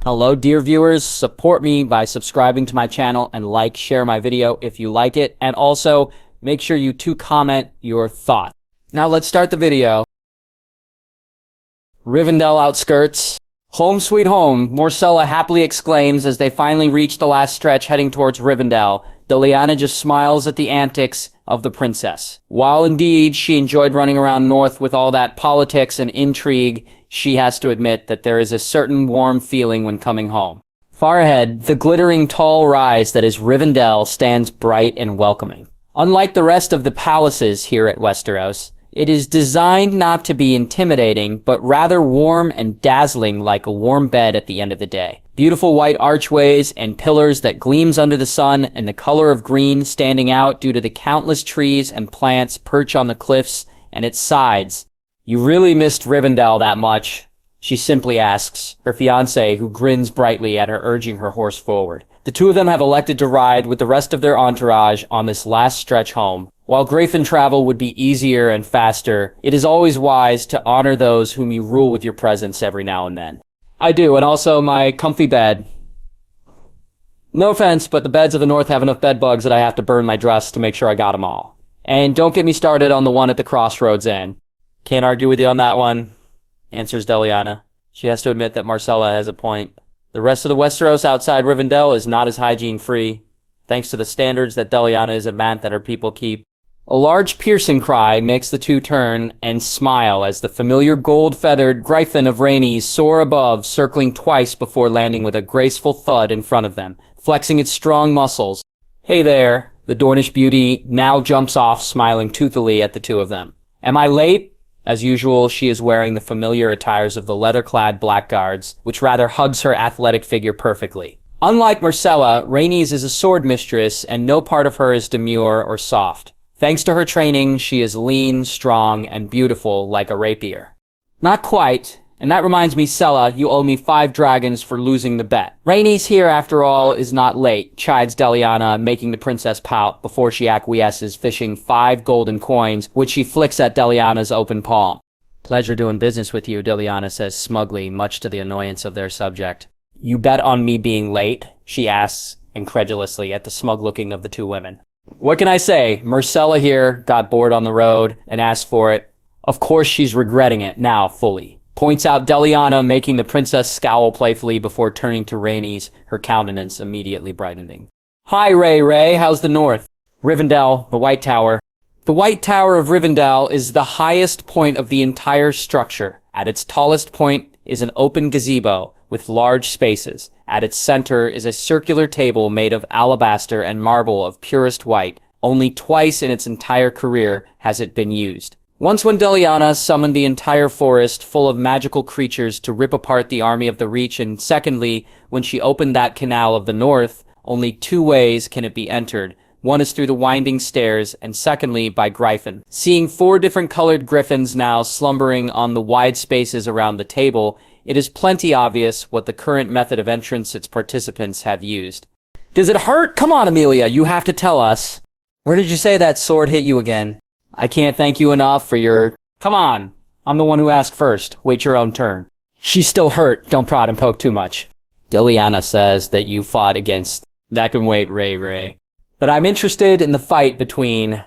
Hello dear viewers, support me by subscribing to my channel and share my video if you like it, and also make sure you comment your thought. Now let's start the video. Rivendell outskirts. Home sweet home, Myrcella happily exclaims as they finally reach the last stretch heading towards Rivendell. Lyanna just smiles at the antics of the princess. While indeed she enjoyed running around north with all that politics and intrigue, she has to admit that there is a certain warm feeling when coming home. Far ahead, the glittering tall rise that is Rivendell stands bright and welcoming. Unlike the rest of the palaces here at Westeros, it is designed not to be intimidating, but rather warm and dazzling like a warm bed at the end of the day. Beautiful white archways and pillars that gleams under the sun, and the color of green standing out due to the countless trees and plants perch on the cliffs and its sides. "You really missed Rivendell that much?" she simply asks her fiancé, who grins brightly at her urging her horse forward. The two of them have elected to ride with the rest of their entourage on this last stretch home. While Grayfen travel would be easier and faster, it is always wise to honor those whom you rule with your presence every now and then. I do, and also my comfy bed. No offense, but the beds of the north have enough bed bugs that I have to burn my dress to make sure I got them all. And don't get me started on the one at the crossroads inn. Can't argue with you on that one, answers Lyanna. She has to admit that Myrcella has a point. The rest of the Westeros outside Rivendell is not as hygiene-free, thanks to the standards that Lyanna is adamant that her people keep. A large piercing cry makes the two turn and smile as the familiar gold-feathered Gryphon of Rhaenys soar above, circling twice before landing with a graceful thud in front of them, flexing its strong muscles. "Hey there," the Dornish beauty now jumps off, smiling toothily at the two of them. "Am I late?" As usual, she is wearing the familiar attires of the leather-clad blackguards, which rather hugs her athletic figure perfectly. Unlike Myrcella, Rhaenys is a sword mistress, and no part of her is demure or soft. Thanks to her training, she is lean, strong, and beautiful like a rapier. "Not quite. And that reminds me, Sella, you owe me 5 dragons for losing the bet." "Rhaenys here, after all, is not late," chides Lyanna, making the princess pout before she acquiesces, fishing 5 golden coins, which she flicks at Lyanna's open palm. "Pleasure doing business with you," Lyanna says smugly, much to the annoyance of their subject. "You bet on me being late?" she asks incredulously at the smug looking of the two women. What can I say? Myrcella here got bored on the road and asked for it. Of course she's regretting it now fully. Points out Lyanna, making the princess scowl playfully before turning to Rhaenys, her countenance immediately brightening. "Hi, Ray, how's the north?" "Rivendell, the White Tower." The White Tower of Rivendell is the highest point of the entire structure. At its tallest point is an open gazebo with large spaces. At its center is a circular table made of alabaster and marble of purest white. Only twice in its entire career has it been used. Once when Lyanna summoned the entire forest full of magical creatures to rip apart the army of the Reach, and secondly, when she opened that canal of the north, only 2 ways can it be entered. One is through the winding stairs, and secondly by Gryphon. Seeing 4 different colored griffins now slumbering on the wide spaces around the table, it is plenty obvious what the current method of entrance its participants have used. "Does it hurt? Come on, Amelia, you have to tell us." "Where did you say that sword hit you again?" "I can't thank you enough for your—" "Come on, I'm the one who asked first. Wait your own turn." "She's still hurt. Don't prod and poke too much." "Lyanna says that you fought against—" "That can wait, Ray. But I'm interested in the fight between—"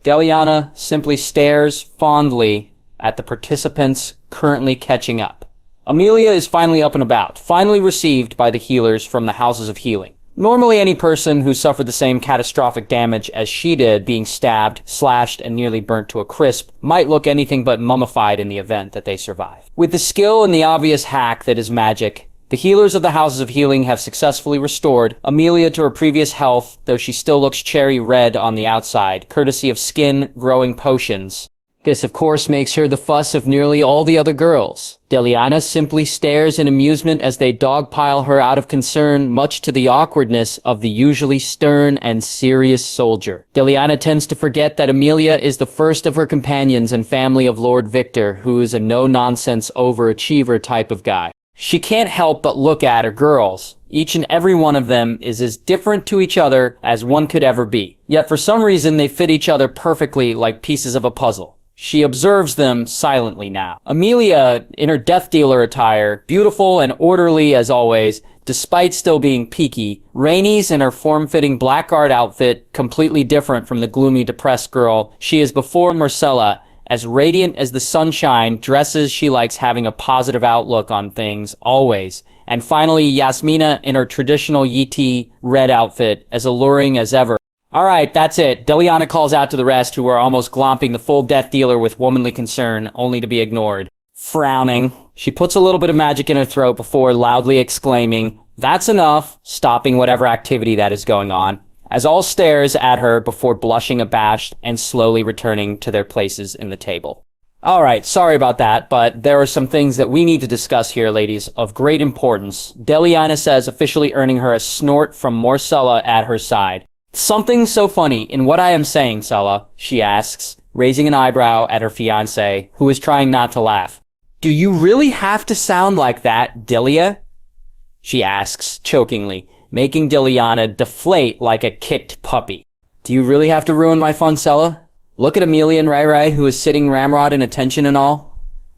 Lyanna simply stares fondly at the participants currently catching up. Amelia is finally up and about, finally received by the healers from the Houses of Healing. Normally any person who suffered the same catastrophic damage as she did, being stabbed, slashed, and nearly burnt to a crisp, might look anything but mummified in the event that they survive. With the skill and the obvious hack that is magic, the healers of the Houses of Healing have successfully restored Amelia to her previous health, though she still looks cherry red on the outside, courtesy of skin-growing potions. This, of course, makes her the fuss of nearly all the other girls. Lyanna simply stares in amusement as they dogpile her out of concern, much to the awkwardness of the usually stern and serious soldier. Lyanna tends to forget that Amelia is the first of her companions and family of Lord Victor, who is a no-nonsense overachiever type of guy. She can't help but look at her girls. Each and every one of them is as different to each other as one could ever be. Yet for some reason they fit each other perfectly like pieces of a puzzle. She observes them silently now. Amelia, in her Death Dealer attire, beautiful and orderly as always, despite still being peaky. Rhaenys in her form-fitting blackguard outfit, completely different from the gloomy, depressed girl she is before Myrcella, as radiant as the sunshine, dresses she likes having a positive outlook on things, always. And finally, Yasmina in her traditional Yeti red outfit, as alluring as ever. Alright, that's it. Deliana calls out to the rest, who are almost glomping the full Death Dealer with womanly concern, only to be ignored. Frowning, she puts a little bit of magic in her throat before loudly exclaiming, "That's enough," stopping whatever activity that is going on, as all stares at her before blushing abashed and slowly returning to their places in the table. Alright, sorry about that, but there are some things that we need to discuss here, ladies, of great importance. Deliana says, officially earning her a snort from Myrcella at her side. "Something so funny in what I am saying, Sella," she asks, raising an eyebrow at her fiancé, who is trying not to laugh. "Do you really have to sound like that, Delia?" she asks, chokingly, making Deliana deflate like a kicked puppy. "Do you really have to ruin my fun, Sella? Look at Amelia and Ray, who is sitting ramrod in attention and all."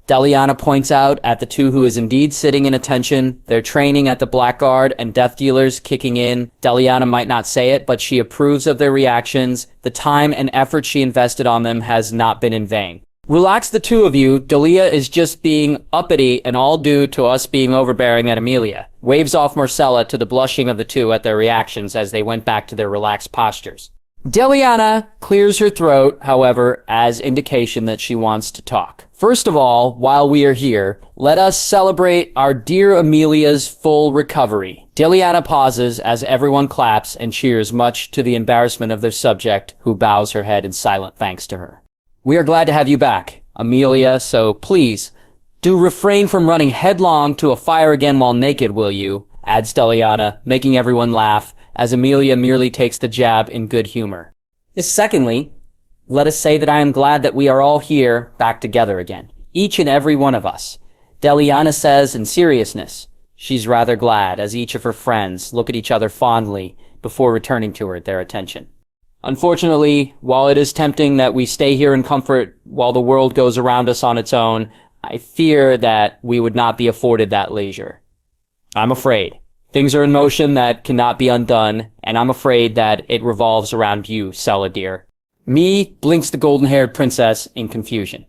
Deliana points out at the two who is indeed sitting in attention, their training at the Blackguard and Death Dealers kicking in. Deliana might not say it, but she approves of their reactions. The time and effort she invested on them has not been in vain. "Relax the two of you, Delia is just being uppity and all due to us being overbearing at Amelia." Waves off Myrcella to the blushing of the two at their reactions as they went back to their relaxed postures. Deliana clears her throat, however, as indication that she wants to talk. "First of all, while we are here, let us celebrate our dear Amelia's full recovery." Deliana pauses as everyone claps and cheers, much to the embarrassment of their subject, who bows her head in silent thanks to her. "We are glad to have you back, Amelia, so please, do refrain from running headlong to a fire again while naked, will you?" adds Deliana, making everyone laugh, as Amelia merely takes the jab in good humor. Secondly, let us say that I am glad that we are all here, back together again. Each and every one of us. Deliana says in seriousness. She's rather glad, as each of her friends look at each other fondly before returning to her their attention. "Unfortunately, while it is tempting that we stay here in comfort while the world goes around us on its own, I fear that we would not be afforded that leisure. I'm afraid. Things are in motion that cannot be undone, and I'm afraid that it revolves around you, Sella dear." "Me?" blinks the golden-haired princess in confusion.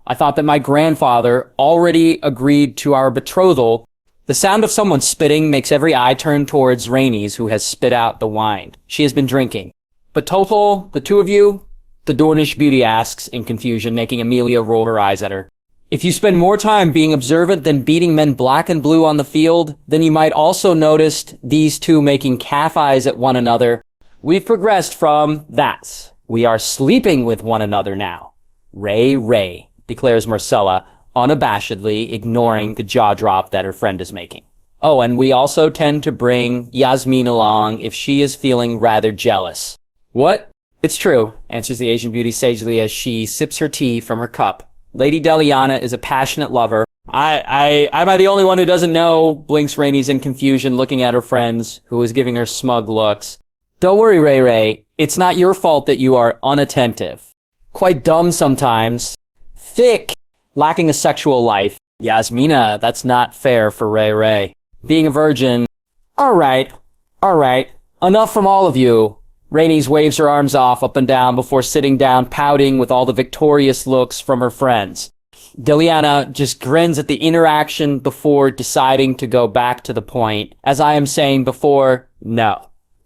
"I thought that my grandfather already agreed to our betrothal." The sound of someone spitting makes every eye turn towards Rhaenys, who has spit out the wine she has been drinking. "But Topol, the two of you?" the Dornish beauty asks in confusion, making Amelia roll her eyes at her. "If you spend more time being observant than beating men black and blue on the field, then you might also notice these two making calf eyes at one another. We've progressed from that. We are sleeping with one another now." Ray, declares Myrcella, unabashedly ignoring the jaw drop that her friend is making. "Oh, and we also tend to bring Yasmin along if she is feeling rather jealous." "What?" "It's true," answers the Asian beauty sagely as she sips her tea from her cup. "Lady Deliana is a passionate lover." Am I the only one who doesn't know?" blinks Rhaenys in confusion, looking at her friends, who is giving her smug looks. "Don't worry, Ray. It's not your fault that you are unattentive. Quite dumb sometimes. Thick. Lacking a sexual life. Yasmina, that's not fair for Ray. Being a virgin." Alright. Enough from all of you." Rhaenys waves her arms off up and down before sitting down, pouting with all the victorious looks from her friends. Deliana just grins at the interaction before deciding to go back to the point. "As I am saying before, no.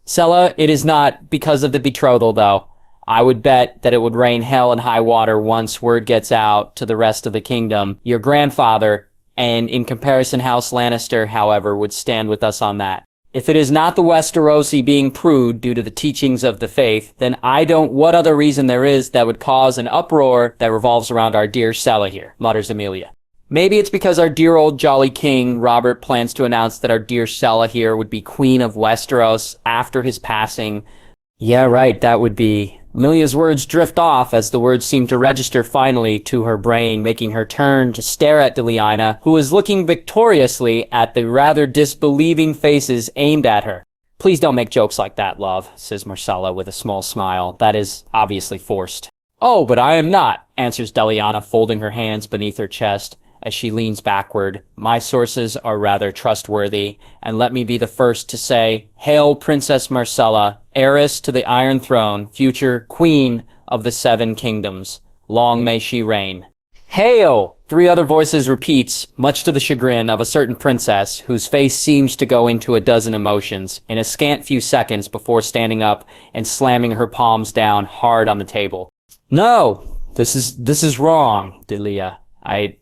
Sella, it is not because of the betrothal, though. I would bet that it would rain hell and high water once word gets out to the rest of the kingdom. Your grandfather, and in comparison House Lannister, however, would stand with us on that. If it is not the Westerosi being prude due to the teachings of the faith, then I don't what other reason there is that would cause an uproar that revolves around our dear Sella here," mutters Amelia. "Maybe it's because our dear old jolly king, Robert, plans to announce that our dear Sella here would be Queen of Westeros after his passing." "Yeah, right, that would be..." Amelia's words drift off as the words seem to register finally to her brain, making her turn to stare at Deliana, who is looking victoriously at the rather disbelieving faces aimed at her. "Please don't make jokes like that, love," says Myrcella with a small smile that is obviously forced. "Oh, but I am not," answers Deliana, folding her hands beneath her chest as she leans backward. "My sources are rather trustworthy, and let me be the first to say, Hail Princess Myrcella, heiress to the Iron Throne, future Queen of the Seven Kingdoms. Long may she reign." "Hail!" Three other voices repeats, much to the chagrin of a certain princess, whose face seems to go into a dozen emotions in a scant few seconds before standing up and slamming her palms down hard on the table. "No! This is wrong, Delia. I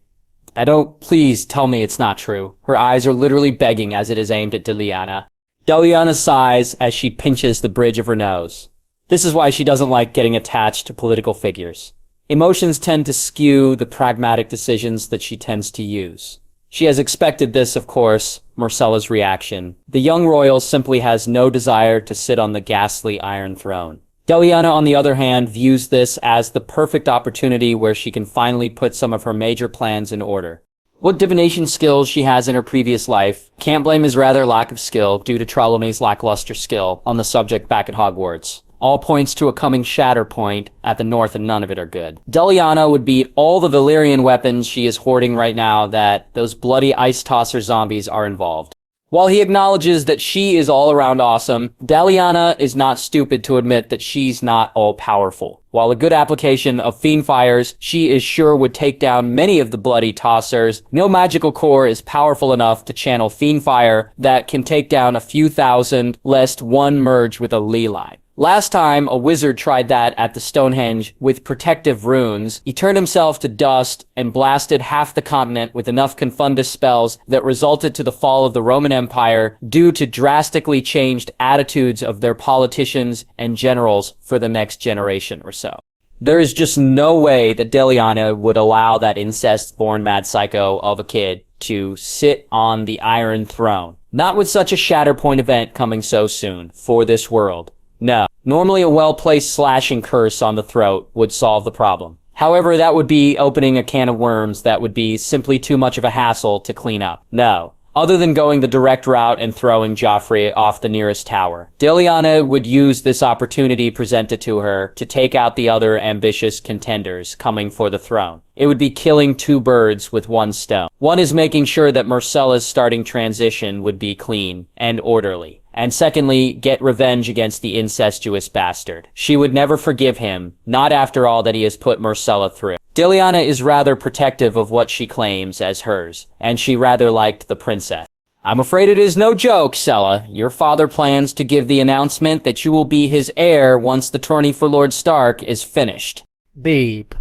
don't, please tell me it's not true." Her eyes are literally begging as it is aimed at Deliana. Deliana sighs as she pinches the bridge of her nose. This is why she doesn't like getting attached to political figures. Emotions tend to skew the pragmatic decisions that she tends to use. She has expected this, of course, Myrcella's reaction. The young royal simply has no desire to sit on the ghastly Iron Throne. Deliana, on the other hand, views this as the perfect opportunity where she can finally put some of her major plans in order. What divination skills she has in her previous life, can't blame his rather lack of skill due to Trelawney's lackluster skill on the subject back at Hogwarts. All points to a coming shatter point at the north, and none of it are good. Deliana would beat all the Valyrian weapons she is hoarding right now that those bloody ice tosser zombies are involved. While he acknowledges that she is all around awesome, Deliana is not stupid to admit that she's not all powerful. While a good application of Fiendfires she is sure would take down many of the bloody tossers, no magical core is powerful enough to channel Fiendfire that can take down a few thousand, lest one merge with a ley line. Last time a wizard tried that at the Stonehenge with protective runes, he turned himself to dust and blasted half the continent with enough confundus spells that resulted to the fall of the Roman Empire due to drastically changed attitudes of their politicians and generals for the next generation or so. There is just no way that Deliana would allow that incest-born mad psycho of a kid to sit on the Iron Throne. Not with such a Shatterpoint event coming so soon for this world. No. Normally a well-placed slashing curse on the throat would solve the problem. However, that would be opening a can of worms that would be simply too much of a hassle to clean up. No. Other than going the direct route and throwing Joffrey off the nearest tower, Deliana would use this opportunity presented to her to take out the other ambitious contenders coming for the throne. It would be killing two birds with one stone. One is making sure that Myrcella's starting transition would be clean and orderly. And secondly, get revenge against the incestuous bastard. She would never forgive him, not after all that he has put Myrcella through. Deliana is rather protective of what she claims as hers, and she rather liked the princess. "I'm afraid it is no joke, Sella. Your father plans to give the announcement that you will be his heir once the tourney for Lord Stark is finished." "Babe,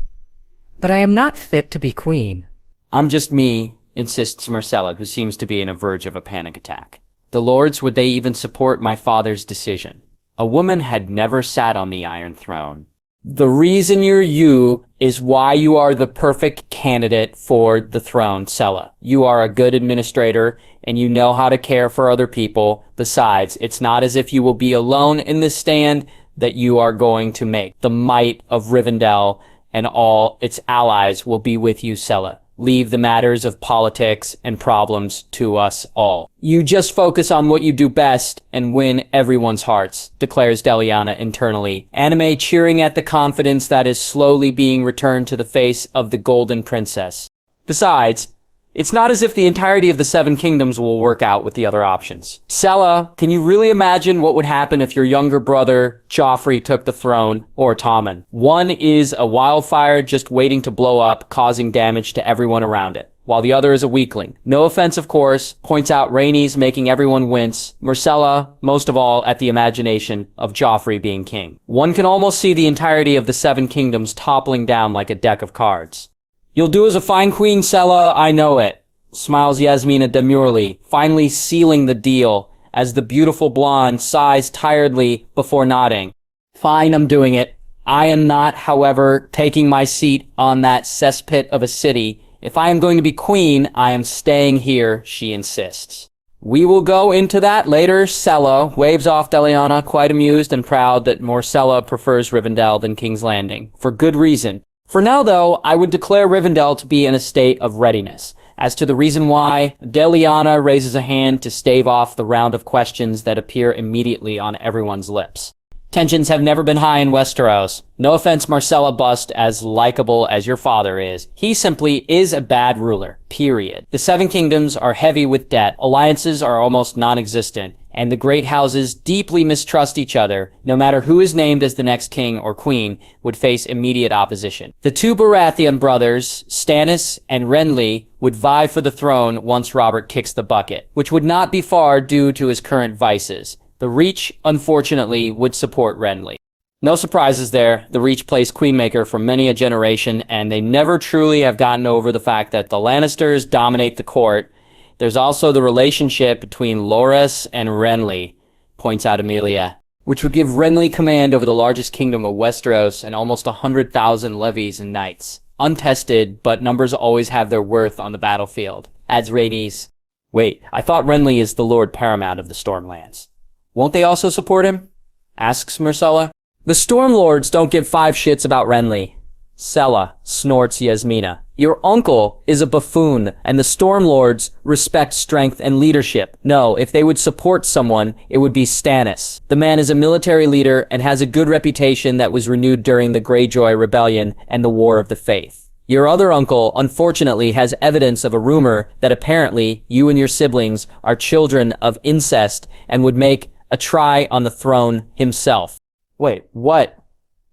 but I am not fit to be queen." "I'm just me," insists Myrcella, who seems to be on the verge of a panic attack. "The lords, would they even support my father's decision? A woman had never sat on the Iron Throne. The reason you're you is why you are the perfect candidate for the throne, Sella. You are a good administrator, and you know how to care for other people. Besides, it's not as if you will be alone in this stand that you are going to make. The might of Rivendell and all its allies will be with you, Sella. Leave the matters of politics and problems to us all. You just focus on what you do best and win everyone's hearts," declares Deliana internally, anime cheering at the confidence that is slowly being returned to the face of the Golden Princess. Besides, it's not as if the entirety of the Seven Kingdoms will work out with the other options. Sella, can you really imagine what would happen if your younger brother, Joffrey, took the throne, or Tommen? One is a wildfire just waiting to blow up, causing damage to everyone around it, while the other is a weakling. No offense, of course, points out Rhaenys making everyone wince, Myrcella, most of all, at the imagination of Joffrey being king. One can almost see the entirety of the Seven Kingdoms toppling down like a deck of cards. "You'll do as a fine queen, Sella, I know it," smiles Yasmina demurely, finally sealing the deal, as the beautiful blonde sighs tiredly before nodding. "Fine, I'm doing it. I am not, however, taking my seat on that cesspit of a city. If I am going to be queen, I am staying here," she insists. "We will go into that later, Sella," waves off Deliana, quite amused and proud that Myrcella prefers Rivendell than King's Landing, for good reason. For now, though, I would declare Rivendell to be in a state of readiness. As to the reason why, Deliana raises a hand to stave off the round of questions that appear immediately on everyone's lips. Tensions have never been high in Westeros. No offense, Marcella Bust, as likable as your father is. He simply is a bad ruler, period. The Seven Kingdoms are heavy with debt, alliances are almost non-existent, and the great houses deeply mistrust each other. No matter who is named as the next king or queen would face immediate opposition. The two Baratheon brothers, Stannis and Renly, would vie for the throne once Robert kicks the bucket, which would not be far due to his current vices. The Reach, unfortunately, would support Renly. No surprises there. The Reach plays Queenmaker for many a generation, and they never truly have gotten over the fact that the Lannisters dominate the court. There's also the relationship between Loras and Renly, points out Amelia, which would give Renly command over the largest kingdom of Westeros and almost 100,000 levies and knights. Untested, but numbers always have their worth on the battlefield, adds Rhaenys. Wait, I thought Renly is the Lord Paramount of the Stormlands. Won't they also support him? Asks Marcella. The Stormlords don't give five shits about Renly. Sella, snorts Yasmina. Your uncle is a buffoon, and the Stormlords respect strength and leadership. No, if they would support someone, it would be Stannis. The man is a military leader and has a good reputation that was renewed during the Greyjoy Rebellion and the War of the Faith. Your other uncle, unfortunately, has evidence of a rumor that apparently you and your siblings are children of incest and would make a try on the throne himself. Wait, what?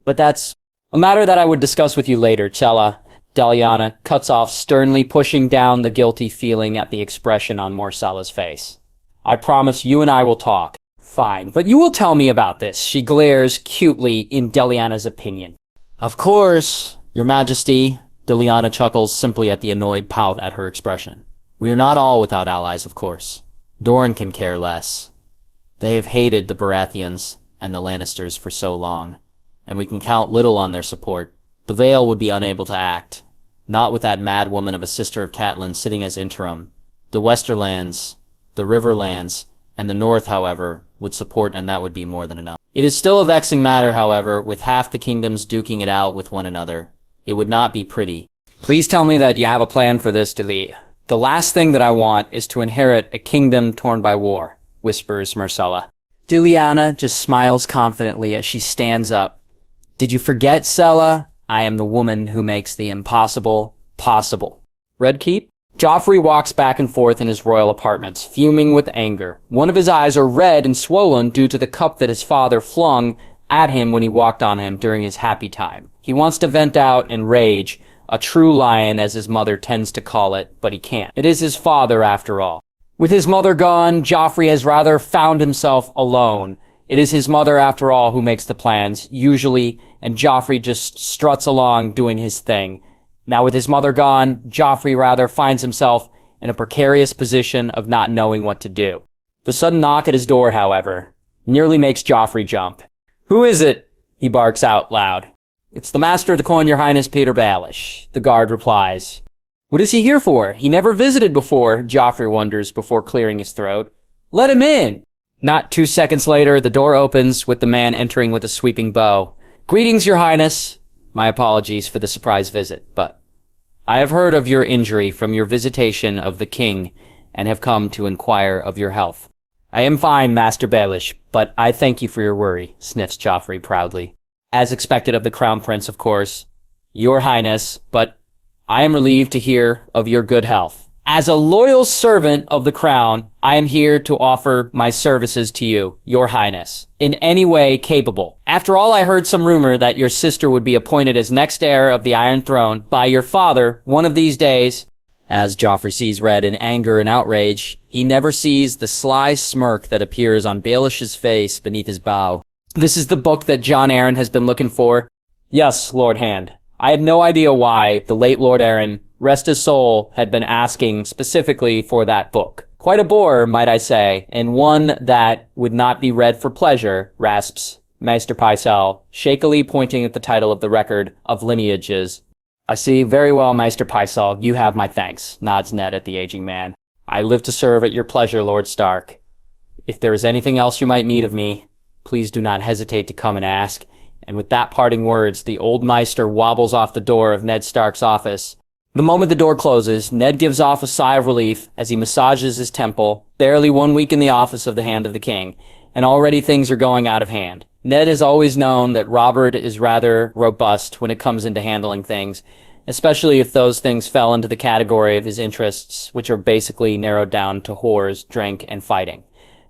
But that's a matter that I would discuss with you later, Chella. Deliana cuts off, sternly pushing down the guilty feeling at the expression on Marcella's face. I promise you and I will talk. Fine, but you will tell me about this. She glares cutely in Deliana's opinion. Of course, Your Majesty. Deliana chuckles simply at the annoyed pout at her expression. We are not all without allies, of course. Doran can care less. They have hated the Baratheons and the Lannisters for so long, and we can count little on their support. The Vale would be unable to act, not with that mad woman of a sister of Catelyn sitting as interim. The Westerlands, the Riverlands, and the North, however, would support, and that would be more than enough. It is still a vexing matter, however, with half the kingdoms duking it out with one another. It would not be pretty. Please tell me that you have a plan for this, Deli. The last thing that I want is to inherit a kingdom torn by war, whispers Marcella. Deliana just smiles confidently as she stands up. Did you forget, Sella? I am the woman who makes the impossible possible. Red Keep? Joffrey walks back and forth in his royal apartments, fuming with anger. One of his eyes are red and swollen due to the cup that his father flung at him when he walked on him during his happy time. He wants to vent out in rage, a true lion as his mother tends to call it, but he can't. It is his father after all. With his mother gone, Joffrey has rather found himself alone. It is his mother after all who makes the plans, usually, and Joffrey just struts along doing his thing. Now with his mother gone, Joffrey rather finds himself in a precarious position of not knowing what to do. The sudden knock at his door, however, nearly makes Joffrey jump. Who is it? He barks out loud. It's the Master of the Coin, Your Highness Peter Baelish, the guard replies. What is he here for? He never visited before, Joffrey wonders before clearing his throat. Let him in! Not 2 seconds later, the door opens with the man entering with a sweeping bow. Greetings, Your Highness. My apologies for the surprise visit, but I have heard of your injury from your visitation of the king and have come to inquire of your health. I am fine, Master Baelish, but I thank you for your worry, sniffs Joffrey proudly. As expected of the Crown Prince, of course. Your Highness, but I am relieved to hear of your good health. As a loyal servant of the crown, I am here to offer my services to you, Your Highness, in any way capable. After all, I heard some rumor that your sister would be appointed as next heir of the Iron Throne by your father one of these days. As Joffrey sees red in anger and outrage, he never sees the sly smirk that appears on Baelish's face beneath his bow. This is the book that Jon Arryn has been looking for? Yes, Lord Hand. I had no idea why the late Lord Arryn, rest his soul, had been asking specifically for that book. Quite a bore, might I say, and one that would not be read for pleasure, rasps Maester Pycelle, shakily pointing at the title of the record of lineages. I see very well, Maester Pycelle, you have my thanks, nods Ned at the aging man. I live to serve at your pleasure, Lord Stark. If there is anything else you might need of me, please do not hesitate to come and ask. And with that parting words, the old Maester wobbles off the door of Ned Stark's office. The moment the door closes, Ned gives off a sigh of relief as he massages his temple, barely 1 week in the office of the Hand of the King, and already things are going out of hand. Ned has always known that Robert is rather robust when it comes into handling things, especially if those things fell into the category of his interests, which are basically narrowed down to whores, drink, and fighting.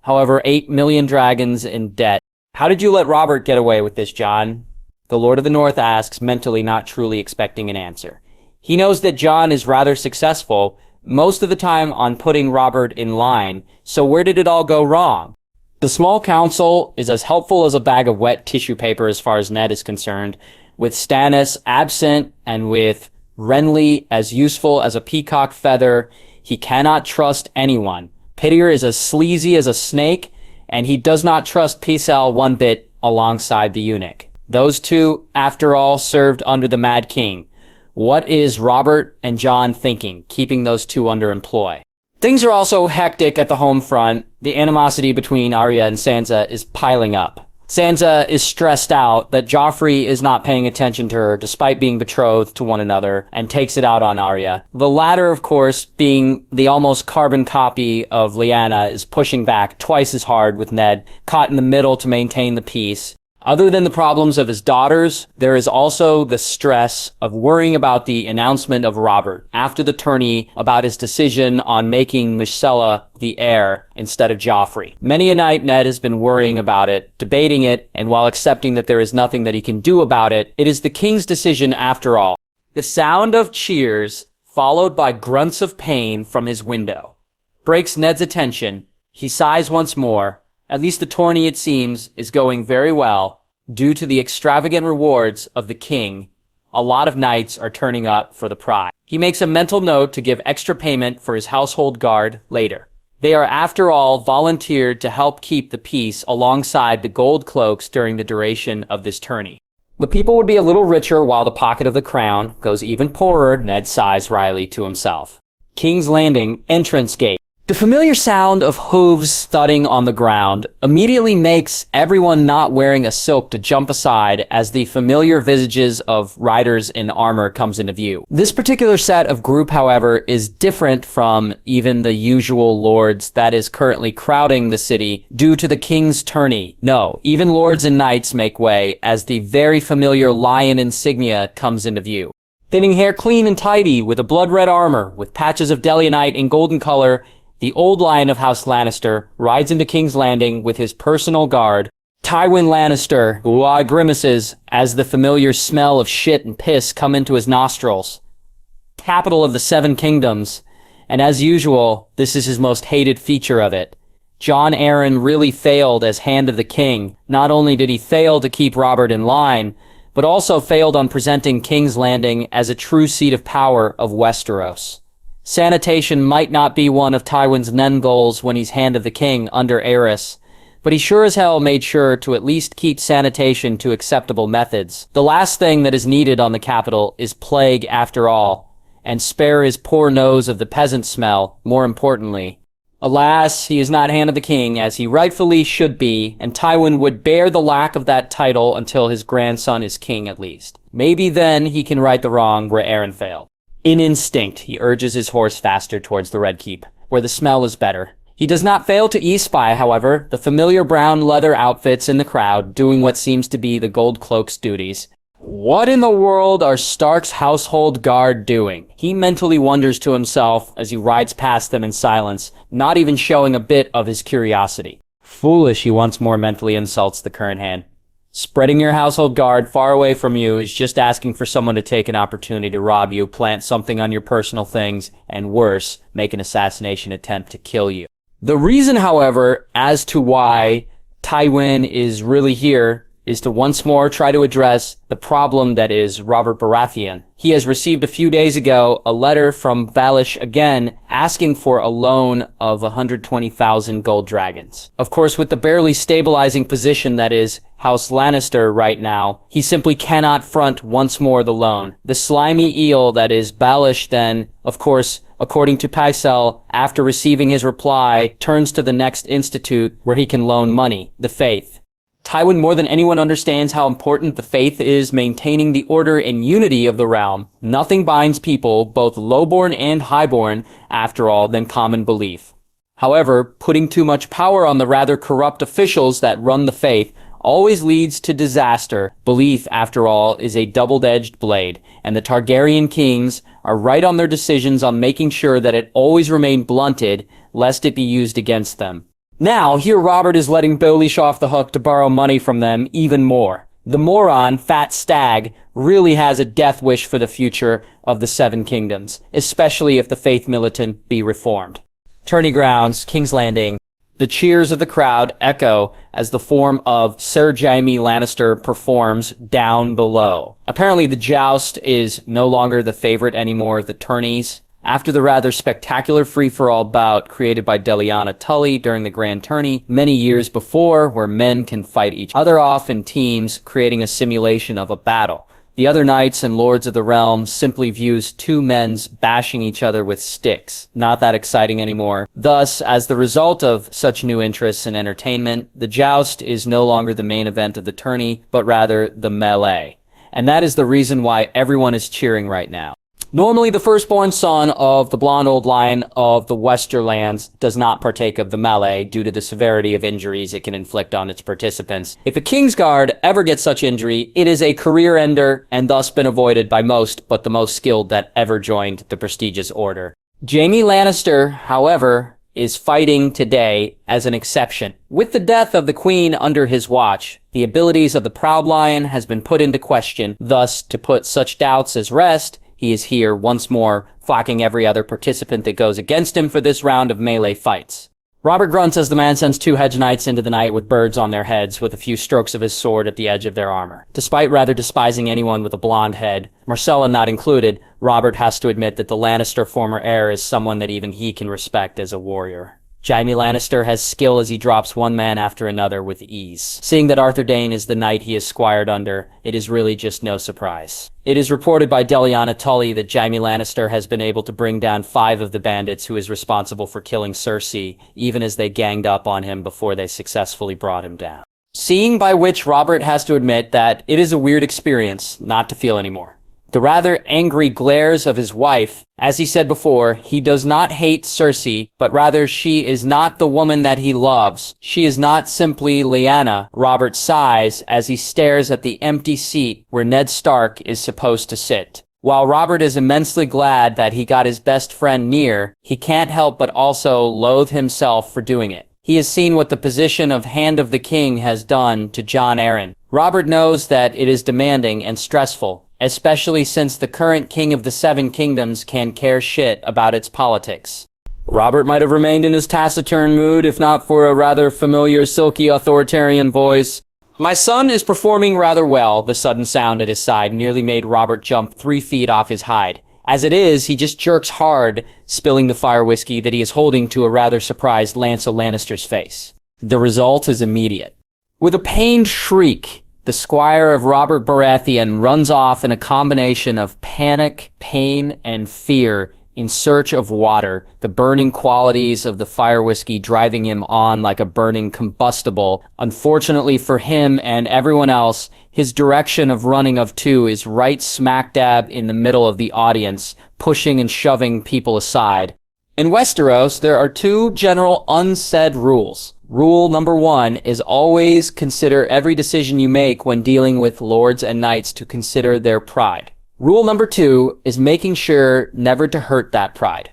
However, 8 million dragons in debt. How did you let Robert get away with this, Jon? The Lord of the North asks, mentally not truly expecting an answer. He knows that Jon is rather successful, most of the time on putting Robert in line, so where did it all go wrong? The small council is as helpful as a bag of wet tissue paper as far as Ned is concerned, with Stannis absent and with Renly as useful as a peacock feather. He cannot trust anyone. Pittier is as sleazy as a snake, and he does not trust Pycelle one bit alongside the eunuch. Those two, after all, served under the Mad King. What is Robert and Jon thinking, keeping those two under employ? Things are also hectic at the home front. The animosity between Arya and Sansa is piling up. Sansa is stressed out that Joffrey is not paying attention to her despite being betrothed to one another, and takes it out on Arya. The latter, of course, being the almost carbon copy of Lyanna, is pushing back twice as hard with Ned, caught in the middle to maintain the peace. Other than the problems of his daughters, there is also the stress of worrying about the announcement of Robert after the tourney about his decision on making Myrcella the heir instead of Joffrey. Many a night Ned has been worrying about it, debating it, and while accepting that there is nothing that he can do about it, it is the king's decision after all. The sound of cheers, followed by grunts of pain from his window, breaks Ned's attention. He sighs once more. At least the tourney, it seems, is going very well. Due to the extravagant rewards of the king, a lot of knights are turning up for the prize. He makes a mental note to give extra payment for his household guard later. They are, after all, volunteered to help keep the peace alongside the gold cloaks during the duration of this tourney. The people would be a little richer while the pocket of the crown goes even poorer, Ned sighs wryly to himself. King's Landing, entrance gate. The familiar sound of hooves thudding on the ground immediately makes everyone not wearing a silk to jump aside as the familiar visages of riders in armor comes into view. This particular set of group, however, is different from even the usual lords that is currently crowding the city due to the king's tourney. No, even lords and knights make way as the very familiar lion insignia comes into view. Thinning hair clean and tidy with a blood-red armor with patches of Delionite in golden color, the old lion of House Lannister rides into King's Landing with his personal guard, Tywin Lannister, who grimaces as the familiar smell of shit and piss come into his nostrils. Capital of the Seven Kingdoms, and as usual, this is his most hated feature of it. Jon Arryn really failed as Hand of the King. Not only did he fail to keep Robert in line, but also failed on presenting King's Landing as a true seat of power of Westeros. Sanitation might not be one of Tywin's main goals when he's Hand of the King under Aerys, but he sure as hell made sure to at least keep sanitation to acceptable methods. The last thing that is needed on the capital is plague after all, and spare his poor nose of the peasant smell, more importantly. Alas, he is not Hand of the King, as he rightfully should be, and Tywin would bear the lack of that title until his grandson is king at least. Maybe then he can right the wrong where Arryn failed. In instinct, he urges his horse faster towards the Red Keep, where the smell is better. He does not fail to espy, however, the familiar brown leather outfits in the crowd, doing what seems to be the Gold Cloak's duties. What in the world are Stark's household guard doing? He mentally wonders to himself as he rides past them in silence, not even showing a bit of his curiosity. Foolish, he once more mentally insults the current hand. Spreading your household guard far away from you is just asking for someone to take an opportunity to rob you, plant something on your personal things, and worse, make an assassination attempt to kill you. The reason, however, as to why Tywin is really here is to once more try to address the problem that is Robert Baratheon. He has received a few days ago a letter from Baelish again asking for a loan of 120,000 gold dragons. Of course, with the barely stabilizing position that is House Lannister right now, he simply cannot front once more the loan. The slimy eel that is Baelish then, of course, according to Pycelle, after receiving his reply, turns to the next institute where he can loan money, the Faith. Tywin more than anyone understands how important the faith is maintaining the order and unity of the realm. Nothing binds people, both lowborn and highborn, after all, than common belief. However, putting too much power on the rather corrupt officials that run the faith always leads to disaster. Belief, after all, is a double-edged blade, and the Targaryen kings are right on their decisions on making sure that it always remain blunted, lest it be used against them. Now, here Robert is letting Baelish off the hook to borrow money from them even more. The moron, Fat Stag, really has a death wish for the future of the Seven Kingdoms, especially if the faith militant be reformed. Tourney grounds, King's Landing. The cheers of the crowd echo as the form of Sir Jaime Lannister performs down below. Apparently the joust is no longer the favorite anymore of the tourneys. After the rather spectacular free-for-all bout created by Deliana Tully during the Grand Tourney many years before, where men can fight each other off in teams, creating a simulation of a battle. The other knights and lords of the realm simply views two men bashing each other with sticks. Not that exciting anymore. Thus, as the result of such new interests in entertainment, the joust is no longer the main event of the tourney, but rather the melee. And that is the reason why everyone is cheering right now. Normally, the firstborn son of the blonde old lion of the Westerlands does not partake of the melee due to the severity of injuries it can inflict on its participants. If a Kingsguard ever gets such injury, it is a career ender and thus been avoided by most but the most skilled that ever joined the prestigious order. Jaime Lannister, however, is fighting today as an exception. With the death of the Queen under his watch, the abilities of the Proud Lion has been put into question. Thus, to put such doubts as rest, he is here once more, flocking every other participant that goes against him for this round of melee fights. Robert grunts as the man sends two hedge knights into the night with birds on their heads with a few strokes of his sword at the edge of their armor. Despite rather despising anyone with a blonde head, Marcella not included, Robert has to admit that the Lannister former heir is someone that even he can respect as a warrior. Jaime Lannister has skill as he drops one man after another with ease. Seeing that Arthur Dayne is the knight he is squired under, it is really just no surprise. It is reported by Deliana Tully that Jaime Lannister has been able to bring down 5 of the bandits who is responsible for killing Cersei, even as they ganged up on him before they successfully brought him down. Seeing by which Robert has to admit that it is a weird experience not to feel anymore. The rather angry glares of his wife, as he said before, he does not hate Cersei, but rather she is not the woman that he loves. She is not simply Lyanna. Robert sighs as he stares at the empty seat where Ned Stark is supposed to sit. While Robert is immensely glad that he got his best friend near, he can't help but also loathe himself for doing it. He has seen what the position of Hand of the King has done to Jon Arryn. Robert knows that it is demanding and stressful, especially since the current king of the Seven Kingdoms can care shit about its politics. Robert might have remained in his taciturn mood if not for a rather familiar silky authoritarian voice. My son is performing rather well. The sudden sound at his side nearly made Robert jump 3 feet off his hide. As it is, he just jerks hard, spilling the fire whiskey that he is holding to a rather surprised Lancel Lannister's face. The result is immediate. With a pained shriek, the squire of Robert Baratheon runs off in a combination of panic, pain, and fear in search of water, the burning qualities of the fire whiskey driving him on like a burning combustible. Unfortunately for him and everyone else, his direction of running of two is right smack dab in the middle of the audience, pushing and shoving people aside. In Westeros, there are 2 general unsaid rules. Rule number 1 is always consider every decision you make when dealing with lords and knights to consider their pride. Rule number 2 is making sure never to hurt that pride.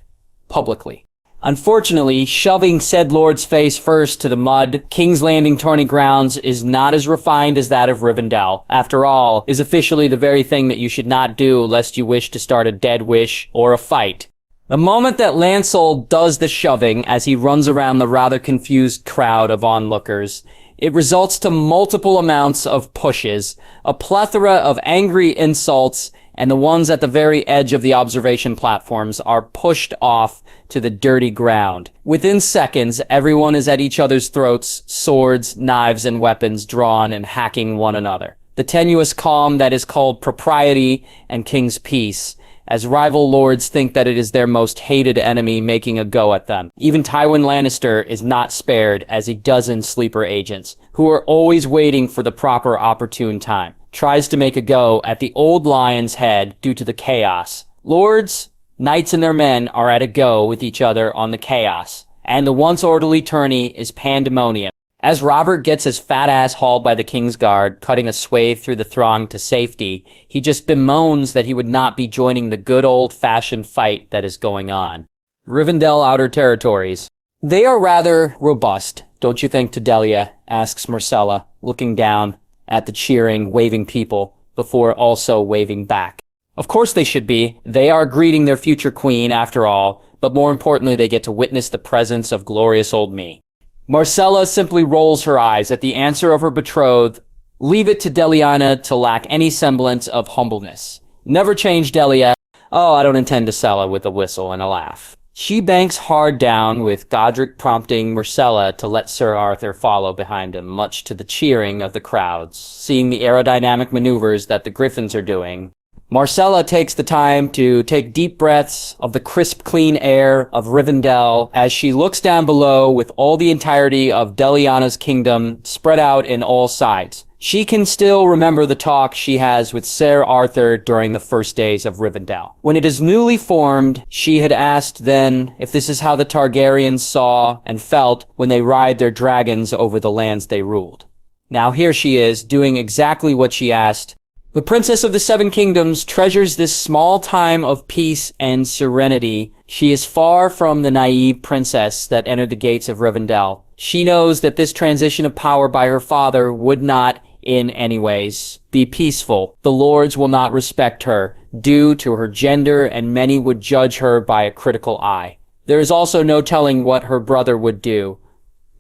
Publicly. Unfortunately, shoving said lord's face first to the mud, King's Landing tourney grounds is not as refined as that of Rivendell. After all, is officially the very thing that you should not do lest you wish to start a dead wish or a fight. The moment that Lancel does the shoving as he runs around the rather confused crowd of onlookers, it results to multiple amounts of pushes, a plethora of angry insults, and the ones at the very edge of the observation platforms are pushed off to the dirty ground. Within seconds, everyone is at each other's throats, swords, knives, and weapons drawn and hacking one another. The tenuous calm that is called propriety and king's peace, as rival lords think that it is their most hated enemy making a go at them. Even Tywin Lannister is not spared, as he dozen sleeper agents, who are always waiting for the proper opportune time, tries to make a go at the old lion's head due to the chaos. Lords, knights, and their men are at a go with each other on the chaos, and the once orderly tourney is pandemonium. As Robert gets his fat ass hauled by the King's Guard, cutting a swathe through the throng to safety, he just bemoans that he would not be joining the good old-fashioned fight that is going on. Rivendell Outer Territories. They are rather robust, don't you think, Delia? Asks Myrcella, looking down at the cheering, waving people, before also waving back. Of course they should be. They are greeting their future queen, after all, but more importantly, they get to witness the presence of glorious old me. Myrcella simply rolls her eyes at the answer of her betrothed. Leave it to Deliana to lack any semblance of humbleness. Never change, Delia. Oh, I don't intend to sell it, with a whistle and a laugh. She banks hard down, with Godric prompting Myrcella to let Sir Arthur follow behind him, much to the cheering of the crowds, seeing the aerodynamic maneuvers that the griffins are doing. Myrcella takes the time to take deep breaths of the crisp, clean air of Rivendell as she looks down below with all the entirety of Deliana's kingdom spread out in all sides. She can still remember the talk she has with Sir Arthur during the first days of Rivendell. When it is newly formed, she had asked then if this is how the Targaryens saw and felt when they ride their dragons over the lands they ruled. Now here she is, doing exactly what she asked. The Princess of the Seven Kingdoms treasures this small time of peace and serenity. She is far from the naive princess that entered the gates of Rivendell. She knows that this transition of power by her father would not, in any ways, be peaceful. The lords will not respect her, due to her gender, and many would judge her by a critical eye. There is also no telling what her brother would do.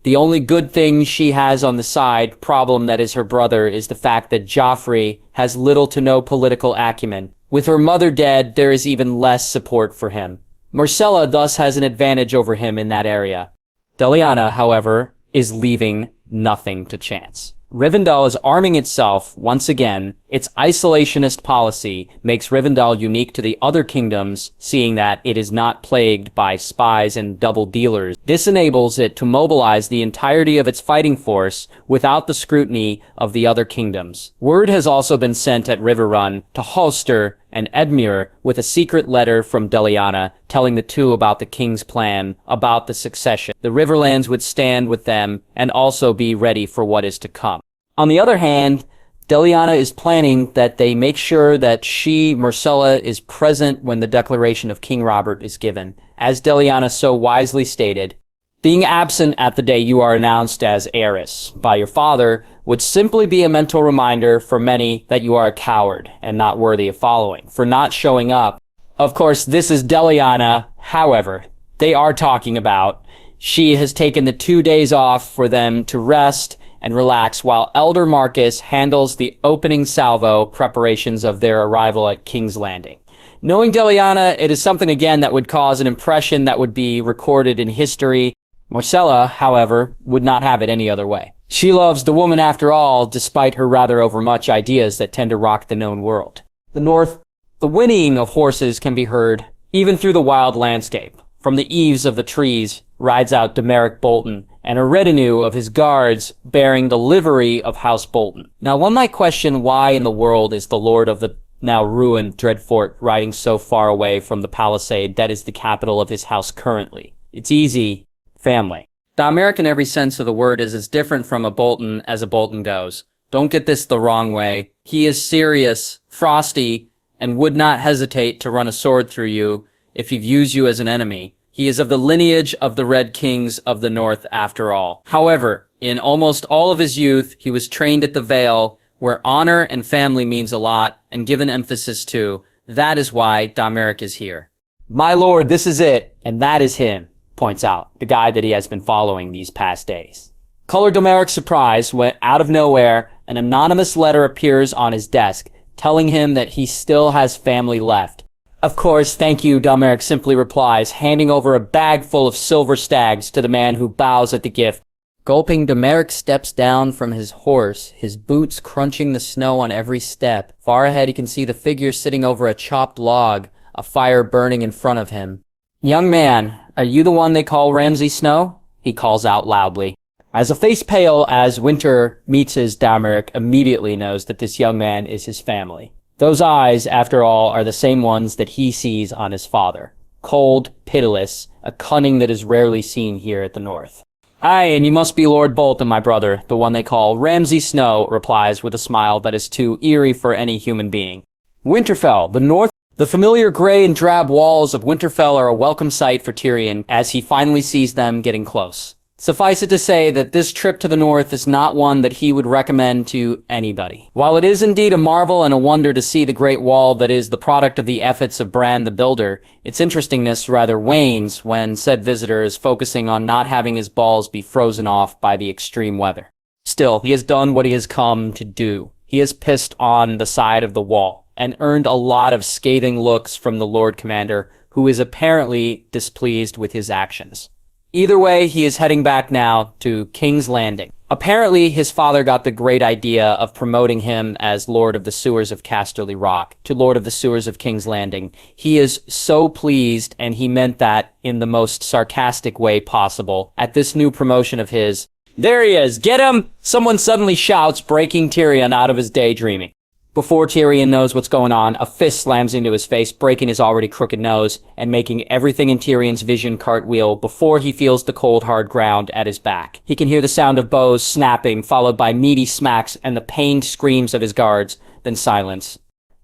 The only good thing she has on the side, problem that is her brother, is the fact that Joffrey has little to no political acumen. With her mother dead, there is even less support for him. Myrcella thus has an advantage over him in that area. Deliana, however, is leaving nothing to chance. Rivendell is arming itself once again. Its isolationist policy makes Rivendell unique to the other kingdoms, seeing that it is not plagued by spies and double dealers. This enables it to mobilize the entirety of its fighting force without the scrutiny of the other kingdoms. Word has also been sent at Riverrun to Holster and Edmure with a secret letter from Deliana telling the two about the king's plan, about the succession. The Riverlands would stand with them and also be ready for what is to come. On the other hand, Deliana is planning that they make sure that she, Myrcella, is present when the declaration of King Robert is given. As Deliana so wisely stated, being absent at the day you are announced as heiress by your father would simply be a mental reminder for many that you are a coward and not worthy of following, for not showing up. Of course, this is Deliana. However, they are talking about she has taken the 2 days off for them to rest and relax while Elder Marcus handles the opening salvo preparations of their arrival at King's Landing. Knowing Deliana, it is something again that would cause an impression that would be recorded in history. Myrcella, however, would not have it any other way. She loves the woman after all, despite her rather overmuch ideas that tend to rock the known world. The north, the whinnying of horses can be heard, even through the wild landscape. From the eaves of the trees rides out Demeric Bolton, and a retinue of his guards bearing the livery of House Bolton. Now one might question why in the world is the lord of the now ruined Dreadfort riding so far away from the palisade that is the capital of his house currently. It's easy. Family. Domeric in every sense of the word is as different from a Bolton as a Bolton goes. Don't get this the wrong way. He is serious, frosty, and would not hesitate to run a sword through you if he views you as an enemy. He is of the lineage of the Red Kings of the North after all. However, in almost all of his youth, he was trained at the Vale, where honor and family means a lot and given emphasis to. That is why Domeric is here. My lord, this is it, and that is him, points out the guy that he has been following these past days. Color Domeric's surprise when, out of nowhere, an anonymous letter appears on his desk, telling him that he still has family left. Of course, thank you, Domeric simply replies, handing over a bag full of silver stags to the man who bows at the gift. Gulping, Domeric steps down from his horse, his boots crunching the snow on every step. Far ahead he can see the figure sitting over a chopped log, a fire burning in front of him. Young man, are you the one they call Ramsay Snow? He calls out loudly. As a face pale as Winter meets his, Domeric immediately knows that this young man is his family. Those eyes, after all, are the same ones that he sees on his father. Cold, pitiless, a cunning that is rarely seen here at the North. Aye, and you must be Lord Bolton, my brother, the one they call Ramsay Snow, replies with a smile that is too eerie for any human being. Winterfell, the north. The familiar gray and drab walls of Winterfell are a welcome sight for Tyrion as he finally sees them getting close. Suffice it to say that this trip to the north is not one that he would recommend to anybody. While it is indeed a marvel and a wonder to see the Great Wall that is the product of the efforts of Bran the Builder, its interestingness rather wanes when said visitor is focusing on not having his balls be frozen off by the extreme weather. Still, he has done what he has come to do. He has pissed on the side of the wall and earned a lot of scathing looks from the Lord Commander, who is apparently displeased with his actions. Either way, he is heading back now to King's Landing. Apparently, his father got the great idea of promoting him as Lord of the Sewers of Casterly Rock to Lord of the Sewers of King's Landing. He is so pleased, and he meant that in the most sarcastic way possible, at this new promotion of his. There he is! Get him! Someone suddenly shouts, breaking Tyrion out of his daydreaming. Before Tyrion knows what's going on, a fist slams into his face, breaking his already crooked nose, and making everything in Tyrion's vision cartwheel before he feels the cold, hard ground at his back. He can hear the sound of bows snapping, followed by meaty smacks and the pained screams of his guards, then silence.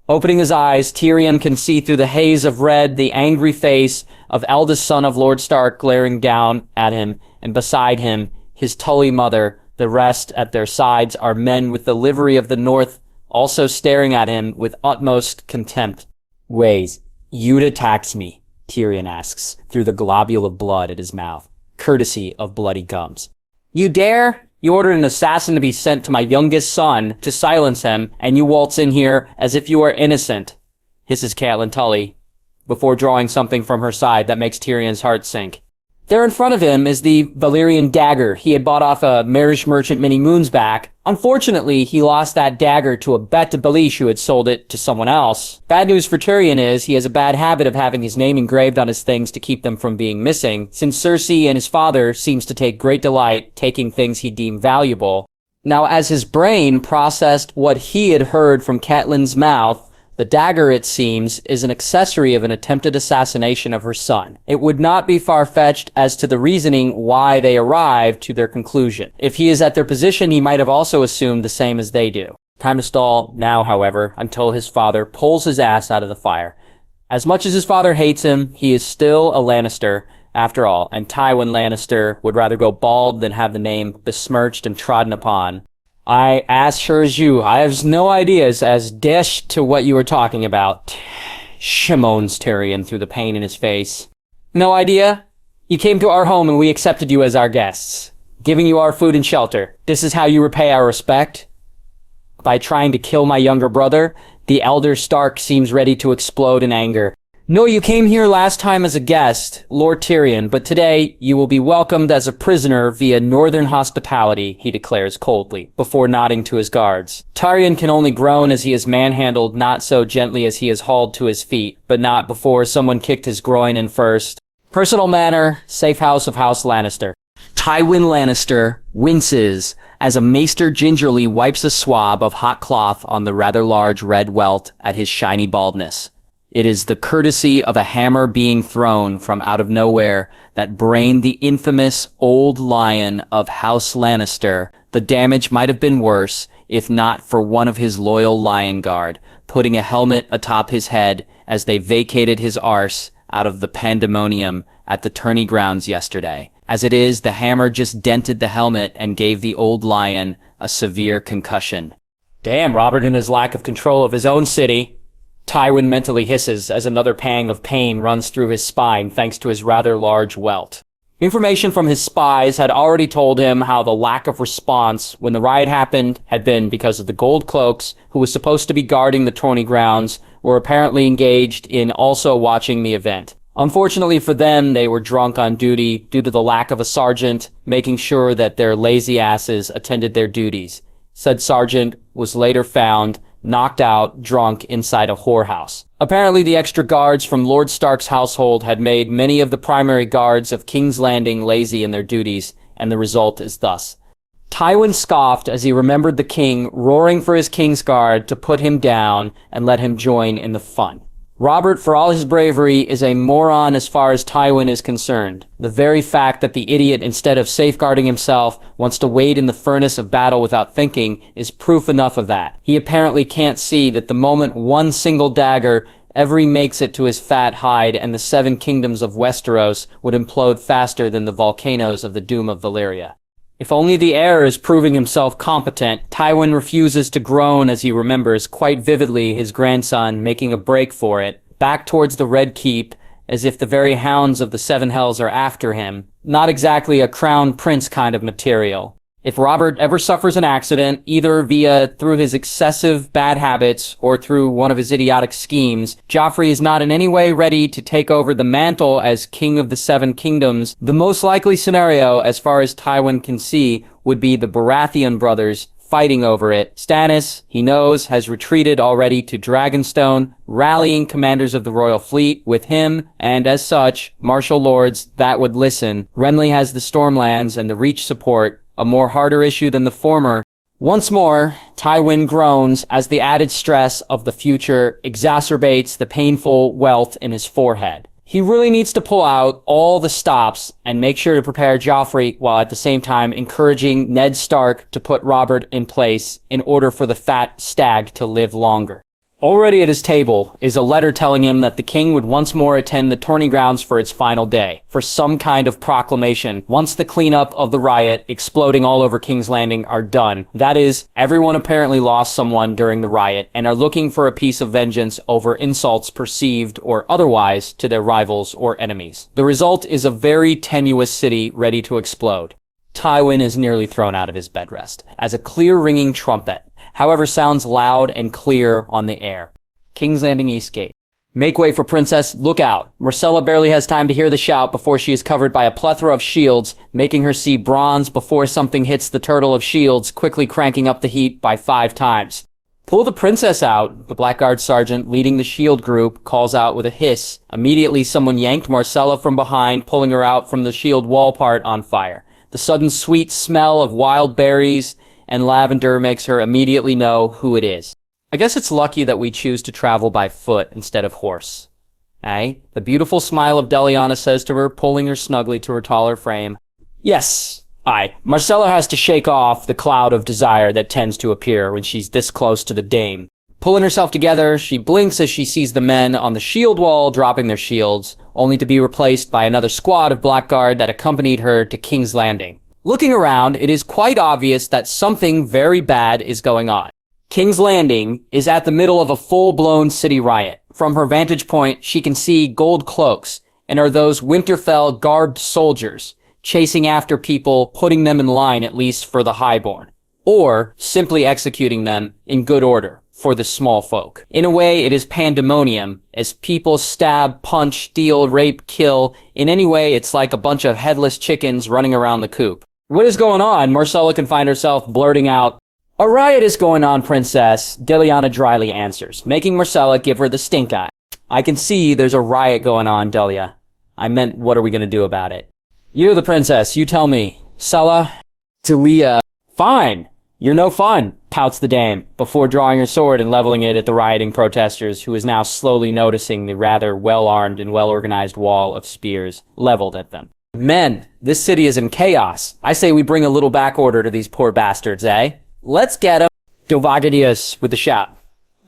Opening his eyes, Tyrion can see through the haze of red the angry face of eldest son of Lord Stark glaring down at him, and beside him, his Tully mother. The rest at their sides are men with the livery of the North, also staring at him with utmost contempt. Ways, you'd attacked me, Tyrion asks, through the globule of blood at his mouth, courtesy of bloody gums. You dare? You ordered an assassin to be sent to my youngest son to silence him, and you waltz in here as if you are innocent, hisses Catelyn Tully, before drawing something from her side that makes Tyrion's heart sink. There in front of him is the Valyrian dagger he had bought off a marriage merchant many moons back. Unfortunately, he lost that dagger to a bet to Baelish who had sold it to someone else. Bad news for Tyrion is he has a bad habit of having his name engraved on his things to keep them from being missing, since Cersei and his father seems to take great delight taking things he deemed valuable. Now, as his brain processed what he had heard from Catelyn's mouth, the dagger, it seems, is an accessory of an attempted assassination of her son. It would not be far-fetched as to the reasoning why they arrived to their conclusion. If he is at their position, he might have also assumed the same as they do. Time to stall now, however, until his father pulls his ass out of the fire. As much as his father hates him, he is still a Lannister, after all, and Tywin Lannister would rather go bald than have the name besmirched and trodden upon. I as sure as you, I have no ideas as dish to what you were talking about. Moans Tyrion through the pain in his face. No idea? You came to our home and we accepted you as our guests, giving you our food and shelter. This is how you repay our respect? By trying to kill my younger brother? The elder Stark seems ready to explode in anger. No, you came here last time as a guest, Lord Tyrion, but today you will be welcomed as a prisoner via northern hospitality, he declares coldly, before nodding to his guards. Tyrion can only groan as he is manhandled not so gently as he is hauled to his feet, but not before someone kicked his groin in first. Personal manor, safe house of House Lannister. Tywin Lannister winces as a maester gingerly wipes a swab of hot cloth on the rather large red welt at his shiny baldness. It is the courtesy of a hammer being thrown from out of nowhere that brained the infamous old lion of House Lannister. The damage might have been worse, if not for one of his loyal lion guard, putting a helmet atop his head as they vacated his arse out of the pandemonium at the tourney grounds yesterday. As it is, the hammer just dented the helmet and gave the old lion a severe concussion. Damn, Robert in his lack of control of his own city. Tywin mentally hisses as another pang of pain runs through his spine thanks to his rather large welt. Information from his spies had already told him how the lack of response when the riot happened had been because of the Gold Cloaks, who was supposed to be guarding the tourney grounds, were apparently engaged in also watching the event. Unfortunately for them, they were drunk on duty due to the lack of a sergeant, making sure that their lazy asses attended their duties. Said sergeant was later found knocked out, drunk, inside a whorehouse. Apparently the extra guards from Lord Stark's household had made many of the primary guards of King's Landing lazy in their duties, and the result is thus. Tywin scoffed as he remembered the king roaring for his Kingsguard to put him down and let him join in the fun. Robert, for all his bravery, is a moron as far as Tywin is concerned. The very fact that the idiot, instead of safeguarding himself, wants to wade in the furnace of battle without thinking is proof enough of that. He apparently can't see that the moment one single dagger ever makes it to his fat hide and the 7 kingdoms of Westeros would implode faster than the volcanoes of the Doom of Valyria. If only the heir is proving himself competent, Tywin refuses to groan as he remembers quite vividly his grandson making a break for it, back towards the Red Keep, as if the very hounds of the Seven Hells are after him. Not exactly a crown prince kind of material. If Robert ever suffers an accident, either through his excessive bad habits or through one of his idiotic schemes, Joffrey is not in any way ready to take over the mantle as King of the 7 Kingdoms. The most likely scenario, as far as Tywin can see, would be the Baratheon brothers fighting over it. Stannis, he knows, has retreated already to Dragonstone, rallying commanders of the royal fleet with him, and as such, martial lords that would listen. Renly has the Stormlands and the Reach support, a more harder issue than the former. Once more, Tywin groans as the added stress of the future exacerbates the painful welt in his forehead. He really needs to pull out all the stops and make sure to prepare Joffrey while at the same time encouraging Ned Stark to put Robert in place in order for the fat stag to live longer. Already at his table is a letter telling him that the king would once more attend the tourney grounds for its final day, for some kind of proclamation, once the cleanup of the riot exploding all over King's Landing are done. That is, everyone apparently lost someone during the riot and are looking for a piece of vengeance over insults perceived or otherwise to their rivals or enemies. The result is a very tenuous city ready to explode. Tywin is nearly thrown out of his bed rest, as a clear ringing trumpet, however, sounds loud and clear on the air. King's Landing East Gate. Make way for Princess, look out. Myrcella barely has time to hear the shout before she is covered by a plethora of shields, making her see bronze before something hits the turtle of shields, quickly cranking up the heat by 5 times. Pull the princess out, the Blackguard sergeant leading the shield group calls out with a hiss. Immediately someone yanked Myrcella from behind, pulling her out from the shield wall part on fire. The sudden sweet smell of wild berries and lavender makes her immediately know who it is. I guess it's lucky that we choose to travel by foot instead of horse. Eh? The beautiful smile of Deliana says to her, pulling her snugly to her taller frame. Yes, aye. Myrcella has to shake off the cloud of desire that tends to appear when she's this close to the dame. Pulling herself together, she blinks as she sees the men on the shield wall dropping their shields, only to be replaced by another squad of Blackguard that accompanied her to King's Landing. Looking around, it is quite obvious that something very bad is going on. King's Landing is at the middle of a full-blown city riot. From her vantage point, she can see gold cloaks, and are those Winterfell-garbed soldiers, chasing after people, putting them in line at least for the highborn, or simply executing them in good order for the small folk. In a way, it is pandemonium, as people stab, punch, steal, rape, kill. In any way, it's like a bunch of headless chickens running around the coop. What is going on? Myrcella can find herself blurting out, "A riot is going on, princess," Deliana dryly answers, making Myrcella give her the stink eye. "I can see there's a riot going on, Delia. I meant, what are we gonna do about it?" "You, the princess, you tell me." "Sella?" "Delia." "Fine. You're no fun," pouts the dame, before drawing her sword and leveling it at the rioting protesters, who is now slowly noticing the rather well-armed and well-organized wall of spears leveled at them. "Men, this city is in chaos. I say we bring a little backorder to these poor bastards, eh? Let's get 'em." Dovagadius with a shout.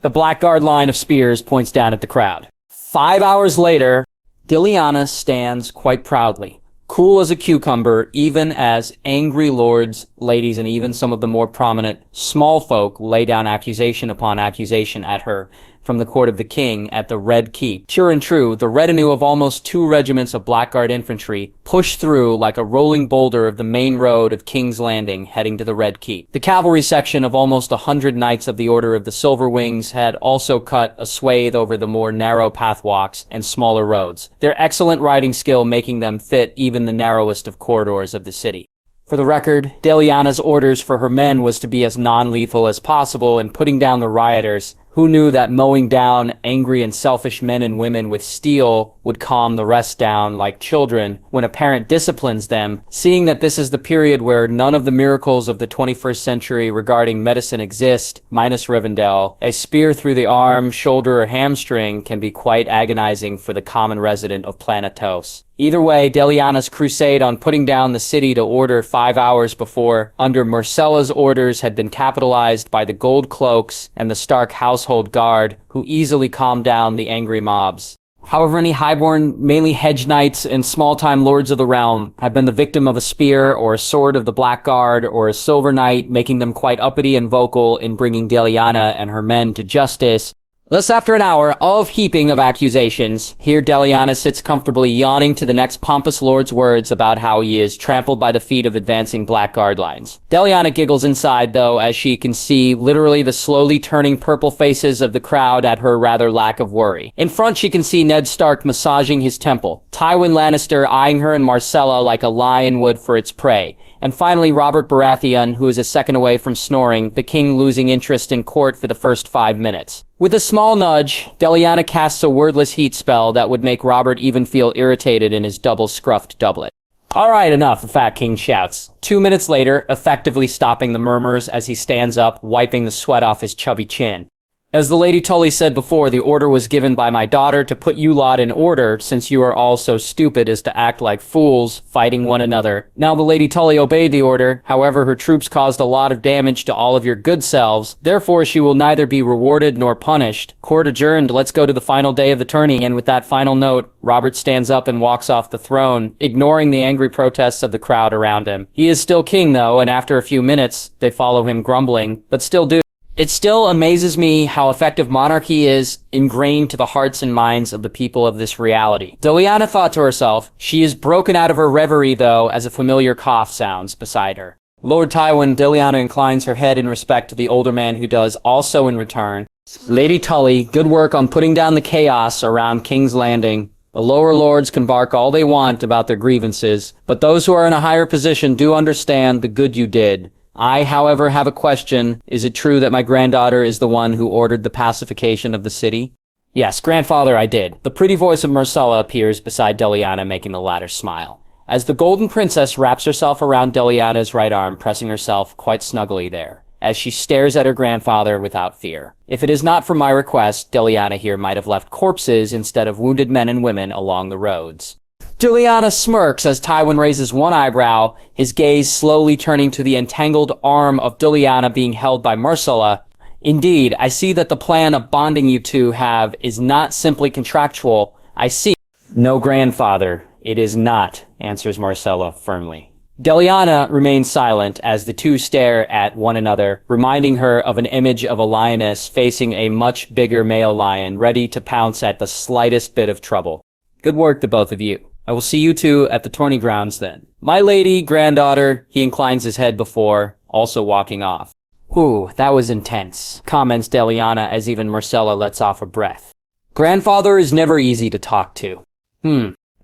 The Blackguard line of spears points down at the crowd. 5 hours later, Deliana stands quite proudly, cool as a cucumber, even as angry lords, ladies, and even some of the more prominent small folk lay down accusation upon accusation at her from the court of the king at the Red Keep. Sure and true, the retinue of almost 2 regiments of Blackguard infantry pushed through like a rolling boulder of the main road of King's Landing heading to the Red Keep. The cavalry section of almost 100 knights of the Order of the Silver Wings had also cut a swathe over the more narrow pathwalks and smaller roads, their excellent riding skill making them fit even the narrowest of corridors of the city. For the record, Deliana's orders for her men was to be as non-lethal as possible in putting down the rioters, Who knew that mowing down angry and selfish men and women with steel would calm the rest down like children when a parent disciplines them, seeing that this is the period where none of the miracles of the 21st century regarding medicine exist, minus Rivendell, a spear through the arm, shoulder, or hamstring can be quite agonizing for the common resident of Planetos. Either way, Deliana's crusade on putting down the city to order 5 hours before, under Myrcella's orders, had been capitalized by the Gold Cloaks and the Stark household guard, who easily calmed down the angry mobs. However, any highborn, mainly hedge knights and small-time lords of the realm have been the victim of a spear or a sword of the Black Guard or a silver knight, making them quite uppity and vocal in bringing Deliana and her men to justice. Thus, after an hour of heaping of accusations, here Deliana sits comfortably yawning to the next pompous lord's words about how he is trampled by the feet of advancing Blackguard lines. Deliana giggles inside, though, as she can see literally the slowly turning purple faces of the crowd at her rather lack of worry. In front, she can see Ned Stark massaging his temple, Tywin Lannister eyeing her and Myrcella like a lion would for its prey, and finally Robert Baratheon, who is a second away from snoring, the king losing interest in court for the first 5 minutes. With a small nudge, Deliana casts a wordless heat spell that would make Robert even feel irritated in his double-scruffed doublet. "Alright, enough," the Fat King shouts. 2 minutes later, effectively stopping the murmurs as he stands up, wiping the sweat off his chubby chin. "As the Lady Tully said before, the order was given by my daughter to put you lot in order, since you are all so stupid as to act like fools, fighting one another. Now the Lady Tully obeyed the order, however her troops caused a lot of damage to all of your good selves, therefore she will neither be rewarded nor punished. Court adjourned, let's go to the final day of the tourney," and with that final note, Robert stands up and walks off the throne, ignoring the angry protests of the crowd around him. He is still king though, and after a few minutes, they follow him grumbling, but still do. It still amazes me how effective monarchy is ingrained to the hearts and minds of the people of this reality. Deliana thought to herself. She is broken out of her reverie, though, as a familiar cough sounds beside her. Lord Tywin, Deliana inclines her head in respect to the older man who does also in return. "Lady Tully, good work on putting down the chaos around King's Landing. The lower lords can bark all they want about their grievances, but those who are in a higher position do understand the good you did. I, however, have a question. Is it true that my granddaughter is the one who ordered the pacification of the city?" "Yes, grandfather, I did." The pretty voice of Myrcella appears beside Deliana, making the latter smile, as the Golden Princess wraps herself around Deliana's right arm, pressing herself quite snugly there, as she stares at her grandfather without fear. If it is not for my request, Deliana here might have left corpses instead of wounded men and women along the roads. Deliana smirks as Tywin raises one eyebrow, his gaze slowly turning to the entangled arm of Deliana being held by Myrcella. "Indeed, I see that the plan of bonding you two have is not simply contractual. I see." "No, grandfather, it is not," answers Myrcella firmly. Deliana remains silent as the two stare at one another, reminding her of an image of a lioness facing a much bigger male lion, ready to pounce at the slightest bit of trouble. "Good work, the both of you. I will see you two at the tourney grounds then. My lady, granddaughter," he inclines his head before, also walking off. "Whew, that was intense," comments Deliana as even Myrcella lets off a breath. "Grandfather is never easy to talk to."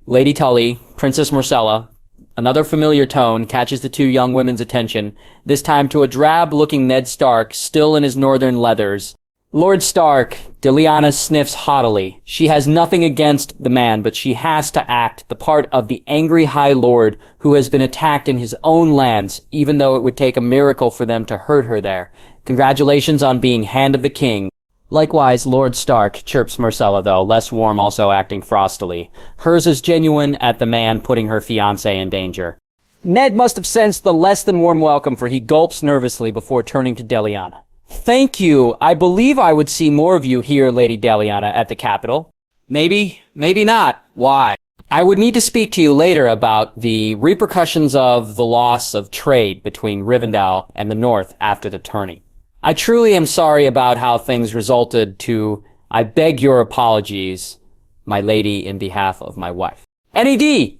Lady Tully, Princess Myrcella, another familiar tone catches the two young women's attention, this time to a drab-looking Ned Stark, still in his northern leathers. "Lord Stark," Deliana sniffs haughtily. She has nothing against the man, but she has to act the part of the angry High Lord who has been attacked in his own lands, even though it would take a miracle for them to hurt her there. "Congratulations on being Hand of the King." "Likewise, Lord Stark," chirps Myrcella, though, less warm, also acting frostily. Hers is genuine at the man putting her fiancé in danger. Ned must have sensed the less than warm welcome, for he gulps nervously before turning to Deliana. "Thank you. I believe I would see more of you here, Lady Deliana, at the capital." "Maybe, maybe not. Why?" "I would need to speak to you later about the repercussions of the loss of trade between Rivendell and the North after the tourney. I truly am sorry about how things resulted to. I beg your apologies, my lady, in behalf of my wife." "Ned,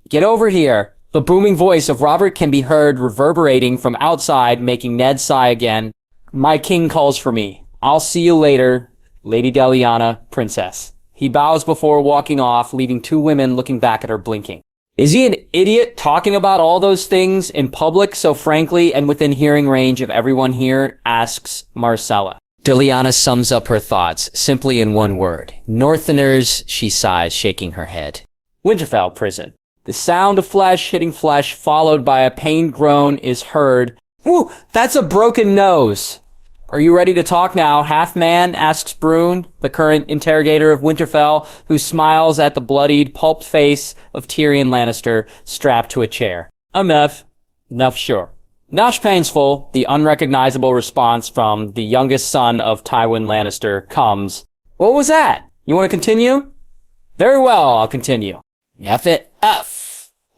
get over here." The booming voice of Robert can be heard reverberating from outside, making Ned sigh again. "My king calls for me. I'll see you later, Lady Deliana, Princess." He bows before walking off, leaving two women looking back at her blinking. "Is he an idiot talking about all those things in public so frankly and within hearing range of everyone here?" asks Myrcella. Deliana sums up her thoughts, simply in one word. Northerners, she sighs, shaking her head. Winterfell prison. The sound of flesh hitting flesh, followed by a pained groan, is heard. Whew, that's a broken nose. Are you ready to talk now, half-man? Asks Brune, the current interrogator of Winterfell, who smiles at the bloodied, pulped face of Tyrion Lannister, strapped to a chair. Enough, sure. Nosh painful, the unrecognizable response from the youngest son of Tywin Lannister comes. What was that? You want to continue? Very well, I'll continue. F it up.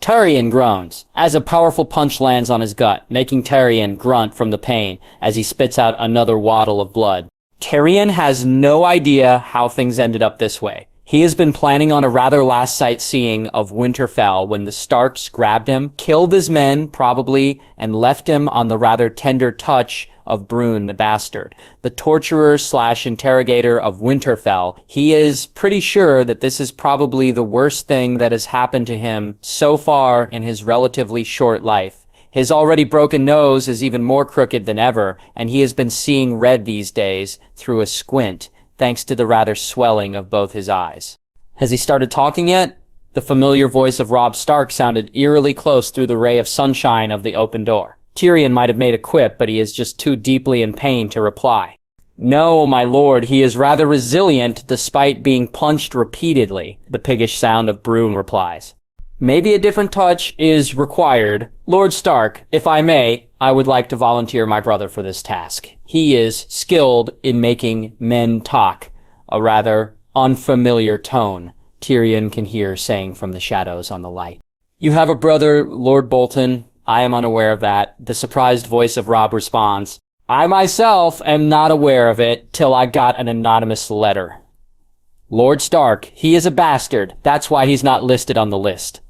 Tyrion groans, as a powerful punch lands on his gut, making Tyrion grunt from the pain as he spits out another waddle of blood. Tyrion has no idea how things ended up this way. He has been planning on a rather last sightseeing of Winterfell when the Starks grabbed him, killed his men, probably, and left him on the rather tender touch of Brune the Bastard, the torturer/interrogator of Winterfell. He is pretty sure that this is probably the worst thing that has happened to him so far in his relatively short life. His already broken nose is even more crooked than ever, and he has been seeing red these days through a squint, thanks to the rather swelling of both his eyes. Has he started talking yet? The familiar voice of Robb Stark sounded eerily close through the ray of sunshine of the open door. Tyrion might have made a quip, but he is just too deeply in pain to reply. No, my lord, he is rather resilient despite being punched repeatedly, the piggish sound of Brune replies. Maybe a different touch is required. Lord Stark, if I may, I would like to volunteer my brother for this task. He is skilled in making men talk, a rather unfamiliar tone Tyrion can hear saying from the shadows on the light. You have a brother, Lord Bolton. I am unaware of that. The surprised voice of Robb responds, I myself am not aware of it till I got an anonymous letter. Lord Stark, he is a bastard. That's why he's not listed on the list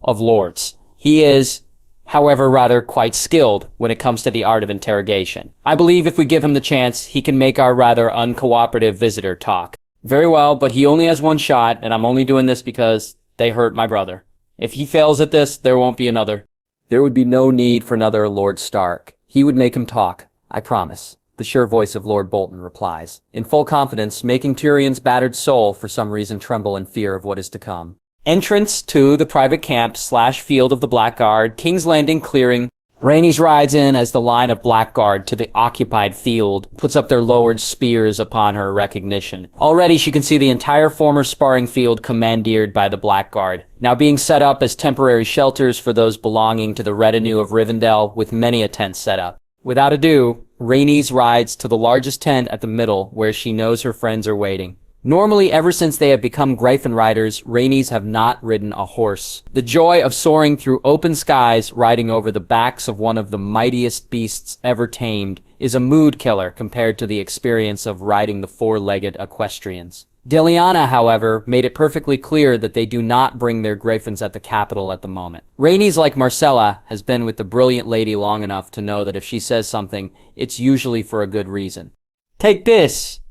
of lords. He is, however, rather quite skilled when it comes to the art of interrogation. I believe if we give him the chance, he can make our rather uncooperative visitor talk. Very well, but he only has one shot, and I'm only doing this because they hurt my brother. If he fails at this, there won't be another. There would be no need for another Lord Stark. He would make him talk, I promise. The sure voice of Lord Bolton replies, in full confidence, making Tyrion's battered soul for some reason tremble in fear of what is to come. Entrance to the private camp/field of the Blackguard, King's Landing clearing. Rhaenys rides in as the line of Blackguard to the occupied field puts up their lowered spears upon her recognition. Already she can see the entire former sparring field commandeered by the Blackguard, now being set up as temporary shelters for those belonging to the retinue of Rivendell, with many a tent set up. Without ado, Rhaenys rides to the largest tent at the middle, where she knows her friends are waiting. Normally, ever since they have become Gryphon riders, Rhaenys have not ridden a horse. The joy of soaring through open skies, riding over the backs of one of the mightiest beasts ever tamed, is a mood killer compared to the experience of riding the four-legged equestrians. Deliana, however, made it perfectly clear that they do not bring their Gryphons at the capital at the moment. Rhaenys, like Myrcella, has been with the brilliant lady long enough to know that if she says something, it's usually for a good reason. Take this!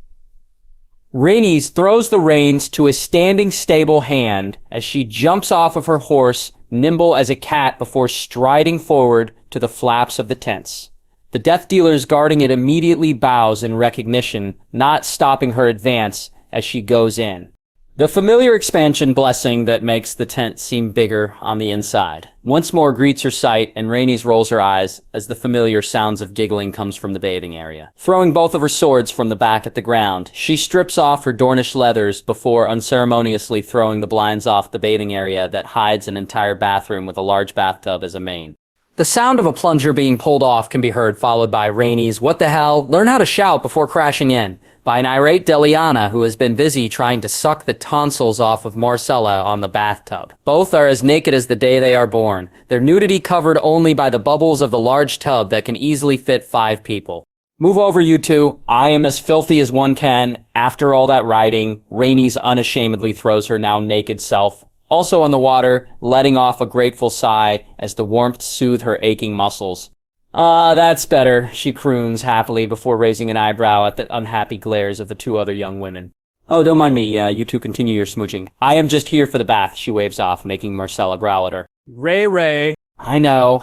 Rhaenys throws the reins to a standing stable hand as she jumps off of her horse, nimble as a cat, before striding forward to the flaps of the tents. The death dealers guarding it immediately bows in recognition, not stopping her advance as she goes in. The familiar expansion blessing that makes the tent seem bigger on the inside once more greets her sight, and Rhaenys rolls her eyes as the familiar sounds of giggling comes from the bathing area. Throwing both of her swords from the back at the ground, she strips off her Dornish leathers before unceremoniously throwing the blinds off the bathing area that hides an entire bathroom with a large bathtub as a main. The sound of a plunger being pulled off can be heard, followed by Rhaenys' "What the hell? Learn how to shout before crashing in," by an irate Deliana, who has been busy trying to suck the tonsils off of Myrcella on the bathtub. Both are as naked as the day they are born, their nudity covered only by the bubbles of the large tub that can easily fit 5 people. Move over, you two. I am as filthy as one can. After all that riding, Rhaenys unashamedly throws her now naked self also on the water, letting off a grateful sigh as the warmth soothes her aching muscles. "Ah, that's better," she croons happily before raising an eyebrow at the unhappy glares of the 2 other young women. "Oh, don't mind me. You two continue your smooching. I am just here for the bath," she waves off, making Myrcella growl at her. Ray. I know,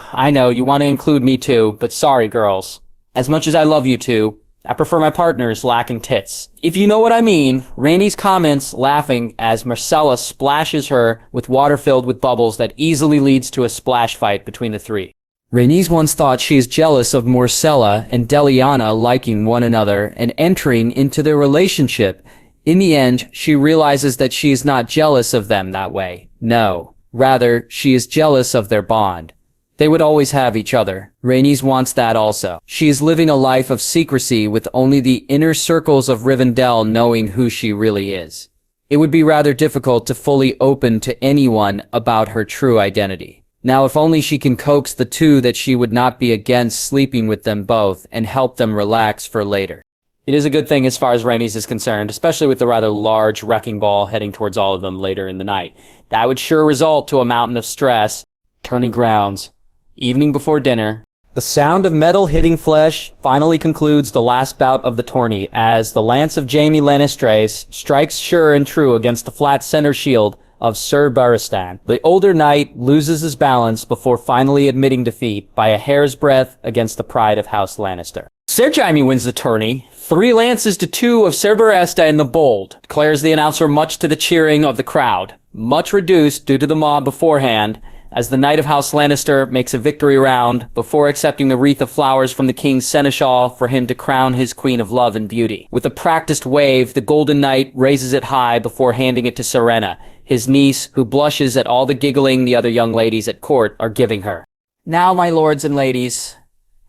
you want to include me too, but sorry, girls. As much as I love you two, I prefer my partners lacking tits. If you know what I mean, Rhaenys comments, laughing as Myrcella splashes her with water filled with bubbles that easily leads to a splash fight between the three. Rhaenys once thought she is jealous of Myrcella and Deliana liking one another and entering into their relationship. In the end, she realizes that she is not jealous of them that way. No, rather, she is jealous of their bond. They would always have each other. Rhaenys wants that also. She is living a life of secrecy with only the inner circles of Rivendell knowing who she really is. It would be rather difficult to fully open to anyone about her true identity. Now, if only she can coax the two that she would not be against sleeping with them both and help them relax for later. It is a good thing as far as Rhaenys is concerned, especially with the rather large wrecking ball heading towards all of them later in the night. That would sure result to a mountain of stress. Turning grounds. Evening before dinner. The sound of metal hitting flesh finally concludes the last bout of the tourney as the lance of Jaime Lannister strikes sure and true against the flat center shield of Sir Barristan. The older knight loses his balance before finally admitting defeat by a hair's breadth against the pride of House Lannister. Sir Jaime wins the tourney. 3 lances to 2 of Sir Barristan the Bold, declares the announcer, much to the cheering of the crowd. Much reduced due to the mob beforehand, as the Knight of House Lannister makes a victory round before accepting the wreath of flowers from the King's Seneschal for him to crown his Queen of Love and Beauty. With a practiced wave, the Golden Knight raises it high before handing it to Serena, his niece, who blushes at all the giggling the other young ladies at court are giving her. Now, my lords and ladies,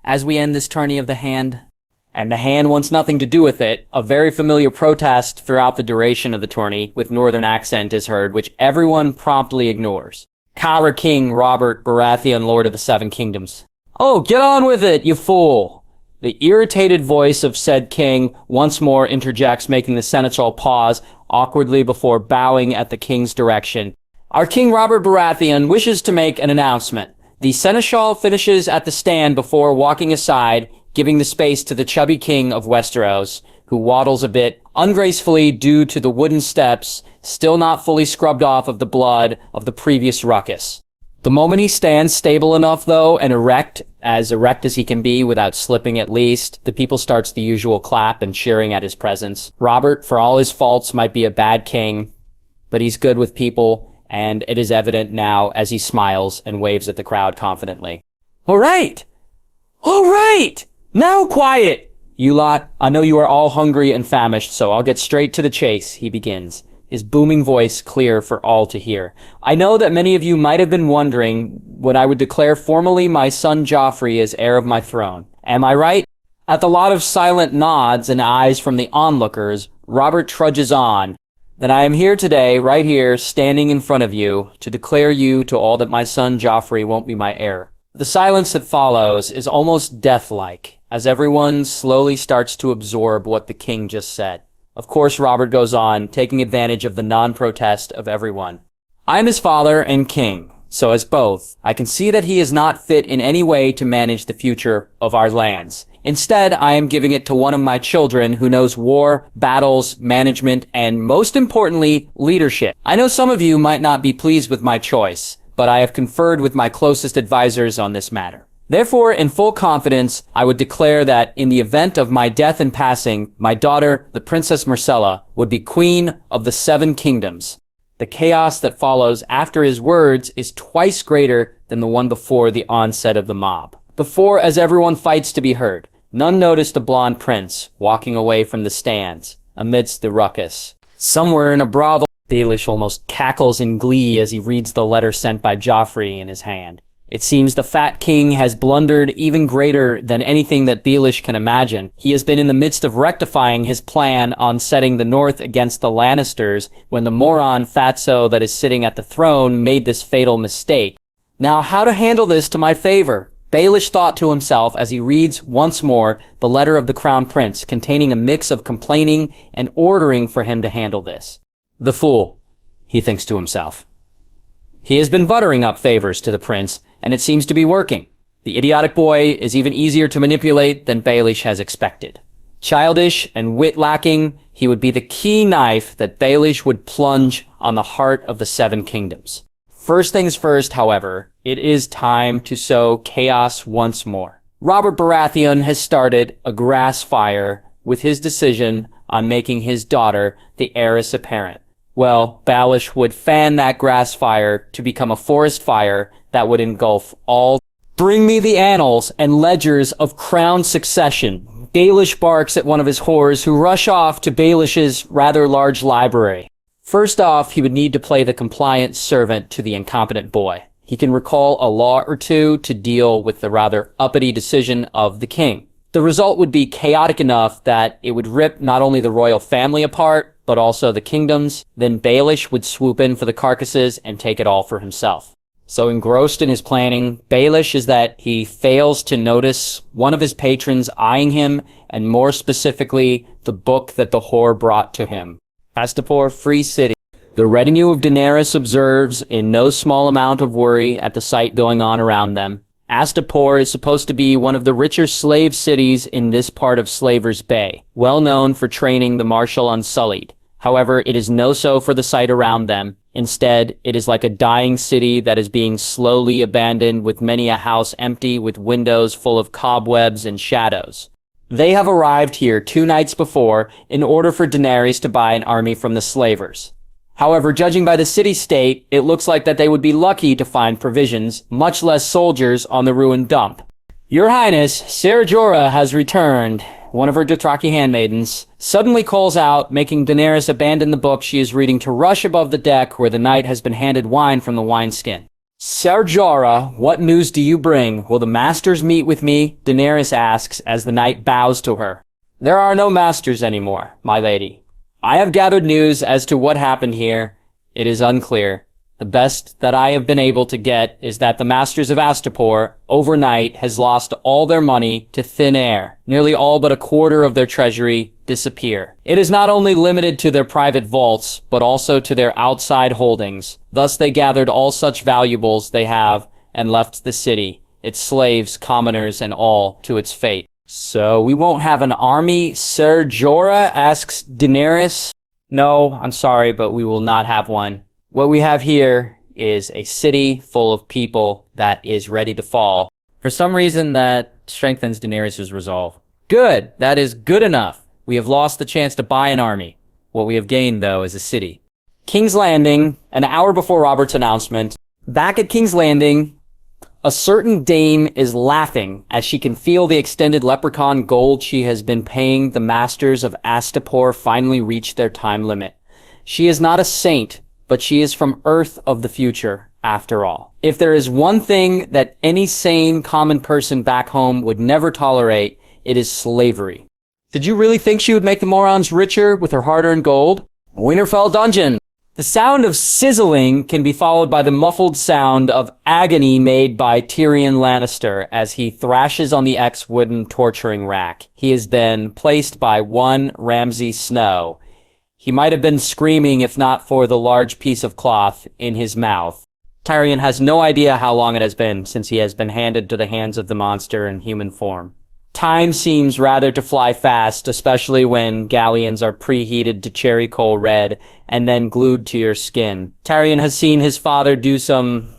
as we end this tourney of the hand, and the hand wants nothing to do with it, a very familiar protest throughout the duration of the tourney with northern accent is heard, which everyone promptly ignores. Cower King Robert Baratheon, Lord of the Seven Kingdoms. Oh, get on with it, you fool! The irritated voice of said king once more interjects, making the seneschal pause awkwardly before bowing at the king's direction. Our King Robert Baratheon wishes to make an announcement. The seneschal finishes at the stand before walking aside, giving the space to the chubby king of Westeros, who waddles a bit ungracefully due to the wooden steps still not fully scrubbed off of the blood of the previous ruckus. The moment he stands stable enough, though, and erect as he can be without slipping at least, the people starts the usual clap and cheering at his presence. Robert, for all his faults, might be a bad king, but he's good with people, and it is evident now as he smiles and waves at the crowd confidently. All right! Now quiet! You lot, I know you are all hungry and famished, so I'll get straight to the chase, he begins, his booming voice clear for all to hear. I know that many of you might have been wondering when I would declare formally my son Joffrey as heir of my throne. Am I right? At the lot of silent nods and eyes from the onlookers, Robert trudges on. That I am here today, right here, standing in front of you, to declare you to all that my son Joffrey won't be my heir. The silence that follows is almost death-like, as everyone slowly starts to absorb what the king just said. Of course, Robert goes on, taking advantage of the non-protest of everyone. I am his father and king, so as both, I can see that he is not fit in any way to manage the future of our lands. Instead, I am giving it to one of my children who knows war, battles, management, and most importantly, leadership. I know some of you might not be pleased with my choice, but I have conferred with my closest advisors on this matter. Therefore, in full confidence, I would declare that in the event of my death and passing, my daughter, the Princess Myrcella, would be Queen of the Seven Kingdoms. The chaos that follows after his words is twice greater than the one before the onset of the mob. Before, as everyone fights to be heard, none noticed the blonde prince walking away from the stands amidst the ruckus. Somewhere in a brothel, Baelish almost cackles in glee as he reads the letter sent by Joffrey in his hand. It seems the fat king has blundered even greater than anything that Baelish can imagine. He has been in the midst of rectifying his plan on setting the North against the Lannisters when the moron fatso that is sitting at the throne made this fatal mistake. Now, how to handle this to my favor? Baelish thought to himself as he reads once more the letter of the Crown Prince containing a mix of complaining and ordering for him to handle this. The fool, he thinks to himself. He has been buttering up favors to the prince, and it seems to be working. The idiotic boy is even easier to manipulate than Baelish has expected. Childish and wit-lacking, he would be the key knife that Baelish would plunge on the heart of the Seven Kingdoms. First things first, however, it is time to sow chaos once more. Robert Baratheon has started a grass fire with his decision on making his daughter the heiress apparent. Well, Baelish would fan that grass fire to become a forest fire that would engulf all. Bring me the annals and ledgers of crown succession. Baelish barks at one of his whores who rush off to Baelish's rather large library. First off, he would need to play the compliant servant to the incompetent boy. He can recall a law or two to deal with the rather uppity decision of the king. The result would be chaotic enough that it would rip not only the royal family apart, but also the kingdoms. Then Baelish would swoop in for the carcasses and take it all for himself. So engrossed in his planning, Baelish is that he fails to notice one of his patrons eyeing him, and more specifically, the book that the whore brought to him. Astapor, Free City. The retinue of Daenerys observes in no small amount of worry at the sight going on around them. Astapor is supposed to be one of the richer slave cities in this part of Slaver's Bay, well known for training the martial unsullied. However, it is no so for the sight around them. Instead, it is like a dying city that is being slowly abandoned, with many a house empty, with windows full of cobwebs and shadows. They have arrived here 2 nights before in order for Daenerys to buy an army from the slavers. However, judging by the city-state, it looks like that they would be lucky to find provisions, much less soldiers, on the ruined dump. Your Highness, Ser Jorah has returned. One of her Dothraki handmaidens suddenly calls out, making Daenerys abandon the book she is reading to rush above the deck where the knight has been handed wine from the wineskin. Ser Jorah, what news do you bring? Will the masters meet with me? Daenerys asks as the knight bows to her. There are no masters anymore, my lady. I have gathered news as to what happened here. It is unclear. The best that I have been able to get is that the masters of Astapor, overnight, has lost all their money to thin air. Nearly all but a quarter of their treasury disappear. It is not only limited to their private vaults, but also to their outside holdings. Thus they gathered all such valuables they have and left the city, its slaves, commoners, and all, to its fate. So we won't have an army, Ser Jorah? Asks Daenerys. No, I'm sorry, but we will not have one. What we have here is a city full of people that is ready to fall. For some reason, that strengthens Daenerys' resolve. Good, that is good enough. We have lost the chance to buy an army. What we have gained, though, is a city. King's Landing, an hour before Robert's announcement. Back at King's Landing, a certain dame is laughing as she can feel the extended leprechaun gold she has been paying the masters of Astapor finally reach their time limit. She is not a saint, but she is from Earth of the future, after all. If there is one thing that any sane, common person back home would never tolerate, it is slavery. Did you really think she would make the morons richer with her hard-earned gold? Winterfell Dungeon. The sound of sizzling can be followed by the muffled sound of agony made by Tyrion Lannister as he thrashes on the X-wooden torturing rack. He is then placed by one Ramsay Snow. He might have been screaming if not for the large piece of cloth in his mouth. Tyrion has no idea how long it has been since he has been handed to the hands of the monster in human form. Time seems rather to fly fast, especially when galleons are preheated to cherry coal red and then glued to your skin. Tyrion has seen his father do some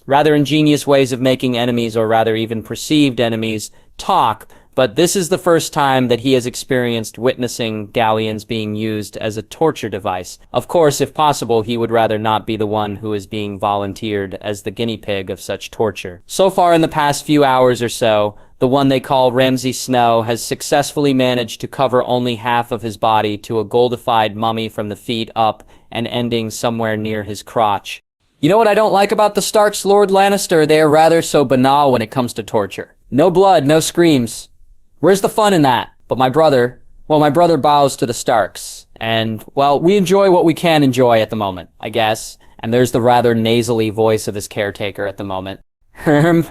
rather ingenious ways of making enemies, or rather even perceived enemies, talk, but this is the first time that he has experienced witnessing galleons being used as a torture device. Of course, if possible, he would rather not be the one who is being volunteered as the guinea pig of such torture. So far in the past few hours or so, the one they call Ramsay Snow has successfully managed to cover only half of his body to a goldified mummy from the feet up and ending somewhere near his crotch. You know what I don't like about the Starks, Lord Lannister? They are rather so banal when it comes to torture. No blood, no screams. Where's the fun in that? But my brother bows to the Starks. And, well, we enjoy what we can enjoy at the moment, I guess. And there's the rather nasally voice of his caretaker at the moment. Herm.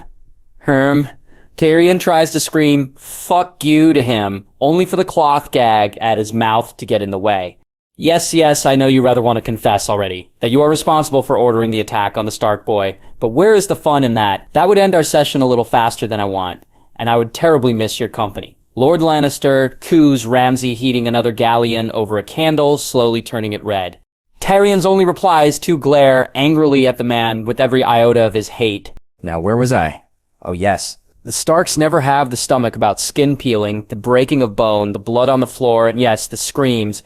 Tyrion tries to scream, "Fuck you" to him, only for the cloth gag at his mouth to get in the way. Yes, I know you rather want to confess already, that you are responsible for ordering the attack on the Stark boy, but where is the fun in that? That would end our session a little faster than I want, and I would terribly miss your company. Lord Lannister coos Ramsay heating another galleon over a candle, slowly turning it red. Tyrion's only reply is to glare angrily at the man with every iota of his hate. Now where was I? Oh yes, The Starks never have the stomach about skin peeling, the breaking of bone, the blood on the floor, and yes, the screams.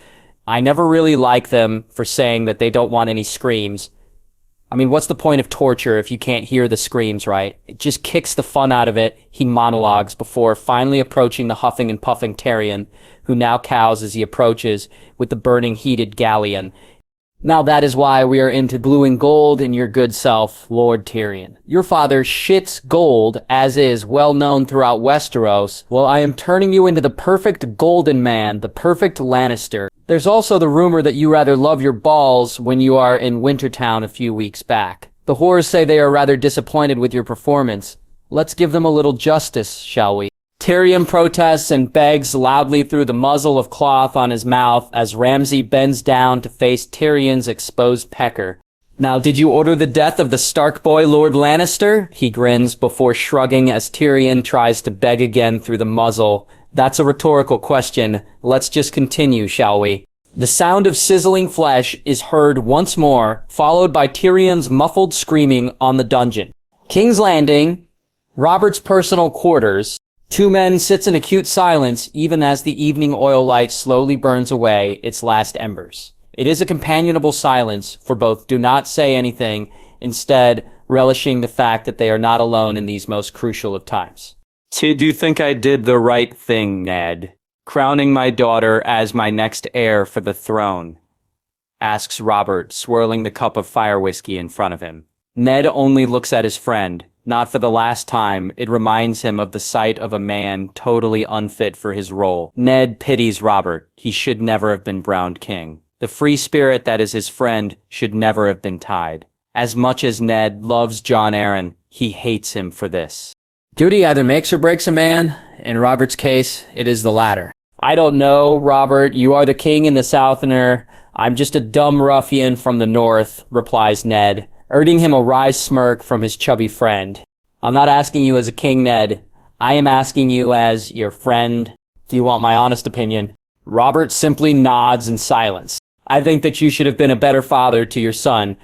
I never really like them for saying that they don't want any screams. I mean, what's the point of torture if you can't hear the screams, right? It just kicks the fun out of it, he monologues before finally approaching the huffing and puffing Tyrion, who now cows as he approaches with the burning heated galleon. Now that is why we are into blue and gold in your good self, Lord Tyrion. Your father shits gold, as is well known throughout Westeros. Well, I am turning you into the perfect golden man, the perfect Lannister. There's also the rumor that you rather love your balls when you are in Wintertown a few weeks back. The whores say they are rather disappointed with your performance. Let's give them a little justice, shall we? Tyrion protests and begs loudly through the muzzle of cloth on his mouth as Ramsay bends down to face Tyrion's exposed pecker. Now, did you order the death of the Stark boy, Lord Lannister? He grins before shrugging as Tyrion tries to beg again through the muzzle. That's a rhetorical question. Let's just continue, shall we? The sound of sizzling flesh is heard once more, followed by Tyrion's muffled screaming on the dungeon. King's Landing, Robert's personal quarters. Two men sits in acute silence even as the evening oil light slowly burns away its last embers. It is a companionable silence, for both do not say anything, instead relishing the fact that they are not alone in these most crucial of times. Did you think I did the right thing, Ned? Crowning my daughter as my next heir for the throne? Asks Robert, swirling the cup of fire whiskey in front of him. Ned only looks at his friend. Not for the last time, it reminds him of the sight of a man totally unfit for his role. Ned pities Robert. He should never have been crowned king. The free spirit that is his friend should never have been tied. As much as Ned loves Jon Arryn, he hates him for this. Duty either makes or breaks a man. In Robert's case, it is the latter. I don't know, Robert. You are the king in the Southerner. I'm just a dumb ruffian from the north, replies Ned, earning him a wry smirk from his chubby friend. I'm not asking you as a king, Ned. I am asking you as your friend. Do you want my honest opinion? Robert simply nods in silence. I think that you should have been a better father to your son.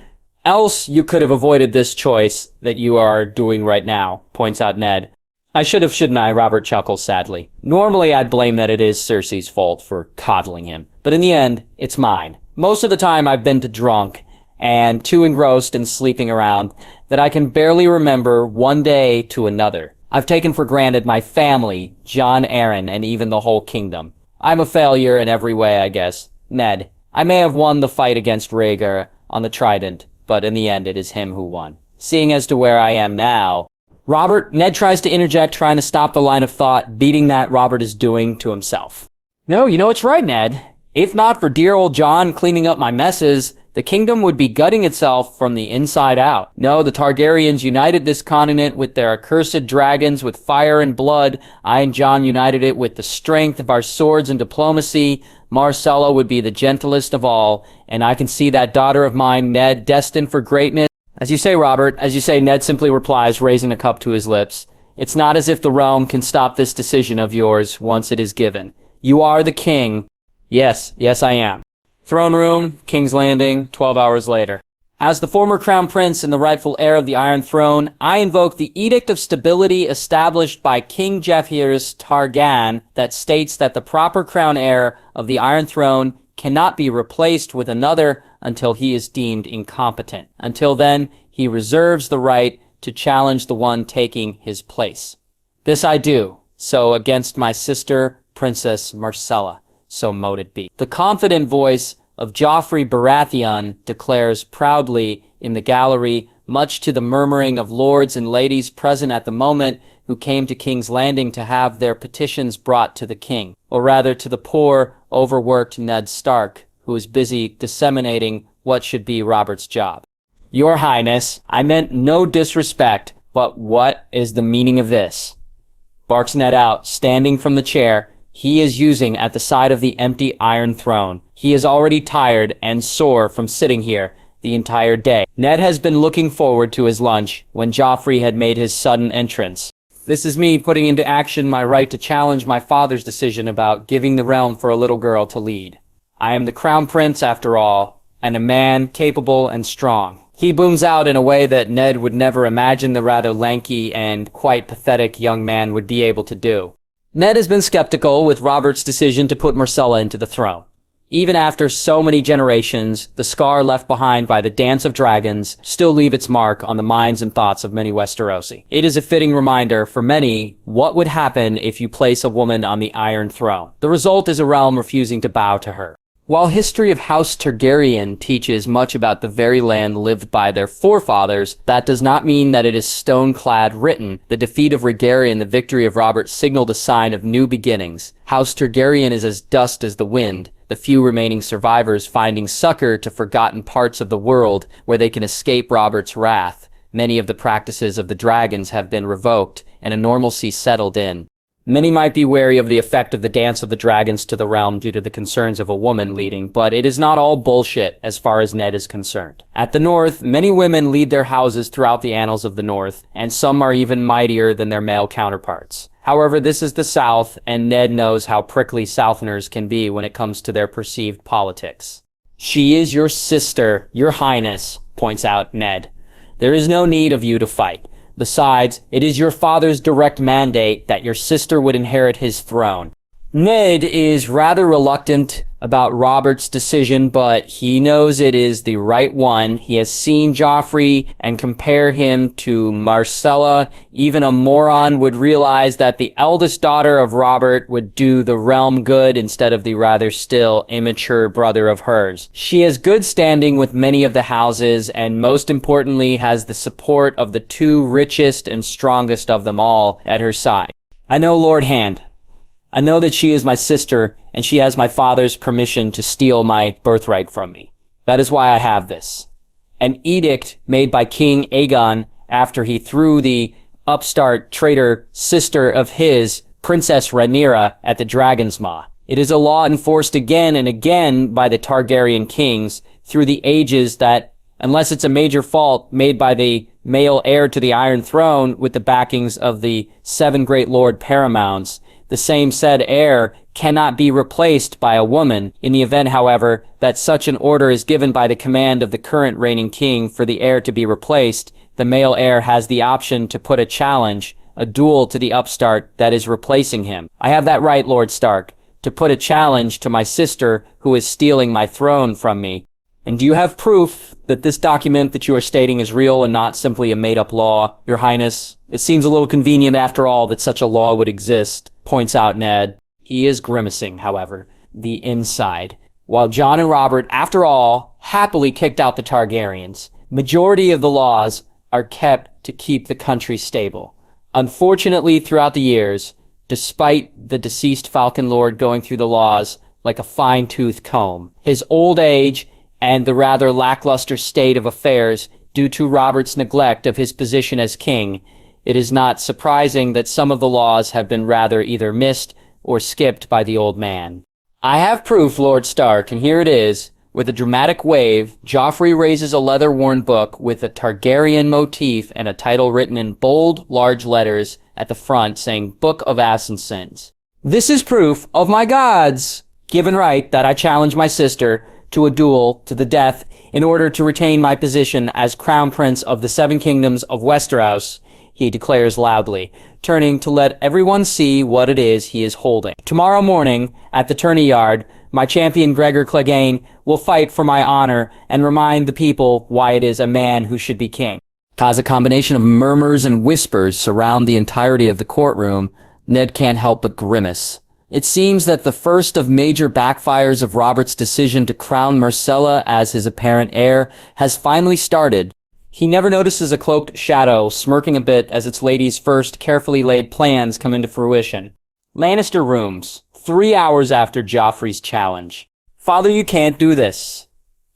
Else you could have avoided this choice that you are doing right now, points out Ned. I should have, shouldn't I? Robert chuckles sadly. Normally I'd blame that it is Cersei's fault for coddling him, but in the end, it's mine. Most of the time I've been too drunk and too engrossed in sleeping around that I can barely remember one day to another. I've taken for granted my family, Jon Arryn, and even the whole kingdom. I'm a failure in every way, I guess. Ned, I may have won the fight against Rhaegar on the Trident, but in the end it is him who won. Seeing as to where I am now, Ned tries to interject, trying to stop the line of thought, beating that Robert is doing to himself. No, you know it's right, Ned. If not for dear old Jon cleaning up my messes, the kingdom would be gutting itself from the inside out. No, the Targaryens united this continent with their accursed dragons with fire and blood. I and Jon united it with the strength of our swords and diplomacy. Marcella would be the gentlest of all, and I can see that daughter of mine, Ned, destined for greatness. As you say, Robert, as you say, Ned simply replies, raising a cup to his lips. It's not as if the realm can stop this decision of yours once it is given. You are the king. Yes, I am. Throne room, King's Landing, 12 hours later. As the former crown prince and the rightful heir of the Iron Throne, I invoke the Edict of Stability established by King Joffrey Targaryen that states that the proper crown heir of the Iron Throne cannot be replaced with another until he is deemed incompetent. Until then, he reserves the right to challenge the one taking his place. This I do, so against my sister, Princess Marcella. So mote it be. The confident voice of Joffrey Baratheon declares proudly in the gallery, much to the murmuring of lords and ladies present at the moment who came to King's Landing to have their petitions brought to the king, or rather to the poor, overworked Ned Stark, who is busy disseminating what should be Robert's job. Your Highness, I meant no disrespect, but what is the meaning of this? Barks Ned out, standing from the chair he is using at the side of the empty Iron Throne. He is already tired and sore from sitting here the entire day. Ned has been looking forward to his lunch when Joffrey had made his sudden entrance. This is me putting into action my right to challenge my father's decision about giving the realm for a little girl to lead. I am the crown prince after all, and a man capable and strong. He booms out in a way that Ned would never imagine the rather lanky and quite pathetic young man would be able to do. Ned has been skeptical with Robert's decision to put Myrcella into the throne. Even after so many generations, the scar left behind by the Dance of Dragons still leave its mark on the minds and thoughts of many Westerosi. It is a fitting reminder for many what would happen if you place a woman on the Iron Throne. The result is a realm refusing to bow to her. While history of House Targaryen teaches much about the very land lived by their forefathers, that does not mean that it is stone-clad written. The defeat of Regicide and the victory of Robert signaled a sign of new beginnings. House Targaryen is as dust as the wind, the few remaining survivors finding succor to forgotten parts of the world where they can escape Robert's wrath. Many of the practices of the dragons have been revoked, and a normalcy settled in. Many might be wary of the effect of the Dance of the Dragons to the realm due to the concerns of a woman leading, but it is not all bullshit as far as Ned is concerned. At the North, many women lead their houses throughout the annals of the North, and some are even mightier than their male counterparts. However, this is the South, and Ned knows how prickly Southerners can be when it comes to their perceived politics. "She is your sister, your highness," points out Ned. "There is no need of you to fight. Besides, it is your father's direct mandate that your sister would inherit his throne." Ned is rather reluctant about Robert's decision, but he knows it is the right one. He has seen Joffrey and compare him to Myrcella. Even a moron would realize that the eldest daughter of Robert would do the realm good instead of the rather still immature brother of hers. She has good standing with many of the houses, and most importantly has the support of the two richest and strongest of them all at her side. "I know Lord Hand. I know that she is my sister, and she has my father's permission to steal my birthright from me. That is why I have this. An edict made by King Aegon after he threw the upstart traitor sister of his, Princess Rhaenyra, at the Dragon's Maw. It is a law enforced again and again by the Targaryen kings through the ages that, unless it's a major fault made by the male heir to the Iron Throne with the backings of the 7 great lord paramounts, the same said heir cannot be replaced by a woman. In the event, however, that such an order is given by the command of the current reigning king for the heir to be replaced, the male heir has the option to put a challenge, a duel to the upstart that is replacing him. I have that right, Lord Stark, to put a challenge to my sister who is stealing my throne from me. And do you have proof that this document that you are stating is real and not simply a made-up law, Your Highness? It seems a little convenient after all that such a law would exist," points out Ned. He is grimacing, however, the inside. While Jon and Robert, after all, happily kicked out the Targaryens, majority of the laws are kept to keep the country stable. Unfortunately, throughout the years, despite the deceased Falcon Lord going through the laws like a fine-tooth comb, his old age and the rather lackluster state of affairs due to Robert's neglect of his position as king, it is not surprising that some of the laws have been rather either missed or skipped by the old man. "I have proof, Lord Stark, and here it is." With a dramatic wave, Joffrey raises a leather-worn book with a Targaryen motif and a title written in bold, large letters at the front saying Book of Assassins. "This is proof of my gods given right that I challenge my sister to a duel to the death in order to retain my position as Crown Prince of the 7 Kingdoms of Westeros," he declares loudly, turning to let everyone see what it is he is holding. "Tomorrow morning, at the tourney yard, my champion Gregor Clegane will fight for my honor and remind the people why it is a man who should be king." As a combination of murmurs and whispers surround the entirety of the courtroom, Ned can't help but grimace. It seems that the first of major backfires of Robert's decision to crown Myrcella as his apparent heir has finally started. He never notices a cloaked shadow smirking a bit as its lady's first carefully laid plans come into fruition. Lannister rooms, 3 hours after Joffrey's challenge. "Father, you can't do this."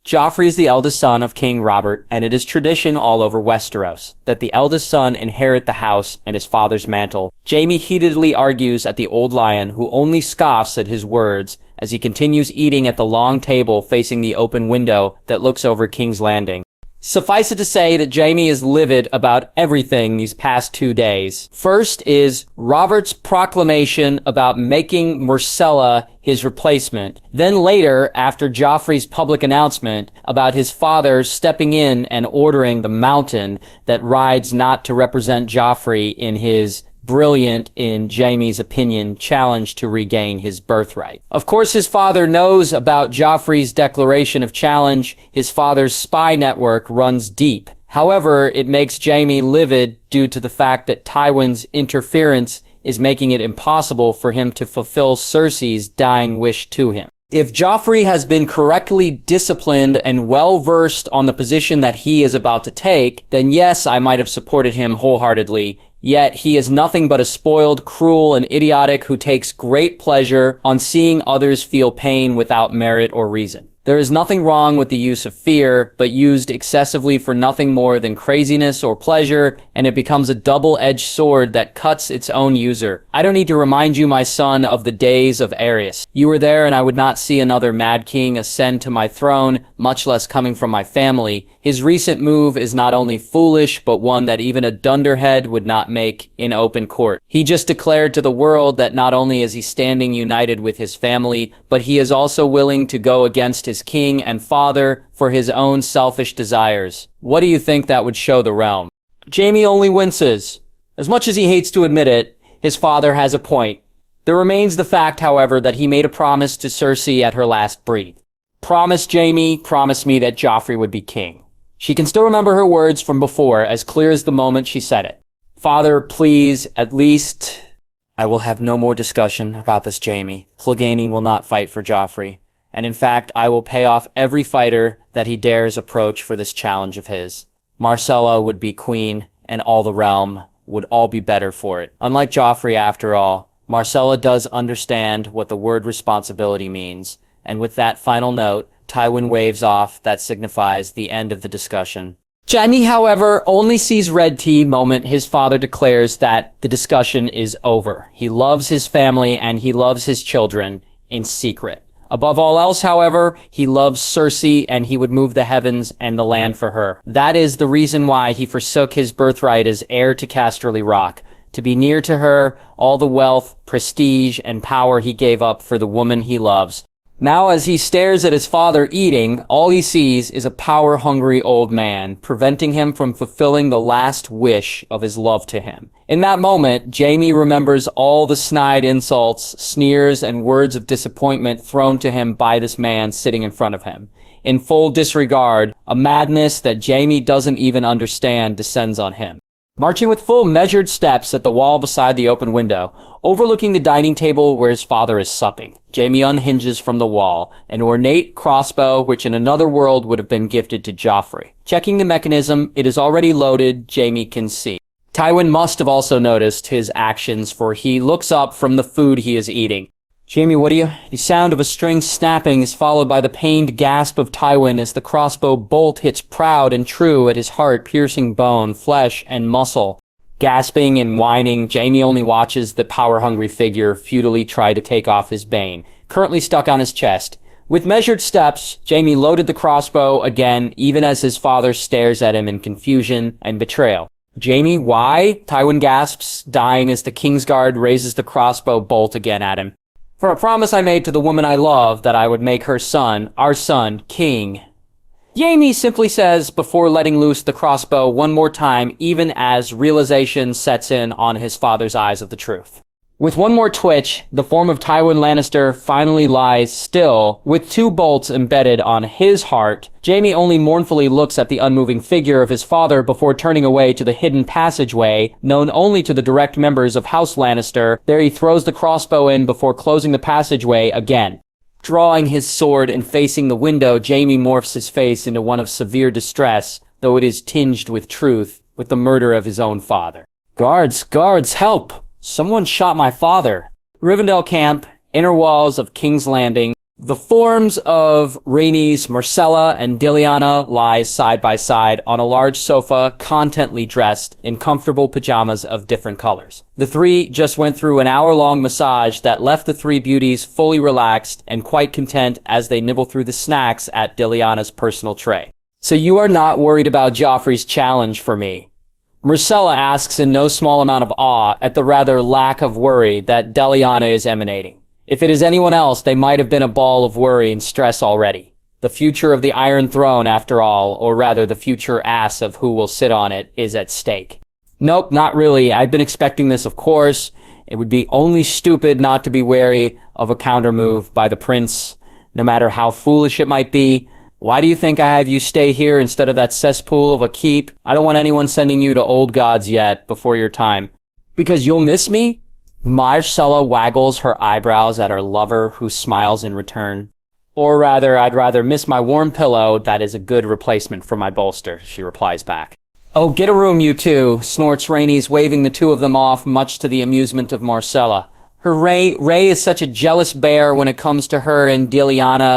Joffrey is the eldest son of King Robert, and it is tradition all over Westeros that the eldest son inherit the house and his father's mantle. Jaime heatedly argues at the old lion, who only scoffs at his words as he continues eating at the long table facing the open window that looks over King's Landing. Suffice it to say that Jaime is livid about everything these past 2 days. First is Robert's proclamation about making Myrcella his replacement. Then later, after Joffrey's public announcement about his father stepping in and ordering the mountain that rides not to represent Joffrey in his brilliant, in Jaime's opinion, challenge to regain his birthright. Of course, his father knows about Joffrey's declaration of challenge. His father's spy network runs deep. However, it makes Jaime livid due to the fact that Tywin's interference is making it impossible for him to fulfill Cersei's dying wish to him. If Joffrey has been correctly disciplined and well-versed on the position that he is about to take, then yes, I might have supported him wholeheartedly. Yet he is nothing but a spoiled, cruel, and idiotic who takes great pleasure on seeing others feel pain without merit or reason. There is nothing wrong with the use of fear, but used excessively for nothing more than craziness or pleasure, and it becomes a double-edged sword that cuts its own user. I don't need to remind you, my son, of the days of Aerys. You were there, and I would not see another Mad King ascend to my throne, much less coming from my family. His recent move is not only foolish, but one that even a dunderhead would not make in open court. He just declared to the world that not only is he standing united with his family, but he is also willing to go against his king and father for his own selfish desires. What do you think that would show the realm? Jaime only winces. As much as he hates to admit it, his father has a point. There remains the fact, however, that he made a promise to Cersei at her last breath. Promise, Jaime, promise me that Joffrey would be king. She can still remember her words from before, as clear as the moment she said it. Father, please, at least... I will have no more discussion about this, Jaime. Clegane will not fight for Joffrey. And in fact, I will pay off every fighter that he dares approach for this challenge of his. Myrcella would be queen, and all the realm would all be better for it. Unlike Joffrey, after all, Myrcella does understand what the word responsibility means, and with that final note, Tywin waves off that signifies the end of the discussion. Jaime, however, only sees red tea moment his father declares that the discussion is over. He loves his family and he loves his children in secret. Above all else, however, he loves Cersei and he would move the heavens and the land for her. That is the reason why he forsook his birthright as heir to Casterly Rock. To be near to her, all the wealth, prestige, and power he gave up for the woman he loves. Now as he stares at his father eating, all he sees is a power-hungry old man, preventing him from fulfilling the last wish of his love to him. In that moment, Jaime remembers all the snide insults, sneers, and words of disappointment thrown to him by this man sitting in front of him. In full disregard, a madness that Jaime doesn't even understand descends on him. Marching with full measured steps at the wall beside the open window, overlooking the dining table where his father is supping, Jaime unhinges from the wall, an ornate crossbow which in another world would have been gifted to Joffrey. Checking the mechanism, it is already loaded, Jaime can see. Tywin must have also noticed his actions, for he looks up from the food he is eating. Jaime, what are you? The sound of a string snapping is followed by the pained gasp of Tywin as the crossbow bolt hits proud and true at his heart, piercing bone, flesh, and muscle. Gasping and whining, Jaime only watches the power-hungry figure futilely try to take off his bane, currently stuck on his chest. With measured steps, Jaime loaded the crossbow again, even as his father stares at him in confusion and betrayal. Jaime, why? Tywin gasps, dying as the Kingsguard raises the crossbow bolt again at him. For a promise I made to the woman I love that I would make her son, our son, king. Jaime simply says before letting loose the crossbow one more time, even as realization sets in on his father's eyes of the truth. With one more twitch, the form of Tywin Lannister finally lies still, with 2 bolts embedded on his heart. Jaime only mournfully looks at the unmoving figure of his father before turning away to the hidden passageway, known only to the direct members of House Lannister. There he throws the crossbow in before closing the passageway again. Drawing his sword and facing the window, Jaime morphs his face into one of severe distress, though it is tinged with truth, with the murder of his own father. Guards, guards, help! Someone shot my father. Rivendell camp, inner walls of King's Landing. The forms of Rhaenys, Myrcella, and Diliana lie side by side on a large sofa, contently dressed in comfortable pajamas of different colors. The 3 just went through an hour-long massage that left the 3 beauties fully relaxed and quite content as they nibble through the snacks at Diliana's personal tray. So you are not worried about Joffrey's challenge for me? Myrcella asks in no small amount of awe at the rather lack of worry that Deliana is emanating. If it is anyone else, they might have been a ball of worry and stress already. The future of the Iron Throne, after all, or rather the future ass of who will sit on it, is at stake. Nope, not really. I've been expecting this, of course. It would be only stupid not to be wary of a counter-move by the prince, no matter how foolish it might be. Why do you think I have you stay here instead of that cesspool of a keep? I don't want anyone sending you to old gods yet, before your time. Because you'll miss me? Myrcella waggles her eyebrows at her lover, who smiles in return. Or rather, I'd rather miss my warm pillow. That is a good replacement for my bolster, she replies back. Oh, get a room, you two, snorts Rhaenys, waving the two of them off, much to the amusement of Myrcella. Her Ray is such a jealous bear when it comes to her and Deliana.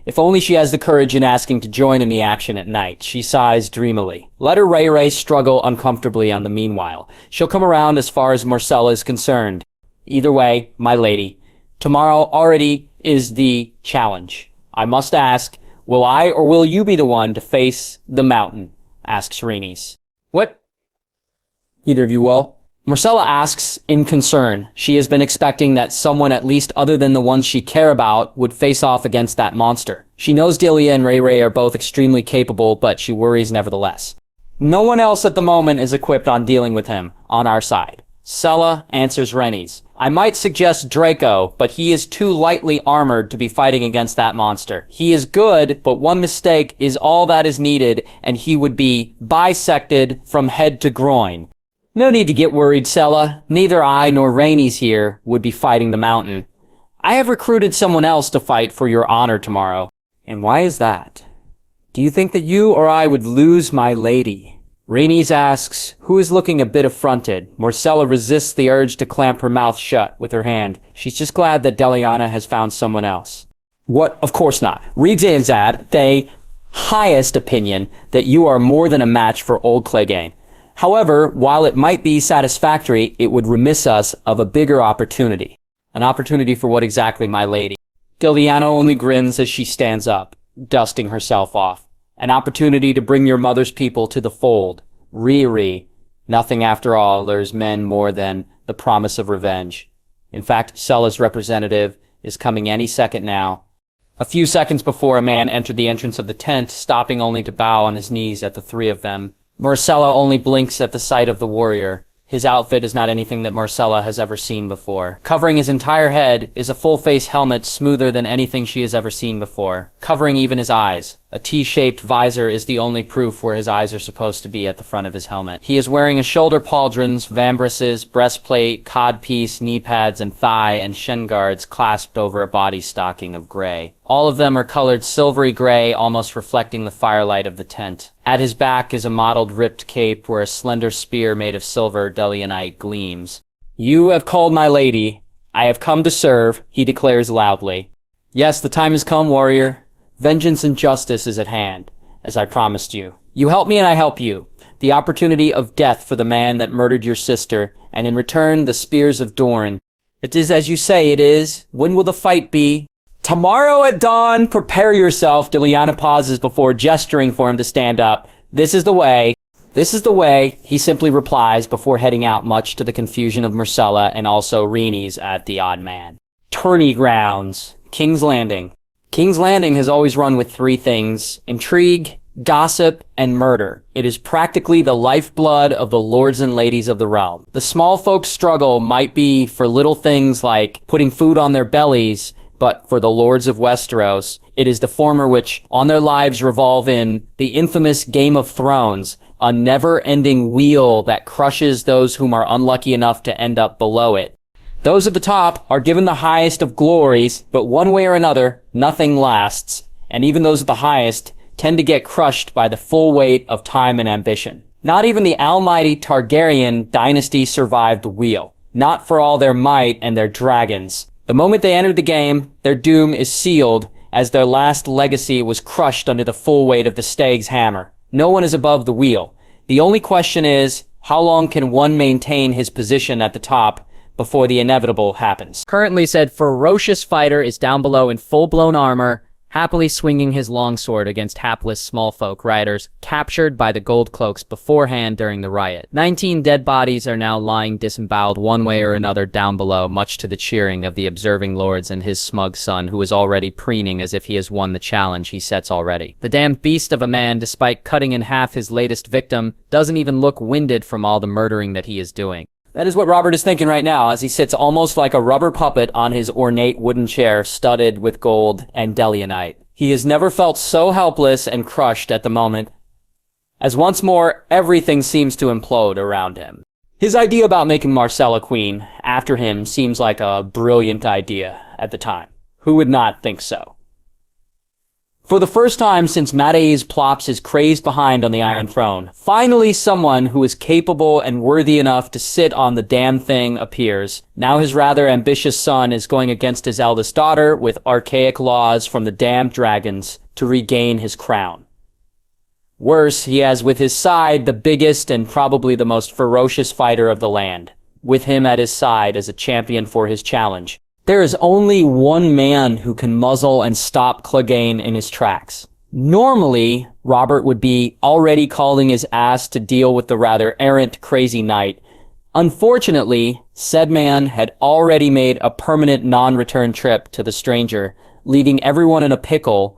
If only she has the courage in asking to join in the action at night, she sighs dreamily. Let her Ray struggle uncomfortably on the meanwhile. She'll come around as far as Myrcella is concerned. Either way, my lady, tomorrow already is the challenge. I must ask, will I or will you be the one to face the mountain? Asks Rhaenys. What? Either of you will. Myrcella asks in concern. She has been expecting that someone at least other than the ones she care about would face off against that monster. She knows Delia and Ray are both extremely capable, but she worries nevertheless. No one else at the moment is equipped on dealing with him, on our side. Sella answers Rhaenys. I might suggest Draco, but he is too lightly armored to be fighting against that monster. He is good, but one mistake is all that is needed, and he would be bisected from head to groin. No need to get worried, Sella. Neither I nor Rhaenys here would be fighting the mountain. I have recruited someone else to fight for your honor tomorrow. And why is that? Do you think that you or I would lose my lady? Rhaenys asks, who is looking a bit affronted. Myrcella resists the urge to clamp her mouth shut with her hand. She's just glad that Deliana has found someone else. What? Of course not. Reads at the highest opinion that you are more than a match for old Clegane. However, while it might be satisfactory, it would remiss us of a bigger opportunity. An opportunity for what exactly, my lady? Deliana only grins as she stands up, dusting herself off. An opportunity to bring your mother's people to the fold. Riri. Nothing after all lures men more than the promise of revenge. In fact, Sella's representative is coming any second now. A few seconds before a man entered the entrance of the tent, stopping only to bow on his knees at the three of them. Myrcella only blinks at the sight of the warrior. His outfit is not anything that Myrcella has ever seen before. Covering his entire head is a full-face helmet smoother than anything she has ever seen before, covering even his eyes. A T-shaped visor is the only proof where his eyes are supposed to be at the front of his helmet. He is wearing a shoulder pauldrons, vambraces, breastplate, codpiece, knee pads, and thigh and shin guards clasped over a body stocking of gray. All of them are colored silvery gray, almost reflecting the firelight of the tent. At his back is a mottled ripped cape where a slender spear made of silver Delianite gleams. You have called my lady. I have come to serve, he declares loudly. Yes, the time has come, warrior. Vengeance and justice is at hand, as I promised you. You help me and I help you. The opportunity of death for the man that murdered your sister, and in return the spears of Dorne. It is as you say it is. When will the fight be? Tomorrow at dawn, prepare yourself. Deliana pauses before gesturing for him to stand up. This is the way. This is the way, he simply replies before heading out, much to the confusion of Myrcella and also Rhaenys at the odd man. Tourney grounds. King's Landing. King's Landing has always run with three things: intrigue, gossip, and murder. It is practically the lifeblood of the lords and ladies of the realm. The small folks' struggle might be for little things like putting food on their bellies, but for the lords of Westeros, it is the former which on their lives revolve in the infamous Game of Thrones, a never-ending wheel that crushes those whom are unlucky enough to end up below it. Those at the top are given the highest of glories, but one way or another, nothing lasts, and even those at the highest tend to get crushed by the full weight of time and ambition. Not even the almighty Targaryen dynasty survived the wheel, not for all their might and their dragons. The moment they entered the game, their doom is sealed, as their last legacy was crushed under the full weight of the stag's hammer. No one is above the wheel. The only question is, how long can one maintain his position at the top before the inevitable happens? Currently said ferocious fighter is down below in full-blown armor, happily swinging his longsword against hapless small folk rioters captured by the gold cloaks beforehand during the riot. 19 dead bodies are now lying disemboweled one way or another down below, much to the cheering of the observing lords and his smug son, who is already preening as if he has won the challenge he sets already. The damned beast of a man, despite cutting in half his latest victim, doesn't even look winded from all the murdering that he is doing. That is what Robert is thinking right now as he sits almost like a rubber puppet on his ornate wooden chair studded with gold and delionite. He has never felt so helpless and crushed at the moment, as once more everything seems to implode around him. His idea about making Myrcella queen after him seems like a brilliant idea at the time. Who would not think so? For the first time since Madaeus plops his crazed behind on the Iron Throne, finally someone who is capable and worthy enough to sit on the damn thing appears. Now his rather ambitious son is going against his eldest daughter with archaic laws from the damned dragons to regain his crown. Worse, he has with his side the biggest and probably the most ferocious fighter of the land, with him at his side as a champion for his challenge. There is only one man who can muzzle and stop Clegane in his tracks. Normally, Robert would be already calling his ass to deal with the rather errant crazy knight. Unfortunately, said man had already made a permanent non-return trip to the stranger, leaving everyone in a pickle.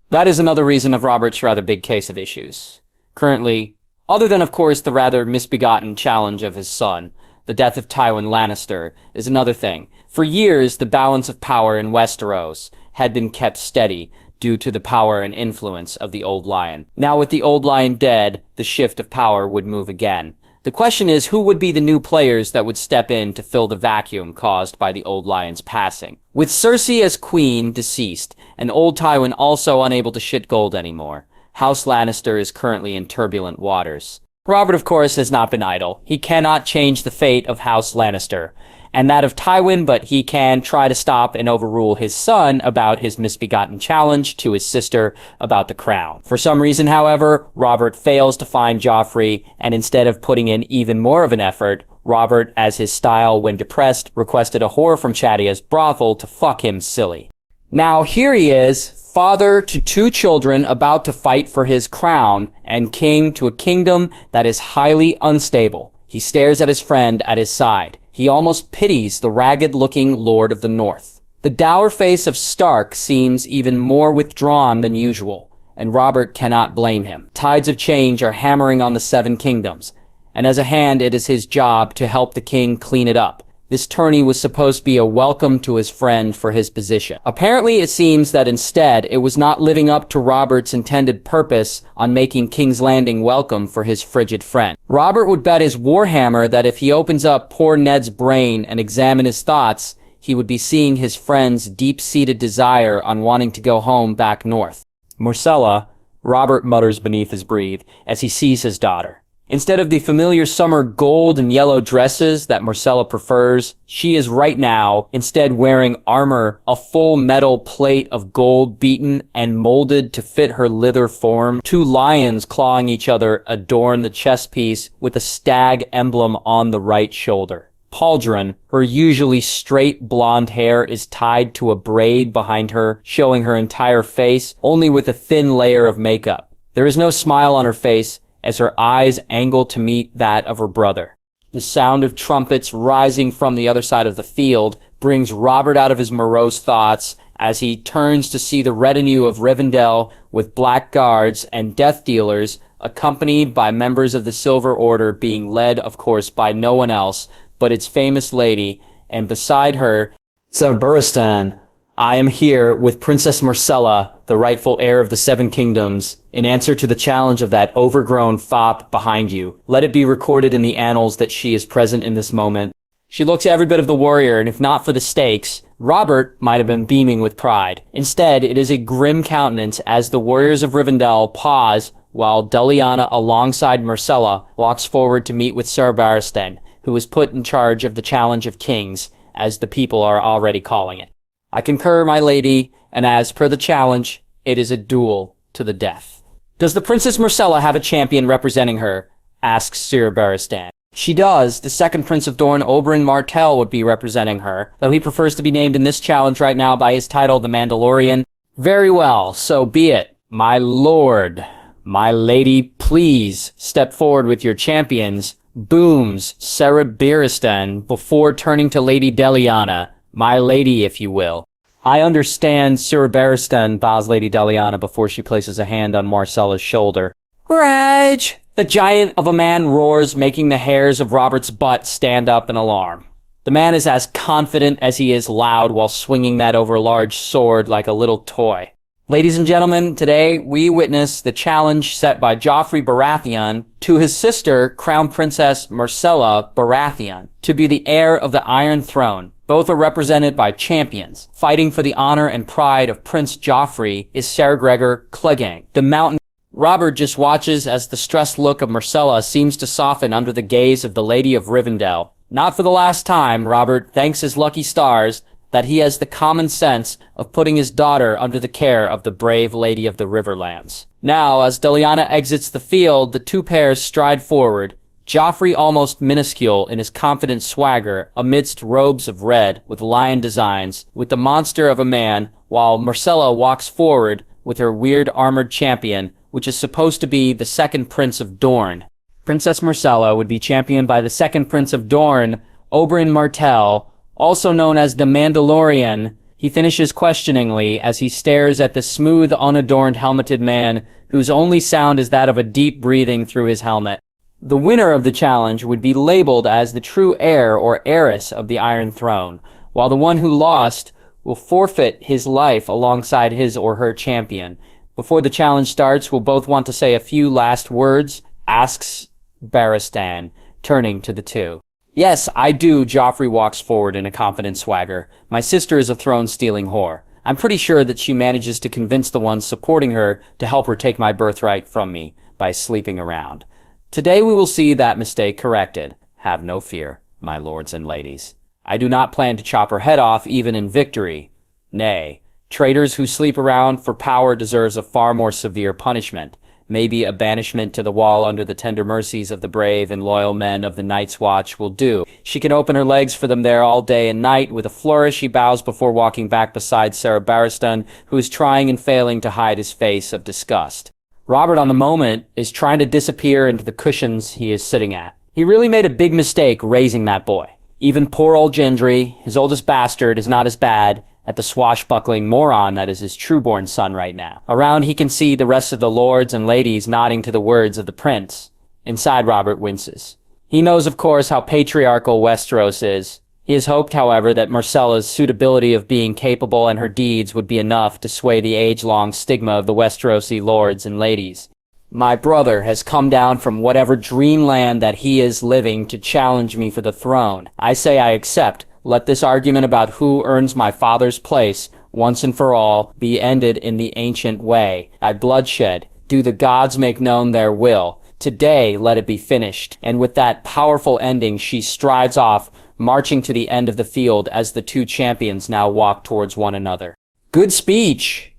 That is another reason of Robert's rather big case of issues. Currently, other than of course the rather misbegotten challenge of his son, the death of Tywin Lannister is another thing. For years, the balance of power in Westeros had been kept steady due to the power and influence of the Old Lion. Now with the Old Lion dead, the shift of power would move again. The question is, who would be the new players that would step in to fill the vacuum caused by the Old Lion's passing? With Cersei as queen deceased, and old Tywin also unable to shit gold anymore, House Lannister is currently in turbulent waters. Robert, of course, has not been idle. He cannot change the fate of House Lannister, and that of Tywin, but he can try to stop and overrule his son about his misbegotten challenge to his sister about the crown. For some reason, however, Robert fails to find Joffrey, and instead of putting in even more of an effort, Robert, as his style when depressed, requested a whore from Chadia's brothel to fuck him silly. Now here he is, father to 2 children about to fight for his crown, and king to a kingdom that is highly unstable. He stares at his friend at his side. He almost pities the ragged-looking Lord of the North. The dour face of Stark seems even more withdrawn than usual, and Robert cannot blame him. Tides of change are hammering on the 7 kingdoms, and as a hand it is his job to help the king clean it up. This tourney was supposed to be a welcome to his friend for his position. Apparently it seems that instead it was not living up to Robert's intended purpose on making King's Landing welcome for his frigid friend. Robert would bet his warhammer that if he opens up poor Ned's brain and examine his thoughts, he would be seeing his friend's deep-seated desire on wanting to go home back north. Myrcella, Robert mutters beneath his breath as he sees his daughter. Instead of the familiar summer gold and yellow dresses that Myrcella prefers, she is right now instead wearing armor, a full metal plate of gold beaten and molded to fit her lither form. 2 lions clawing each other adorn the chest piece with a stag emblem on the right shoulder. Pauldron, her usually straight blonde hair is tied to a braid behind her, showing her entire face, only with a thin layer of makeup. There is no smile on her face, as her eyes angle to meet that of her brother. The sound of trumpets rising from the other side of the field brings Robert out of his morose thoughts as he turns to see the retinue of Rivendell with black guards and death dealers, accompanied by members of the Silver Order, being led, of course, by no one else but its famous lady, and beside her, Sir Burristan. I am here with Princess Myrcella, the rightful heir of the 7 kingdoms, in answer to the challenge of that overgrown fop behind you. Let it be recorded in the annals that she is present in this moment. She looks every bit of the warrior, and if not for the stakes, Robert might have been beaming with pride. Instead, it is a grim countenance as the warriors of Rivendell pause while Deliana, alongside Myrcella, walks forward to meet with Sir Barristan, who is put in charge of the Challenge of Kings, as the people are already calling it. I concur, my lady, and as per the challenge, it is a duel to the death. Does the Princess Myrcella have a champion representing her? Asks Sir Barristan. She does. The second Prince of Dorne, Oberin Martell, would be representing her, though he prefers to be named in this challenge right now by his title, the Mandalorian. Very well, so be it. My lord, my lady, please step forward with your champions, booms, Cereberistan, before turning to Lady Deliana, my lady, if you will. I understand, Cereberistan, bows Lady Deliana before she places a hand on Marcella's shoulder. Reg! The giant of a man roars, making the hairs of Robert's butt stand up in alarm. The man is as confident as he is loud while swinging that over-large sword like a little toy. Ladies and gentlemen, today we witness the challenge set by Joffrey Baratheon to his sister, Crown Princess Marcella Baratheon, to be the heir of the Iron Throne. Both are represented by champions. Fighting for the honor and pride of Prince Joffrey is Ser Gregor Clegane, the mountain. Robert just watches as the stressed look of Marcella seems to soften under the gaze of the Lady of Rivendell. Not for the last time, Robert thanks his lucky stars that he has the common sense of putting his daughter under the care of the brave Lady of the Riverlands. Now, as Deliana exits the field, the two pairs stride forward, Joffrey almost minuscule in his confident swagger amidst robes of red with lion designs, with the monster of a man, while Marcella walks forward with her weird armored champion, which is supposed to be the second Prince of Dorne. Princess Marcella would be championed by the second Prince of Dorne, Oberin Martell, also known as the Mandalorian. He finishes questioningly as he stares at the smooth, unadorned helmeted man whose only sound is that of a deep breathing through his helmet. The winner of the challenge would be labeled as the true heir or heiress of the Iron Throne, while the one who lost will forfeit his life alongside his or her champion. Before the challenge starts, we'll both want to say a few last words, asks Barristan, turning to the two. Yes, I do, Joffrey walks forward in a confident swagger. My sister is a throne-stealing whore. I'm pretty sure that she manages to convince the ones supporting her to help her take my birthright from me by sleeping around. Today we will see that mistake corrected. Have no fear, my lords and ladies. I do not plan to chop her head off even in victory. Nay, traitors who sleep around for power deserves a far more severe punishment. Maybe a banishment to the wall under the tender mercies of the brave and loyal men of the Night's Watch will do. She can open her legs for them there all day and night. With a flourish, he bows before walking back beside Sarah Barristan, who is trying and failing to hide his face of disgust. Robert, on the moment, is trying to disappear into the cushions he is sitting at. He really made a big mistake raising that boy. Even poor old Gendry, his oldest bastard, is not as bad at the swashbuckling moron that is his true-born son right now. Around, he can see the rest of the lords and ladies nodding to the words of the prince. Inside, Robert winces. He knows, of course, how patriarchal Westeros is. He has hoped, however, that Marcella's suitability of being capable and her deeds would be enough to sway the age-long stigma of the Westerosi lords and ladies. My brother has come down from whatever dreamland that he is living to challenge me for the throne. I say I accept. Let this argument about who earns my father's place, once and for all, be ended in the ancient way. At bloodshed, do the gods make known their will. Today, let it be finished. And with that powerful ending, she strides off, marching to the end of the field as the two champions now walk towards one another. Good speech!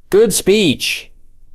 Good speech!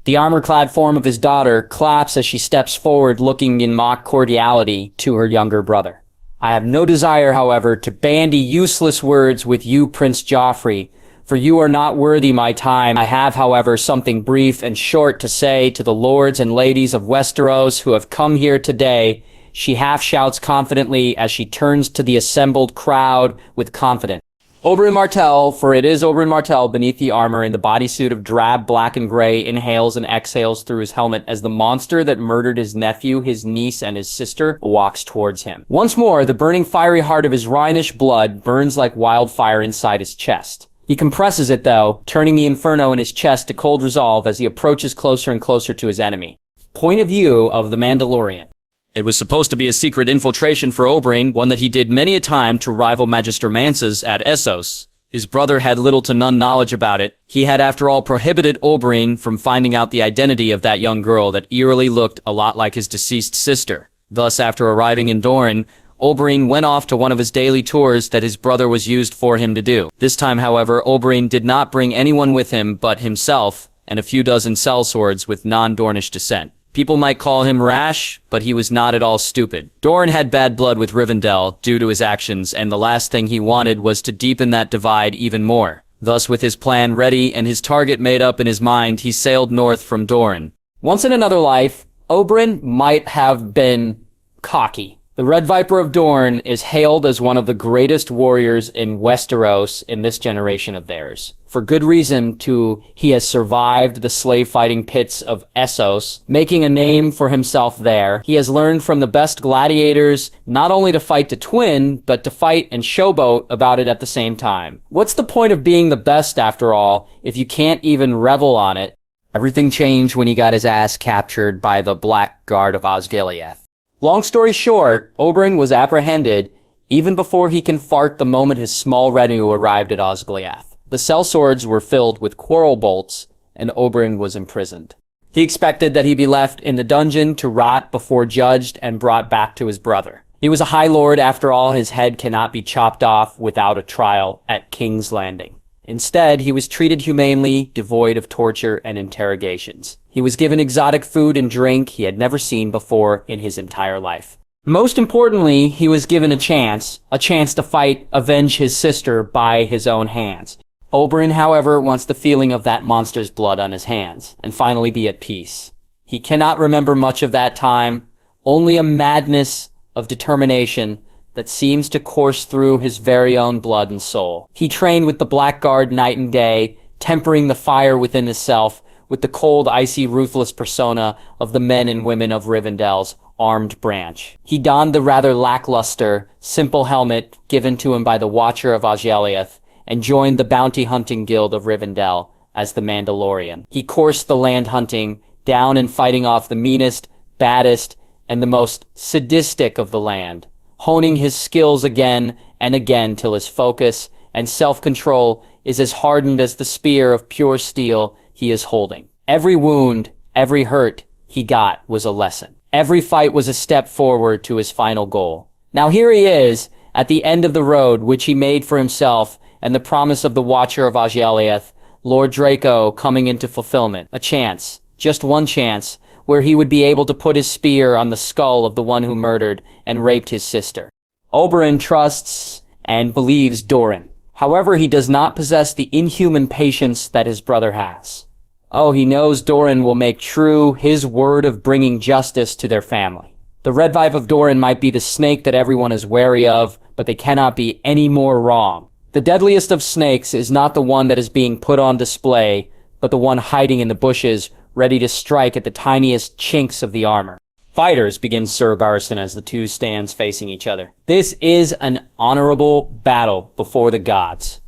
The armor-clad form of his daughter claps as she steps forward, looking in mock cordiality to her younger brother. I have no desire, however, to bandy useless words with you, Prince Joffrey, for you are not worthy my time. I have, however, something brief and short to say to the lords and ladies of Westeros who have come here today. She half shouts confidently as she turns to the assembled crowd with confidence. Oberyn Martell, for it is Oberyn Martell beneath the armor in the bodysuit of drab black and gray, inhales and exhales through his helmet as the monster that murdered his nephew, his niece, and his sister walks towards him. Once more, the burning fiery heart of his Rhinish blood burns like wildfire inside his chest. He compresses it, though, turning the inferno in his chest to cold resolve as he approaches closer and closer to his enemy. Point of view of the Mandalorian. It was supposed to be a secret infiltration for Oberyn, one that he did many a time to rival Magister Mance's at Essos. His brother had little to none knowledge about it. He had, after all, prohibited Oberyn from finding out the identity of that young girl that eerily looked a lot like his deceased sister. Thus, after arriving in Dorne, Oberyn went off to one of his daily tours that his brother was used for him to do. This time, however, Oberyn did not bring anyone with him but himself and a few dozen sellswords with non-Dornish descent. People might call him rash, but he was not at all stupid. Dorne had bad blood with Rivendell due to his actions, and the last thing he wanted was to deepen that divide even more. Thus, with his plan ready and his target made up in his mind, he sailed north from Dorne. Once in another life, Oberin might have been cocky. The Red Viper of Dorne is hailed as one of the greatest warriors in Westeros in this generation of theirs. For good reason, too, he has survived the slave-fighting pits of Essos, making a name for himself there. He has learned from the best gladiators not only to fight to twin, but to fight and showboat about it at the same time. What's the point of being the best, after all, if you can't even revel on it? Everything changed when he got his ass captured by the Black Guard of Osgiliath. Long story short, Oberin was apprehended even before he can fart the moment his small retinue arrived at Osgiliath. The sellswords were filled with quarrel bolts, and Oberin was imprisoned. He expected that he be left in the dungeon to rot before judged and brought back to his brother. He was a High Lord, after all. His head cannot be chopped off without a trial at King's Landing. Instead, he was treated humanely, devoid of torture and interrogations. He was given exotic food and drink he had never seen before in his entire life. Most importantly, he was given a chance to fight, avenge his sister by his own hands. Oberin, however, wants the feeling of that monster's blood on his hands, and finally be at peace. He cannot remember much of that time, only a madness of determination that seems to course through his very own blood and soul. He trained with the Blackguard night and day, tempering the fire within himself with the cold, icy, ruthless persona of the men and women of Rivendell's armed branch. He donned the rather lackluster, simple helmet given to him by the Watcher of Osgiliath and joined the bounty hunting guild of Rivendell as the Mandalorian. He coursed the land hunting, down and fighting off the meanest, baddest, and the most sadistic of the land, honing his skills again and again till his focus and self-control is as hardened as the spear of pure steel he is holding. Every wound, every hurt he got was a lesson. Every fight was a step forward to his final goal. Now here he is, at the end of the road which he made for himself and the promise of the Watcher of Osgiliath, Lord Draco, coming into fulfillment. A chance, just one chance, where he would be able to put his spear on the skull of the one who murdered and raped his sister. Oberin trusts and believes Doran. However, he does not possess the inhuman patience that his brother has. Oh, he knows Doran will make true his word of bringing justice to their family. The Red Vibe of Doran might be the snake that everyone is wary of, but they cannot be any more wrong. The deadliest of snakes is not the one that is being put on display, but the one hiding in the bushes, ready to strike at the tiniest chinks of the armor. Fighters, begins Sir Garson as the two stands facing each other. This is an honorable battle before the gods.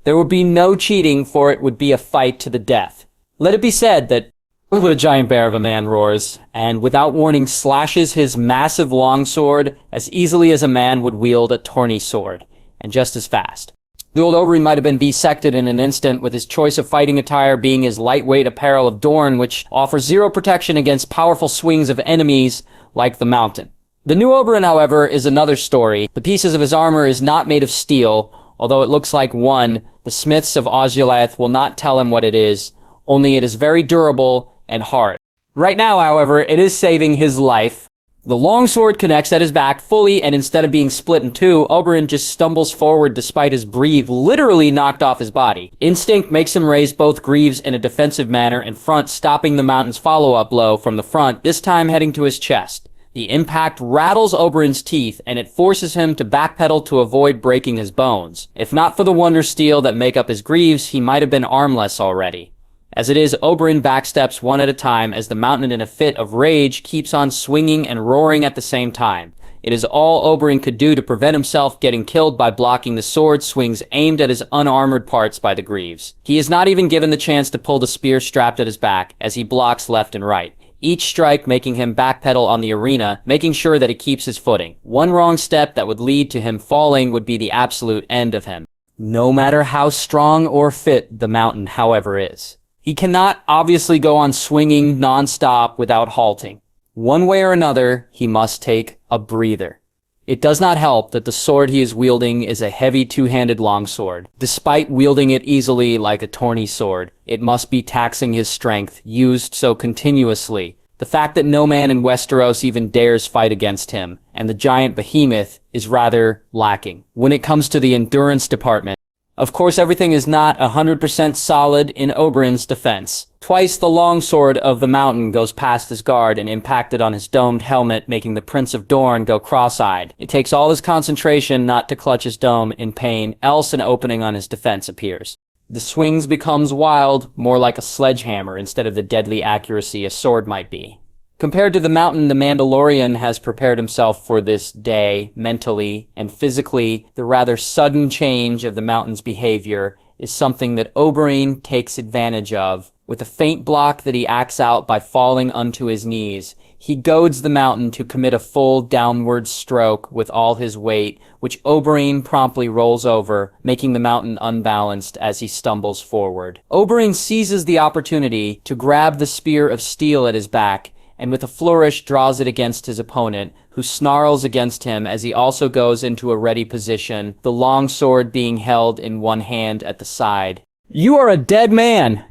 There would be no cheating, for it would be a fight to the death. Let it be said that the giant bear of a man roars, and without warning slashes his massive longsword as easily as a man would wield a tourney sword, and just as fast. The old Oberin might have been bisected in an instant, with his choice of fighting attire being his lightweight apparel of Dorne, which offers zero protection against powerful swings of enemies like the Mountain. The new Oberin, however, is another story. The pieces of his armor is not made of steel, although it looks like one. The smiths of Osgiliath will not tell him what it is, only it is very durable and hard. Right now, however, it is saving his life. The longsword connects at his back fully, and instead of being split in two, Oberin just stumbles forward despite his greave literally knocked off his body. Instinct makes him raise both greaves in a defensive manner in front, stopping the Mountain's follow-up blow from the front, this time heading to his chest. The impact rattles Oberin's teeth, and it forces him to backpedal to avoid breaking his bones. If not for the wonder steel that make up his greaves, he might have been armless already. As it is, Oberin backsteps one at a time as the Mountain in a fit of rage keeps on swinging and roaring at the same time. It is all Oberin could do to prevent himself getting killed by blocking the sword swings aimed at his unarmored parts by the greaves. He is not even given the chance to pull the spear strapped at his back as he blocks left and right, each strike making him backpedal on the arena, making sure that he keeps his footing. One wrong step that would lead to him falling would be the absolute end of him. No matter how strong or fit the Mountain, however, is. He cannot obviously go on swinging non-stop without halting. One way or another, he must take a breather. It does not help that the sword he is wielding is a heavy two-handed longsword. Despite wielding it easily like a tourney sword, it must be taxing his strength, used so continuously. The fact that no man in Westeros even dares fight against him, and the giant behemoth, is rather lacking. When it comes to the endurance department, Of course, everything is not 100% solid in Oberin's defense. Twice the longsword of the mountain goes past his guard and impacted on his domed helmet, making the Prince of Dorne go cross-eyed. It takes all his concentration not to clutch his dome in pain, else an opening on his defense appears. The swings becomes wild, more like a sledgehammer instead of the deadly accuracy a sword might be. Compared to the mountain, the Mandalorian has prepared himself for this day, mentally and physically. The rather sudden change of the mountain's behavior is something that Oberin takes advantage of. With a feint block that he acts out by falling onto his knees, he goads the mountain to commit a full downward stroke with all his weight, which Oberin promptly rolls over, making the mountain unbalanced as he stumbles forward. Oberin seizes the opportunity to grab the spear of steel at his back, and with a flourish draws it against his opponent, who snarls against him as he also goes into a ready position, the long sword being held in one hand at the side. "You are a dead man!"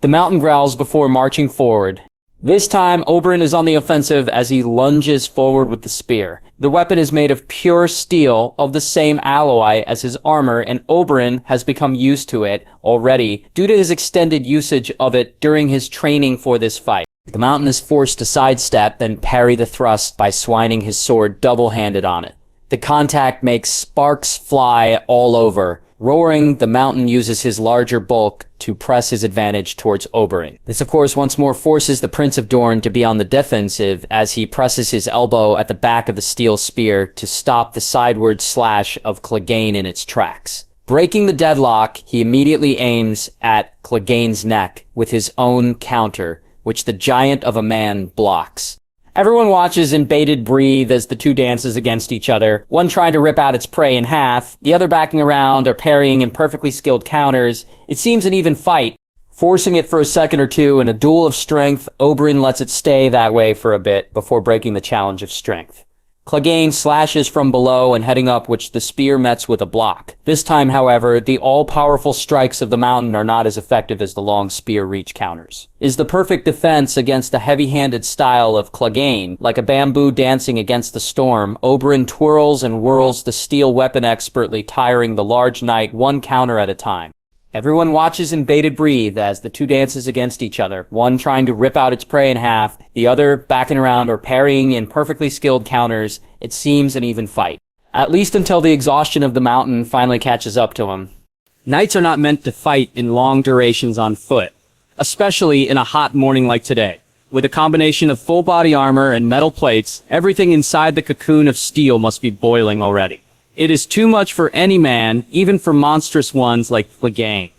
The mountain growls before marching forward. This time, Oberin is on the offensive as he lunges forward with the spear. The weapon is made of pure steel, of the same alloy as his armor, and Oberin has become used to it already due to his extended usage of it during his training for this fight. The mountain is forced to sidestep, then parry the thrust by swining his sword double-handed on it. The contact makes sparks fly all over. Roaring, the mountain uses his larger bulk to press his advantage towards Oberin. This, of course, once more forces the Prince of Dorne to be on the defensive as he presses his elbow at the back of the steel spear to stop the sideward slash of Clegane in its tracks. Breaking the deadlock, he immediately aims at Clegane's neck with his own counter, which the giant of a man blocks. Everyone watches in bated breath as the two dances against each other, one trying to rip out its prey in half, the other backing around or parrying in perfectly skilled counters. It seems an even fight. Forcing it for a second or two in a duel of strength, Oberin lets it stay that way for a bit before breaking the challenge of strength. Clegane slashes from below and heading up, which the spear meets with a block. This time, however, the all-powerful strikes of the mountain are not as effective as the long spear reach counters. Is the perfect defense against the heavy-handed style of Clegane. Like a bamboo dancing against the storm, Oberin twirls and whirls the steel weapon expertly, tiring the large knight one counter at a time. Everyone watches in bated breath as the two dances against each other, one trying to rip out its prey in half, the other backing around or parrying in perfectly skilled counters. It seems an even fight. At least until the exhaustion of the mountain finally catches up to him. Knights are not meant to fight in long durations on foot, especially in a hot morning like today. With a combination of full body armor and metal plates, everything inside the cocoon of steel must be boiling already. It is too much for any man, even for monstrous ones like Clegane.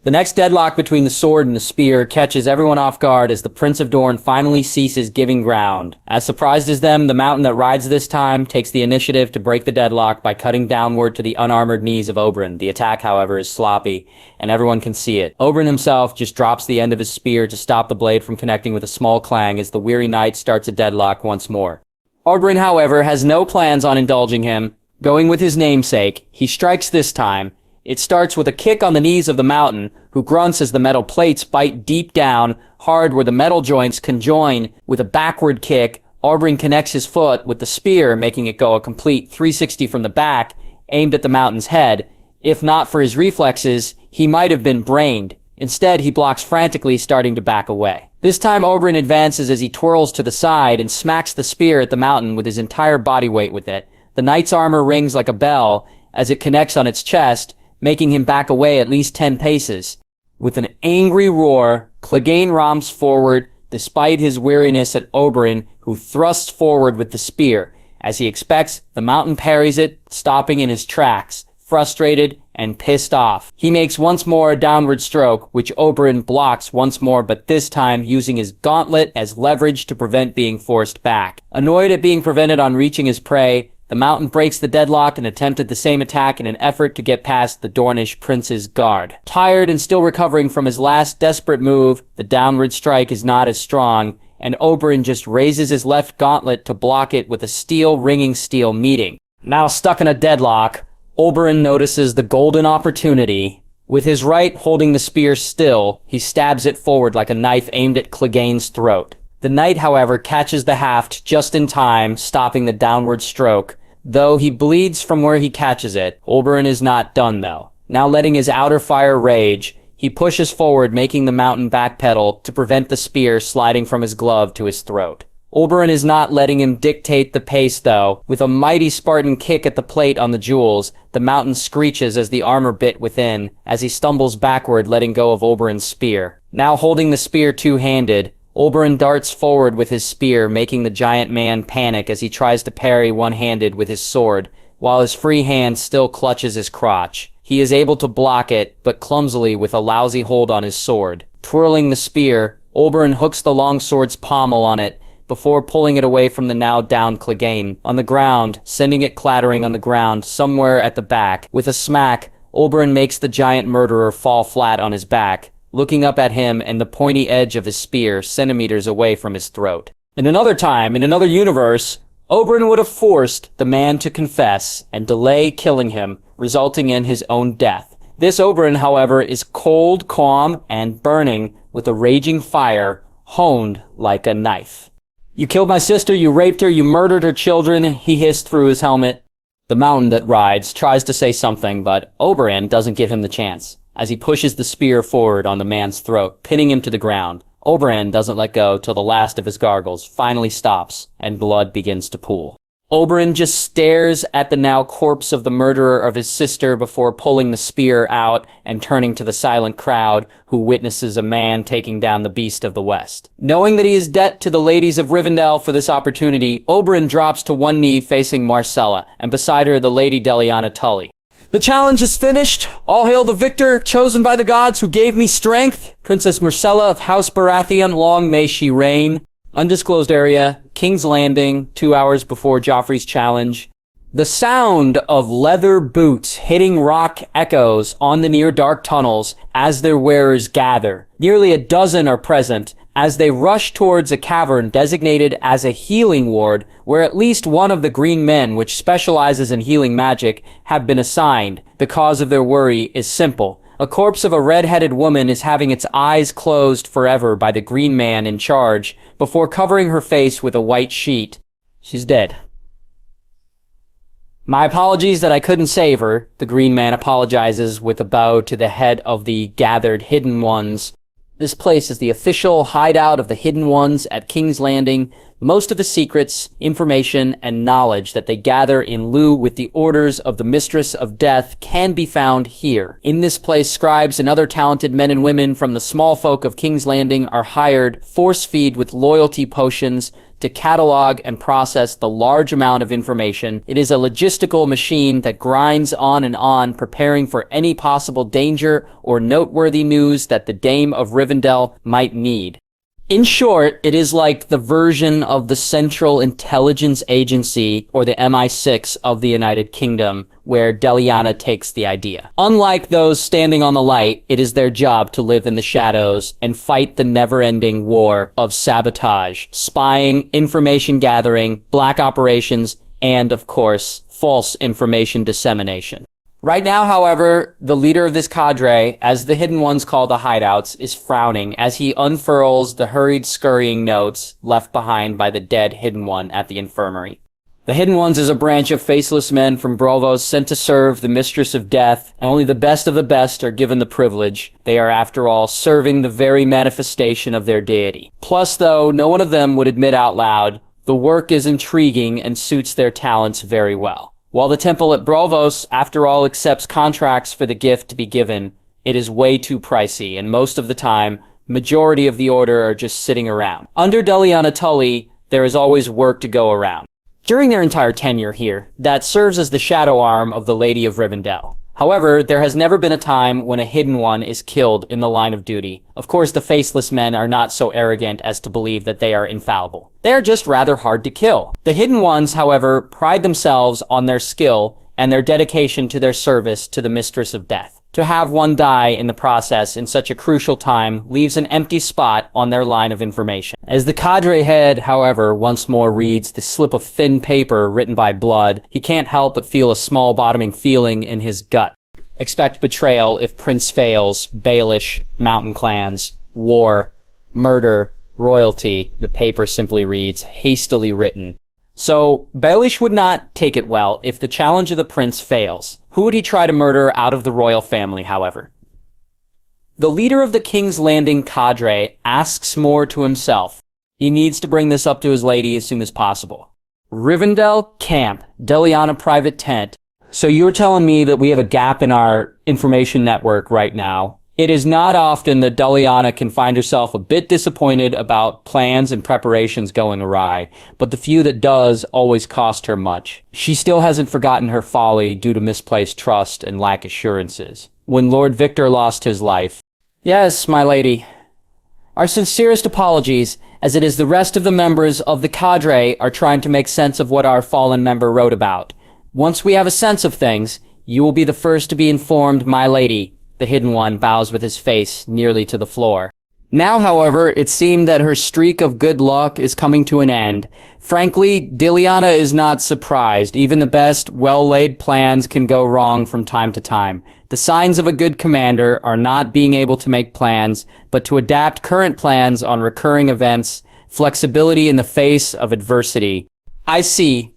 The next deadlock between the sword and the spear catches everyone off guard as the Prince of Dorne finally ceases giving ground. As surprised as them, the mountain that rides this time takes the initiative to break the deadlock by cutting downward to the unarmored knees of Oberin. The attack, however, is sloppy, and everyone can see it. Oberin himself just drops the end of his spear to stop the blade from connecting with a small clang as the weary knight starts a deadlock once more. Oberin, however, has no plans on indulging him. Going with his namesake, he strikes this time. It starts with a kick on the knees of the mountain, who grunts as the metal plates bite deep down, hard where the metal joints conjoin. With a backward kick, Oberin connects his foot with the spear, making it go a complete 360 from the back, aimed at the mountain's head. If not for his reflexes, he might have been brained. Instead, he blocks frantically, starting to back away. This time, Oberin advances as he twirls to the side and smacks the spear at the mountain with his entire body weight with it. The knight's armor rings like a bell as it connects on its chest, making him back away at least 10 paces. With an angry roar, Clegane romps forward, despite his weariness at Oberin, who thrusts forward with the spear. As he expects, the mountain parries it, stopping in his tracks, frustrated and pissed off. He makes once more a downward stroke, which Oberin blocks once more, but this time using his gauntlet as leverage to prevent being forced back. Annoyed at being prevented on reaching his prey, the mountain breaks the deadlock and attempted the same attack in an effort to get past the Dornish prince's guard. Tired and still recovering from his last desperate move, the downward strike is not as strong, and Oberin just raises his left gauntlet to block it with a steel ringing steel meeting. Now stuck in a deadlock, Oberin notices the golden opportunity. With his right holding the spear still, he stabs it forward like a knife aimed at Clegane's throat. The knight, however, catches the haft just in time, stopping the downward stroke. Though he bleeds from where he catches it, Oberin is not done, though. Now letting his outer fire rage, he pushes forward, making the mountain backpedal to prevent the spear sliding from his glove to his throat. Oberin is not letting him dictate the pace, though. With a mighty Spartan kick at the plate on the jewels, the mountain screeches as the armor bit within, as he stumbles backward, letting go of Oberin's spear. Now holding the spear two-handed, Oberin darts forward with his spear, making the giant man panic as he tries to parry one-handed with his sword, while his free hand still clutches his crotch. He is able to block it, but clumsily with a lousy hold on his sword. Twirling the spear, Oberin hooks the longsword's pommel on it, before pulling it away from the now downed Clegane on the ground, sending it clattering on the ground somewhere at the back. With a smack, Oberin makes the giant murderer fall flat on his back, looking up at him and the pointy edge of his spear centimeters away from his throat. In another time, in another universe, Oberin would have forced the man to confess and delay killing him, resulting in his own death. This Oberin, however, is cold, calm, and burning with a raging fire, honed like a knife. "You killed my sister, you raped her, you murdered her children," he hissed through his helmet. The mountain that rides tries to say something, but Oberin doesn't give him the chance, as he pushes the spear forward on the man's throat, pinning him to the ground. Oberin doesn't let go till the last of his gargles finally stops, and blood begins to pool. Oberin just stares at the now corpse of the murderer of his sister before pulling the spear out and turning to the silent crowd who witnesses a man taking down the beast of the West. Knowing that he is debt to the ladies of Rivendell for this opportunity, Oberin drops to one knee facing Marcella, and beside her the Lady Deliana Tully. "The challenge is finished. All hail the victor, chosen by the gods who gave me strength. Princess Marcella of House Baratheon, long may she reign." Undisclosed area, King's Landing, 2 hours before Joffrey's challenge. The sound of leather boots hitting rock echoes on the near-dark tunnels as their wearers gather. Nearly a dozen are present as they rush towards a cavern designated as a healing ward, where at least one of the green men, which specializes in healing magic, have been assigned. The cause of their worry is simple. A corpse of a red-headed woman is having its eyes closed forever by the green man in charge before covering her face with a white sheet. She's dead. "My apologies that I couldn't save her," the green man apologizes with a bow to the head of the gathered Hidden Ones. This place is the official hideout of the Hidden Ones at King's Landing. Most of the secrets, information, and knowledge that they gather in lieu with the orders of the Mistress of Death can be found here. In this place, scribes and other talented men and women from the small folk of King's Landing are hired, force-feed with loyalty potions, to catalog and process the large amount of information. It is a logistical machine that grinds on, preparing for any possible danger or noteworthy news that the Dame of Rivendell might need. In short, it is like the version of the Central Intelligence Agency, or the MI6 of the United Kingdom, where Deliana takes the idea. Unlike those standing on the light, it is their job to live in the shadows and fight the never-ending war of sabotage, spying, information gathering, black operations, and, of course, false information dissemination. Right now, however, the leader of this cadre, as the Hidden Ones call the hideouts, is frowning as he unfurls the hurried, scurrying notes left behind by the dead Hidden One at the infirmary. The Hidden Ones is a branch of faceless men from Braavos sent to serve the Mistress of Death, and only the best of the best are given the privilege. They are, after all, serving the very manifestation of their deity. Plus, though, no one of them would admit out loud, the work is intriguing and suits their talents very well. While the temple at Braavos, after all, accepts contracts for the gift to be given, it is way too pricey, and most of the time, majority of the order are just sitting around. Under Deliana Tully, there is always work to go around. During their entire tenure here, that serves as the shadow arm of the Lady of Rivendell. However, there has never been a time when a Hidden One is killed in the line of duty. Of course, the faceless men are not so arrogant as to believe that they are infallible. They are just rather hard to kill. The Hidden Ones, however, pride themselves on their skill and their dedication to their service to the Mistress of Death. To have one die in the process in such a crucial time leaves an empty spot on their line of information. As the cadre head, however, once more reads the slip of thin paper written by blood, he can't help but feel a small bottoming feeling in his gut. Expect betrayal if Prince fails, Baelish, mountain clans, war, murder, royalty. The paper simply reads, hastily written. So, Baelish would not take it well if the challenge of the prince fails. Who would he try to murder out of the royal family, however? The leader of the King's Landing cadre asks more to himself. He needs to bring this up to his lady as soon as possible. Rivendell Camp, Deliana Private Tent. So you're telling me that we have a gap in our information network right now. It is not often that Deliana can find herself a bit disappointed about plans and preparations going awry, but the few that does always cost her much. She still hasn't forgotten her folly due to misplaced trust and lack assurances. When Lord Victor lost his life. Yes, my lady. Our sincerest apologies, as it is the rest of the members of the cadre are trying to make sense of what our fallen member wrote about. Once we have a sense of things, you will be the first to be informed, my lady. The Hidden One bows with his face nearly to the floor. Now, however, it seemed that her streak of good luck is coming to an end. Frankly, Deliana is not surprised. Even the best, well-laid plans can go wrong from time to time. The signs of a good commander are not being able to make plans, but to adapt current plans on recurring events, flexibility in the face of adversity. I see.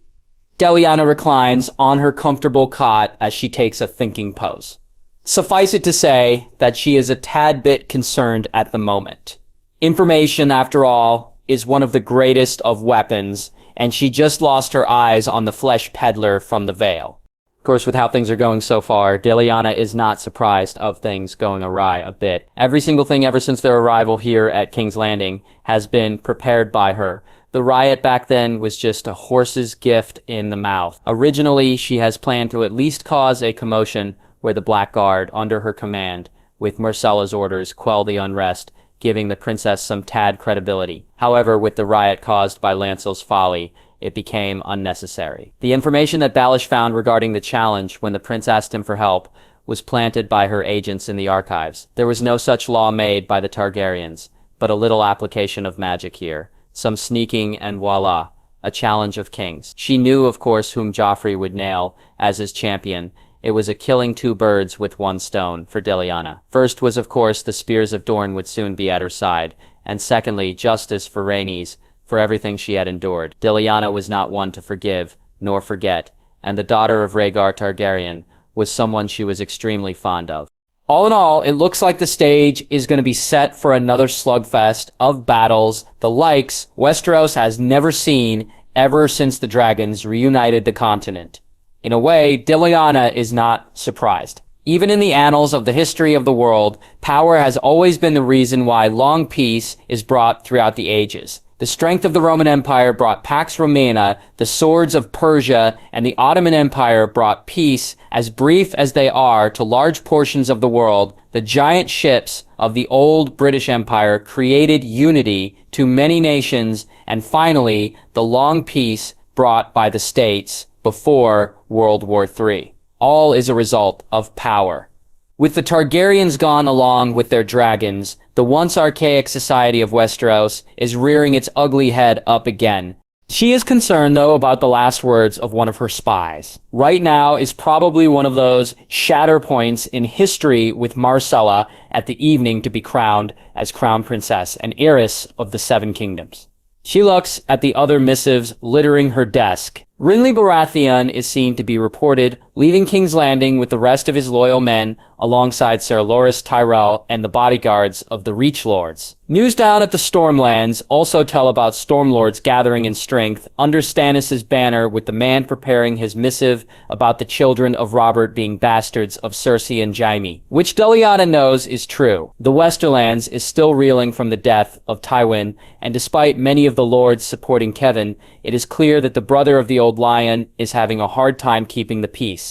Deliana reclines on her comfortable cot as she takes a thinking pose. Suffice it to say that she is a tad bit concerned at the moment. Information, after all, is one of the greatest of weapons, and she just lost her eyes on the flesh peddler from the Vale. Of course, with how things are going so far, Deliana is not surprised of things going awry a bit. Every single thing ever since their arrival here at King's Landing has been prepared by her. The riot back then was just a horse's gift in the mouth. Originally, she has planned to at least cause a commotion where the Black Guard, under her command, with Myrcella's orders, quell the unrest, giving the princess some tad credibility. However, with the riot caused by Lancel's folly, it became unnecessary. The information that Baelish found regarding the challenge when the prince asked him for help was planted by her agents in the archives. There was no such law made by the Targaryens, but a little application of magic here. Some sneaking and voila, a challenge of kings. She knew, of course, whom Joffrey would nail as his champion. It was a killing two birds with one stone for Deliana. First was, of course, the spears of Dorne would soon be at her side, and secondly, justice for Rhaenys, for everything she had endured. Deliana was not one to forgive, nor forget, and the daughter of Rhaegar Targaryen was someone she was extremely fond of. All in all, it looks like the stage is going to be set for another slugfest of battles, the likes Westeros has never seen ever since the dragons reunited the continent. In a way, Deliana is not surprised. Even in the annals of the history of the world, power has always been the reason why long peace is brought throughout the ages. The strength of the Roman Empire brought Pax Romana, the swords of Persia, and the Ottoman Empire brought peace, as brief as they are, to large portions of the world. The giant ships of the old British Empire created unity to many nations, and finally, the long peace brought by the states before World War III. All is a result of power. With the Targaryens gone along with their dragons, the once archaic society of Westeros is rearing its ugly head up again. She is concerned, though, about the last words of one of her spies. Right now is probably one of those shatter points in history with Myrcella at the evening to be crowned as Crown Princess and heiress of the Seven Kingdoms. She looks at the other missives littering her desk. Renly Baratheon is seen to be reported leaving King's Landing with the rest of his loyal men alongside Ser Loras Tyrell and the bodyguards of the Reach Lords. News down at the Stormlands also tell about Stormlords gathering in strength under Stannis' banner, with the man preparing his missive about the children of Robert being bastards of Cersei and Jaime, which Deliana knows is true. The Westerlands is still reeling from the death of Tywin, and despite many of the lords supporting Kevin, it is clear that the brother of the Old Lion is having a hard time keeping the peace.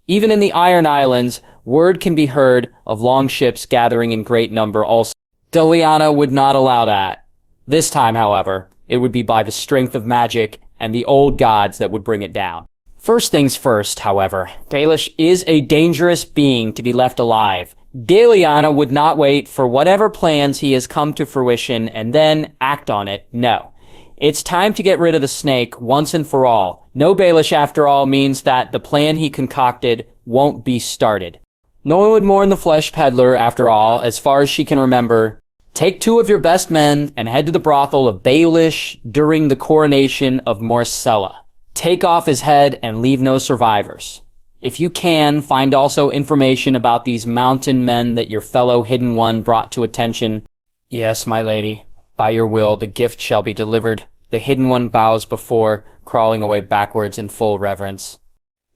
Even in the Iron Islands, word can be heard of longships gathering in great number also. Deliana would not allow that. This time, however, it would be by the strength of magic and the old gods that would bring it down. First things first, however, Baelish is a dangerous being to be left alive. Deliana would not wait for whatever plans he has come to fruition and then act on it. No. It's time to get rid of the snake once and for all. No Baelish, after all, means that the plan he concocted won't be started. No one would mourn the flesh peddler, after all, as far as she can remember. Take 2 of your best men and head to the brothel of Baelish during the coronation of Myrcella. Take off his head and leave no survivors. If you can, find also information about these mountain men that your fellow Hidden One brought to attention. Yes, my lady. By your will, the gift shall be delivered. The Hidden One bows before, crawling away backwards in full reverence.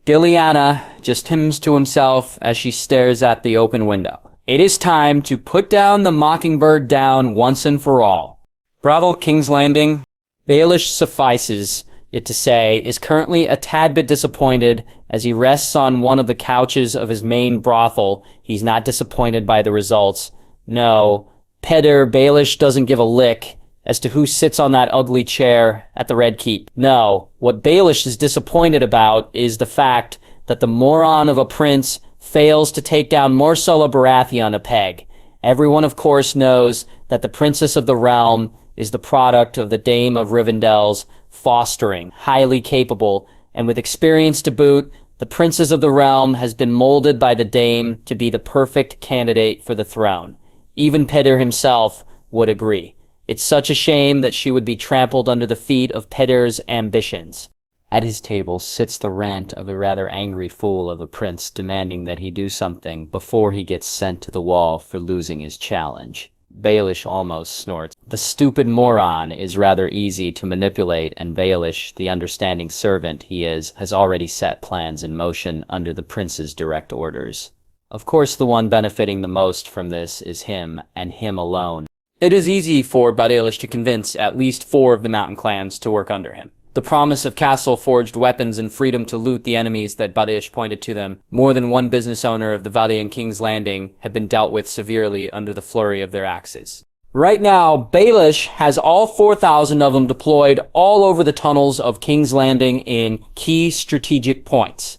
Lyanna just hymns to himself as she stares at the open window. It is time to put down the mockingbird down once and for all. Bravo, King's Landing. Baelish suffices it to say, is currently a tad bit disappointed as he rests on one of the couches of his main brothel. He's not disappointed by the results. No, Peter Baelish doesn't give a lick as to who sits on that ugly chair at the Red Keep. No, what Baelish is disappointed about is the fact that the moron of a prince fails to take down Myrcella Baratheon a peg. Everyone, of course, knows that the Princess of the Realm is the product of the Dame of Rivendell's fostering, highly capable, and with experience to boot. The Princess of the Realm has been molded by the Dame to be the perfect candidate for the throne. Even Peter himself would agree. It's such a shame that she would be trampled under the feet of Peter's ambitions. At his table sits the rant of a rather angry fool of a prince demanding that he do something before he gets sent to the wall for losing his challenge. Baelish almost snorts. The stupid moron is rather easy to manipulate, and Baelish, the understanding servant he is, has already set plans in motion under the prince's direct orders. Of course, the one benefiting the most from this is him, and him alone. It is easy for Baelish to convince at least 4 of the mountain clans to work under him. The promise of castle-forged weapons and freedom to loot the enemies that Baelish pointed to them. More than one business owner of the Valiant King's Landing had been dealt with severely under the flurry of their axes. Right now, Baelish has all 4,000 of them deployed all over the tunnels of King's Landing in key strategic points.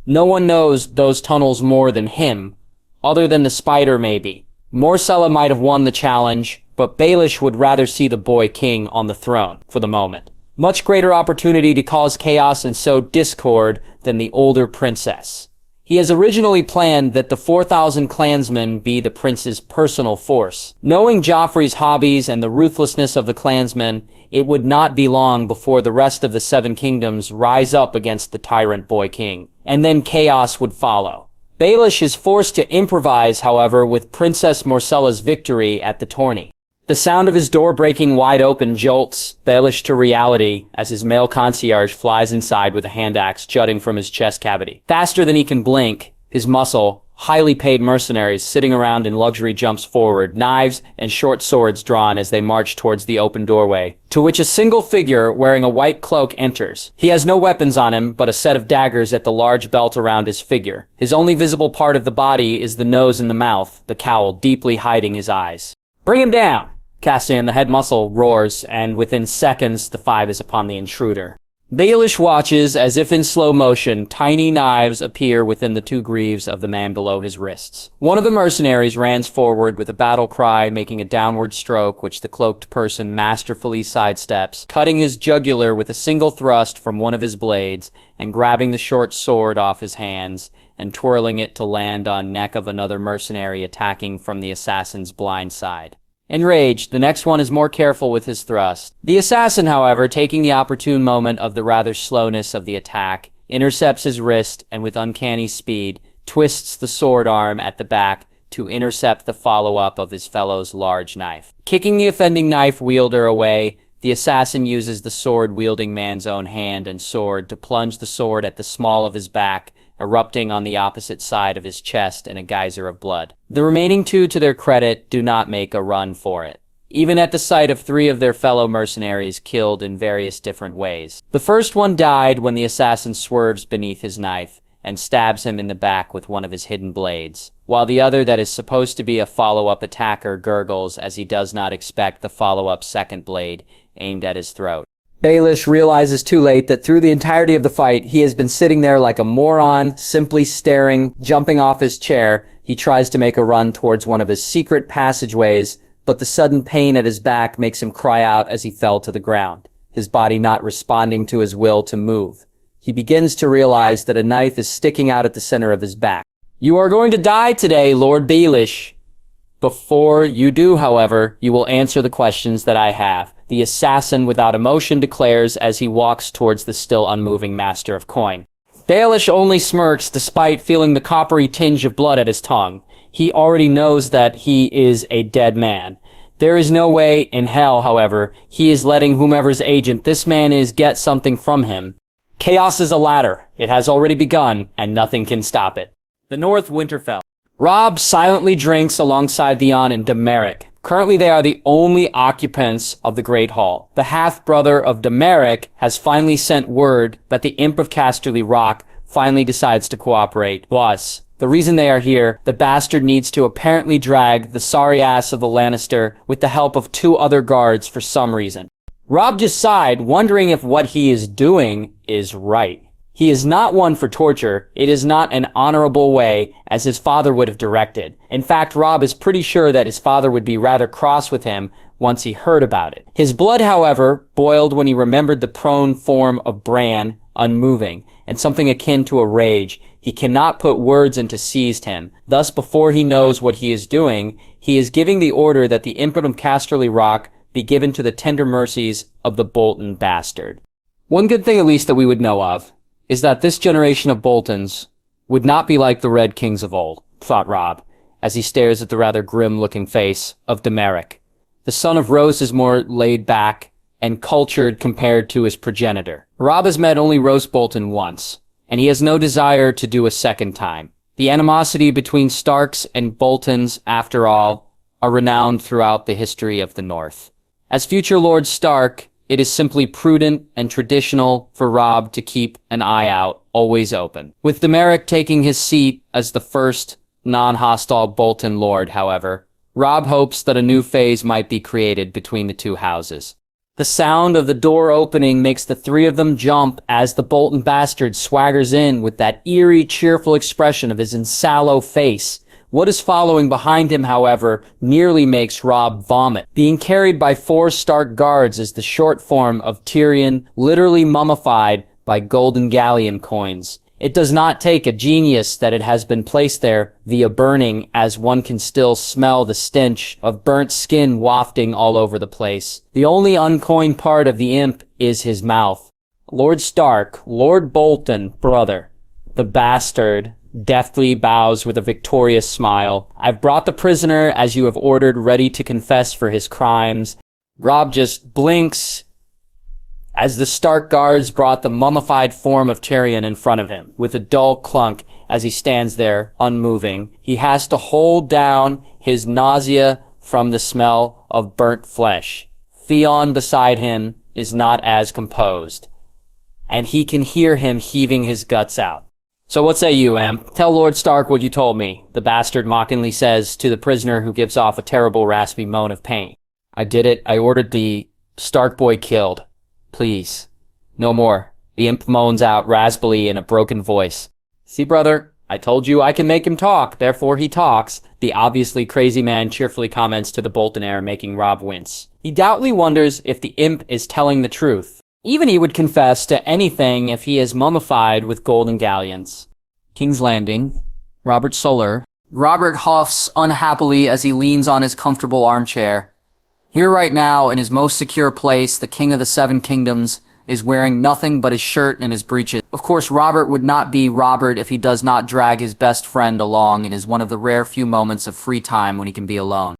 No one knows those tunnels more than him, other than the spider maybe. Myrcella might have won the challenge, but Baelish would rather see the boy king on the throne for the moment. Much greater opportunity to cause chaos and sow discord than the older princess. He has originally planned that the 4,000 clansmen be the prince's personal force. Knowing Joffrey's hobbies and the ruthlessness of the clansmen, it would not be long before the rest of the 7 kingdoms rise up against the tyrant boy king, and then chaos would follow. Baelish is forced to improvise, however, with Princess Myrcella's victory at the tourney. The sound of his door breaking wide open jolts Baelish to reality as his male concierge flies inside with a hand axe jutting from his chest cavity. Faster than he can blink, his muscle, highly paid mercenaries sitting around in luxury jumps forward, knives and short swords drawn as they march towards the open doorway, to which a single figure wearing a white cloak enters. He has no weapons on him but a set of daggers at the large belt around his figure. His only visible part of the body is the nose and the mouth, the cowl deeply hiding his eyes. "Bring him down!" Cassian, the head muscle, roars, and within seconds the 5 is upon the intruder. Baelish watches as if in slow motion, tiny knives appear within the 2 greaves of the man below his wrists. One of the mercenaries rans forward with a battle cry, making a downward stroke which the cloaked person masterfully sidesteps, cutting his jugular with a single thrust from one of his blades, and grabbing the short sword off his hands, and twirling it to land on neck of another mercenary attacking from the assassin's blind side. Enraged, the next one is more careful with his thrust. The assassin, however, taking the opportune moment of the rather slowness of the attack, intercepts his wrist and with uncanny speed, twists the sword arm at the back to intercept the follow-up of his fellow's large knife. Kicking the offending knife wielder away, the assassin uses the sword-wielding man's own hand and sword to plunge the sword at the small of his back, erupting on the opposite side of his chest in a geyser of blood. The remaining 2, to their credit, do not make a run for it, even at the sight of 3 of their fellow mercenaries killed in various different ways. The first one died when the assassin swerves beneath his knife and stabs him in the back with one of his hidden blades, while the other that is supposed to be a follow-up attacker gurgles as he does not expect the follow-up second blade aimed at his throat. Baelish realizes too late that through the entirety of the fight, he has been sitting there like a moron, simply staring, jumping off his chair. He tries to make a run towards one of his secret passageways, but the sudden pain at his back makes him cry out as he fell to the ground, his body not responding to his will to move. He begins to realize that a knife is sticking out at the center of his back. "You are going to die today, Lord Baelish." Before you do, however, you will answer the questions that I have, the assassin without emotion declares as he walks towards the still unmoving master of coin. Baelish only smirks despite feeling the coppery tinge of blood at his tongue. He already knows that he is a dead man. There is no way in hell, however, he is letting whomever's agent this man is get something from him. Chaos is a ladder. It has already begun, and nothing can stop it. The North Winterfell. Robb silently drinks alongside Theon and Daemeric. Currently, they are the only occupants of the Great Hall. The half-brother of Daemeric has finally sent word that the Imp of Casterly Rock finally decides to cooperate. Plus, the reason they are here, the bastard needs to apparently drag the sorry ass of the Lannister with the help of 2 other guards for some reason. Robb just sighed, wondering if what he is doing is right. He is not one for torture. It is not an honorable way, as his father would have directed. In fact, Robb is pretty sure that his father would be rather cross with him once he heard about it. His blood, however, boiled when he remembered the prone form of Bran, unmoving, and something akin to a rage. He cannot put words into seized him. Thus, before he knows what he is doing, he is giving the order that the Imp of Casterly Rock be given to the tender mercies of the Bolton bastard. One good thing at least that we would know of is that this generation of Boltons would not be like the Red Kings of old, thought Robb, as he stares at the rather grim-looking face of Daemeric. The son of Roose is more laid back and cultured compared to his progenitor. Robb has met only Roose Bolton once, and he has no desire to do a second time. The animosity between Starks and Boltons, after all, are renowned throughout the history of the North. As future Lord Stark, it is simply prudent and traditional for Robb to keep an eye out, always open. With Daemeric taking his seat as the first non-hostile Bolton lord, however, Robb hopes that a new phase might be created between the 2 houses. The sound of the door opening makes the 3 of them jump as the Bolton bastard swaggers in with that eerie, cheerful expression of his sallow face. What is following behind him, however, nearly makes Robb vomit. Being carried by 4 Stark guards is the short form of Tyrion, literally mummified by golden galleon coins. It does not take a genius that it has been placed there via burning, as one can still smell the stench of burnt skin wafting all over the place. The only uncoined part of the imp is his mouth. Lord Stark, Lord Bolton, brother, the bastard, deftly bows with a victorious smile. I've brought the prisoner as you have ordered, ready to confess for his crimes. Robb just blinks as the Stark guards brought the mummified form of Tyrion in front of him. With a dull clunk as he stands there, unmoving, he has to hold down his nausea from the smell of burnt flesh. Theon beside him is not as composed, and he can hear him heaving his guts out. "So what say you, Imp? Tell Lord Stark what you told me," the bastard mockingly says to the prisoner, who gives off a terrible raspy moan of pain. "I did it. I ordered the Stark boy killed. Please. No more." The imp moans out raspily in a broken voice. "See, brother, I told you I can make him talk, therefore he talks," the obviously crazy man cheerfully comments to the Bolton heir, making Robb wince. He doubtly wonders if the imp is telling the truth. Even he would confess to anything if he is mummified with golden galleons. King's Landing. Robert Solar. Robert huffs unhappily as he leans on his comfortable armchair. Here right now, in his most secure place, the King of the Seven Kingdoms is wearing nothing but his shirt and his breeches. Of course, Robert would not be Robert if he does not drag his best friend along in his one of the rare few moments of free time when he can be alone.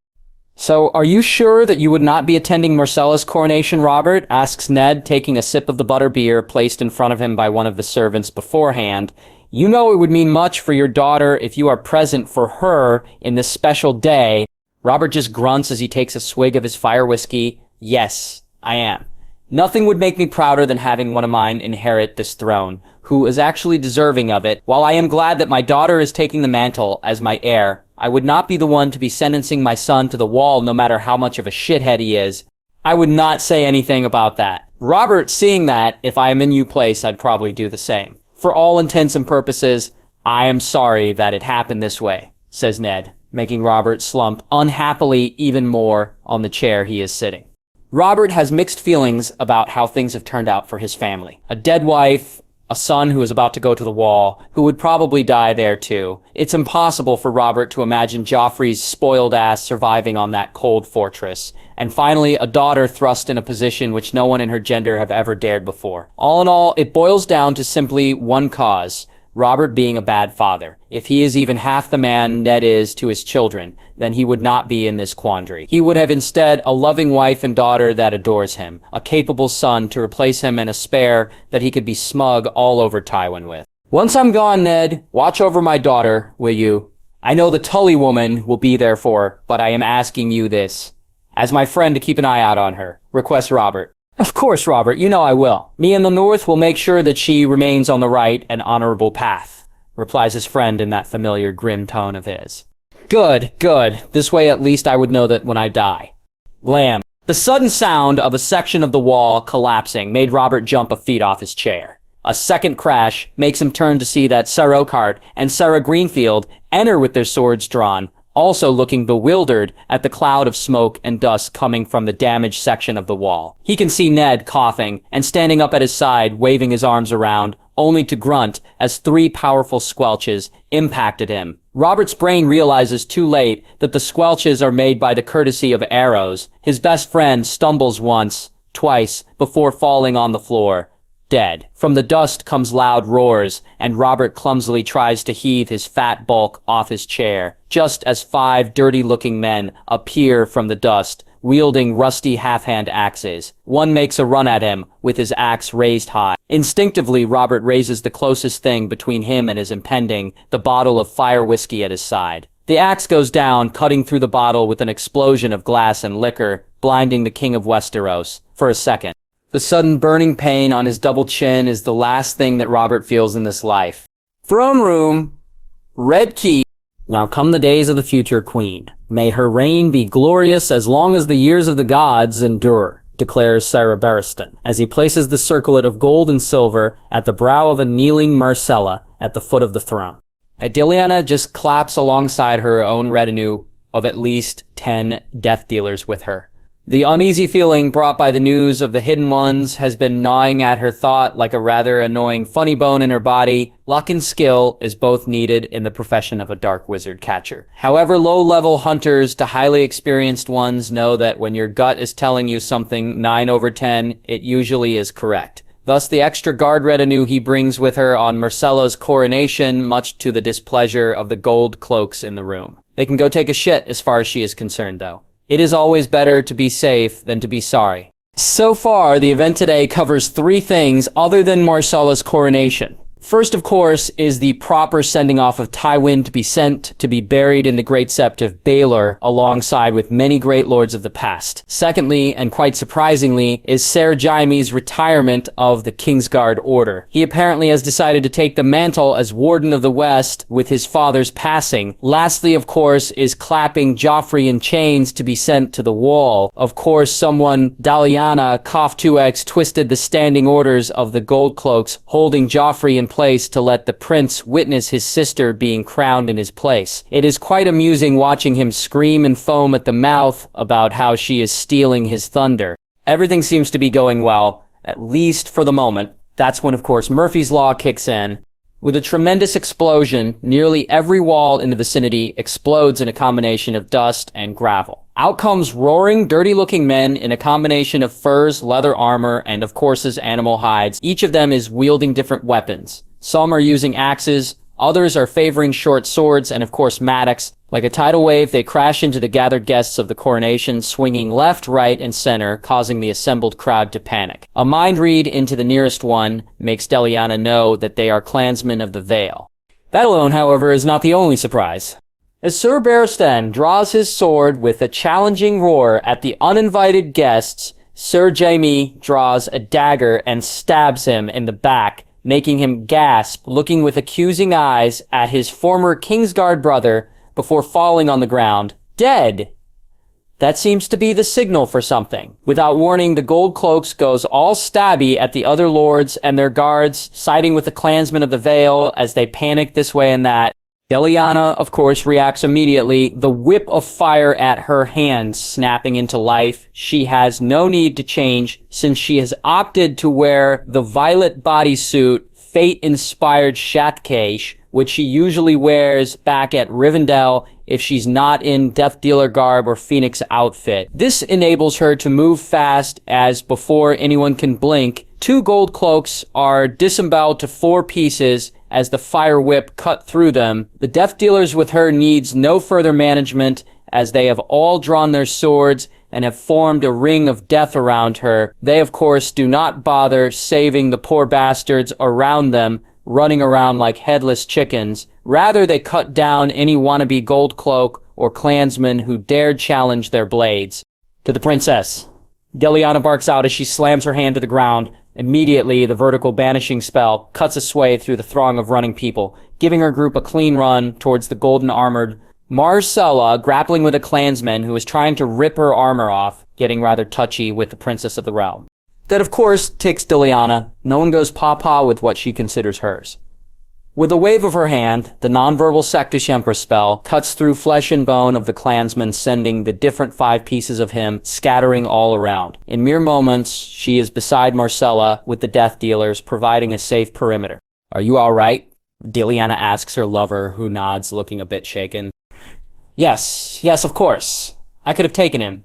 "So, are you sure that you would not be attending Myrcella's coronation, Robert?" asks Ned, taking a sip of the butterbeer placed in front of him by one of the servants beforehand. "You know it would mean much for your daughter if you are present for her in this special day." Robert just grunts as he takes a swig of his fire whiskey. "Yes, I am. Nothing would make me prouder than having one of mine inherit this throne, who is actually deserving of it. While I am glad that my daughter is taking the mantle as my heir, I would not be the one to be sentencing my son to the wall no matter how much of a shithead he is. I would not say anything about that." Robert, seeing that, if I am in your place, I'd probably do the same. "For all intents and purposes, I am sorry that it happened this way," says Ned, making Robert slump unhappily even more on the chair he is sitting. Robert has mixed feelings about how things have turned out for his family. A dead wife, a son who is about to go to the wall, who would probably die there too. It's impossible for Robert to imagine Joffrey's spoiled ass surviving on that cold fortress. And finally, a daughter thrust in a position which no one in her gender have ever dared before. All in all, it boils down to simply one cause: Robert being a bad father. If he is even half the man Ned is to his children, then he would not be in this quandary. He would have instead a loving wife and daughter that adores him, a capable son to replace him, and a spare that he could be smug all over Tywin with. Once I'm gone, Ned, watch over my daughter, will you? I know the Tully woman will be there for her, but I am asking you this, as my friend, to keep an eye out on her, requests Robert. Of course, Robert, you know I will. Me and the North will make sure that she remains on the right and honorable path, replies his friend in that familiar grim tone of his. Good, good. This way at least I would know that when I die. Lamb. The sudden sound of a section of the wall collapsing made Robert jump a feet off his chair. A second crash makes him turn to see that Ser Oakheart and Sarah Greenfield enter with their swords drawn, also looking bewildered at the cloud of smoke and dust coming from the damaged section of the wall. He can see Ned coughing and standing up at his side, waving his arms around, only to grunt as 3 powerful squelches impacted him. Robert's brain realizes too late that the squelches are made by the courtesy of arrows. His best friend stumbles once, twice, before falling on the floor, dead. From the dust comes loud roars, and Robert clumsily tries to heave his fat bulk off his chair, just as 5 dirty-looking men appear from the dust, wielding rusty half-hand axes. One makes a run at him, with his axe raised high. Instinctively, Robert raises the closest thing between him and his impending, the bottle of fire whiskey at his side. The axe goes down, cutting through the bottle with an explosion of glass and liquor, blinding the King of Westeros for a second. The sudden burning pain on his double chin is the last thing that Robert feels in this life. Throne room. Red key. Now come the days of the future queen. May her reign be glorious as long as the years of the gods endure, declares Sarah Barristan, as he places the circlet of gold and silver at the brow of a kneeling Marcella at the foot of the throne. Adiliana just claps alongside her own retinue of at least 10 death dealers with her. The uneasy feeling brought by the news of the Hidden Ones has been gnawing at her thought like a rather annoying funny bone in her body. Luck and skill is both needed in the profession of a dark wizard catcher. However, low-level hunters to highly experienced ones know that when your gut is telling you something 9 over 10, it usually is correct. Thus, the extra guard retinue he brings with her on Marcella's coronation, much to the displeasure of the gold cloaks in the room. They can go take a shit as far as she is concerned, though. It is always better to be safe than to be sorry. So far, the event today covers 3 things other than Marcella's coronation. First, of course, is the proper sending off of Tywin to be sent to be buried in the Great Sept of Baelor alongside with many great lords of the past. Secondly, and quite surprisingly, is Ser Jaime's retirement of the Kingsguard Order. He apparently has decided to take the mantle as Warden of the West with his father's passing. Lastly, of course, is clapping Joffrey in chains to be sent to the wall. Of course, someone, Daliana, Cough 2X, twisted the standing orders of the Gold Cloaks, holding Joffrey in place to let the prince witness his sister being crowned in his place. It is quite amusing watching him scream and foam at the mouth about how she is stealing his thunder. Everything seems to be going well, at least for the moment. That's when, of course, Murphy's Law kicks in. With a tremendous explosion, nearly every wall in the vicinity explodes in a combination of dust and gravel. Out comes roaring, dirty-looking men in a combination of furs, leather armor, and of course animal hides. Each of them is wielding different weapons. Some are using axes, others are favoring short swords, and of course mattocks. Like a tidal wave, they crash into the gathered guests of the coronation, swinging left, right, and center, causing the assembled crowd to panic. A mind read into the nearest one makes Daliana know that they are clansmen of the Vale. That alone, however, is not the only surprise. As Ser Barristan draws his sword with a challenging roar at the uninvited guests, Ser Jaime draws a dagger and stabs him in the back, making him gasp, looking with accusing eyes at his former Kingsguard brother before falling on the ground, dead. That seems to be the signal for something. Without warning, the Gold Cloaks goes all stabby at the other lords and their guards, siding with the clansmen of the Vale as they panic this way and that. Daliana, of course, reacts immediately, the whip of fire at her hands snapping into life. She has no need to change since she has opted to wear the violet bodysuit fate-inspired shatkesh, which she usually wears back at Rivendell if she's not in Death Dealer garb or Phoenix outfit. This enables her to move fast, as before anyone can blink, 2 gold cloaks are disemboweled to 4 pieces as the fire whip cut through them. The Death Dealers with her needs no further management, as they have all drawn their swords and have formed a ring of death around her. They, of course, do not bother saving the poor bastards around them, running around like headless chickens. Rather, they cut down any wannabe gold cloak or clansman who dared challenge their blades. To the princess. Deliana barks out as she slams her hand to the ground. Immediately, the vertical banishing spell cuts a sway through the throng of running people, giving her group a clean run towards the golden-armored Marcella, grappling with a clansman who is trying to rip her armor off, getting rather touchy with the princess of the realm. That, of course, ticks Deliana. No one goes paw-paw with what she considers hers. With a wave of her hand, the nonverbal Sectish Empress spell cuts through flesh and bone of the clansman, sending the different 5 pieces of him scattering all around. In mere moments, she is beside Marcella with the Death Dealers, providing a safe perimeter. "Are you all right?" Deliana asks her lover, who nods, looking a bit shaken. Yes, of course. I could have taken him.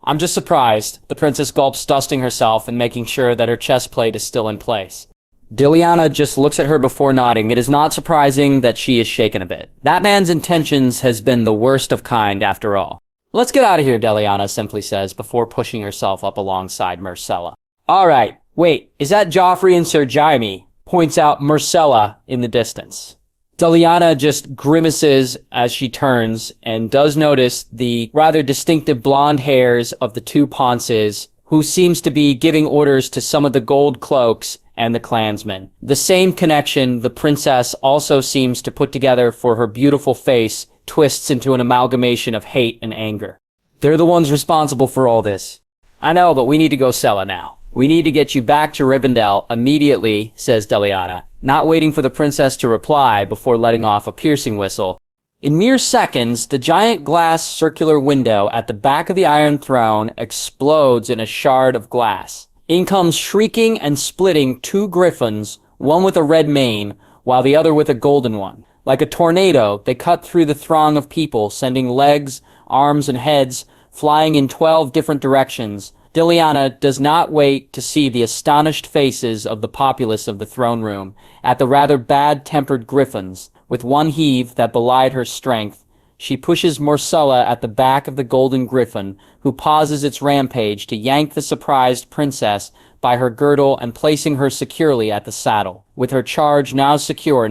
I'm just surprised." The princess gulps, dusting herself and making sure that her chest plate is still in place. Deliana just looks at her before nodding. It is not surprising that she is shaken a bit. That man's intentions has been the worst of kind, after all. "Let's get out of here," Deliana simply says, before pushing herself up alongside Marcella. "All right, wait, is that Joffrey and Sir Jaime?" points out Marcella in the distance. Deliana just grimaces as she turns and does notice the rather distinctive blonde hairs of the 2 Ponces, who seems to be giving orders to some of the gold cloaks and the clansmen. The same connection the princess also seems to put together for her beautiful face twists into an amalgamation of hate and anger. "They're the ones responsible for all this." "I know, but we need to go Sella now. We need to get you back to Rivendell immediately," says Deliana, not waiting for the princess to reply before letting off a piercing whistle. In mere seconds, the giant glass circular window at the back of the Iron Throne explodes in a shard of glass. In comes shrieking and splitting 2 griffins, one with a red mane, while the other with a golden one. Like a tornado, they cut through the throng of people, sending legs, arms, and heads flying in 12 different directions. Deliana does not wait to see the astonished faces of the populace of the throne room at the rather bad-tempered griffins. With one heave that belied her strength, she pushes Marcella at the back of the golden griffin, who pauses its rampage to yank the surprised princess by her girdle and placing her securely at the saddle. With her charge now secure,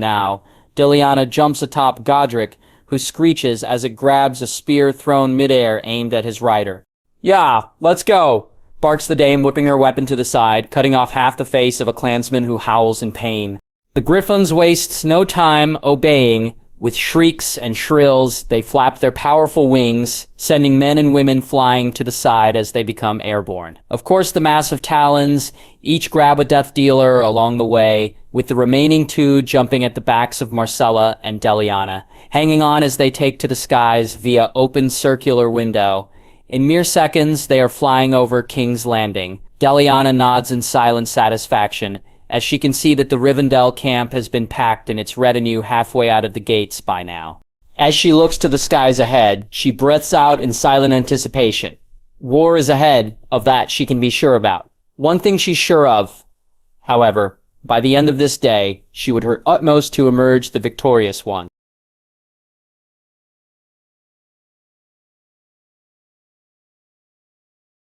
Deliana jumps atop Godric, who screeches as it grabs a spear thrown midair aimed at his rider. "Yeah, let's go," barks the dame, whipping her weapon to the side, cutting off half the face of a clansman who howls in pain. The griffins wastes no time obeying. With shrieks and shrills, they flap their powerful wings, sending men and women flying to the side as they become airborne. Of course, the massive talons each grab a Death Dealer along the way, with the remaining 2 jumping at the backs of Marcella and Deliana, hanging on as they take to the skies via open circular window. In mere seconds, they are flying over King's Landing. Deliana nods in silent satisfaction, as she can see that the Rivendell camp has been packed and its retinue halfway out of the gates by now. As she looks to the skies ahead, she breaths out in silent anticipation. War is ahead, of that she can be sure about. One thing she's sure of, however, by the end of this day, she would her utmost to emerge the victorious one.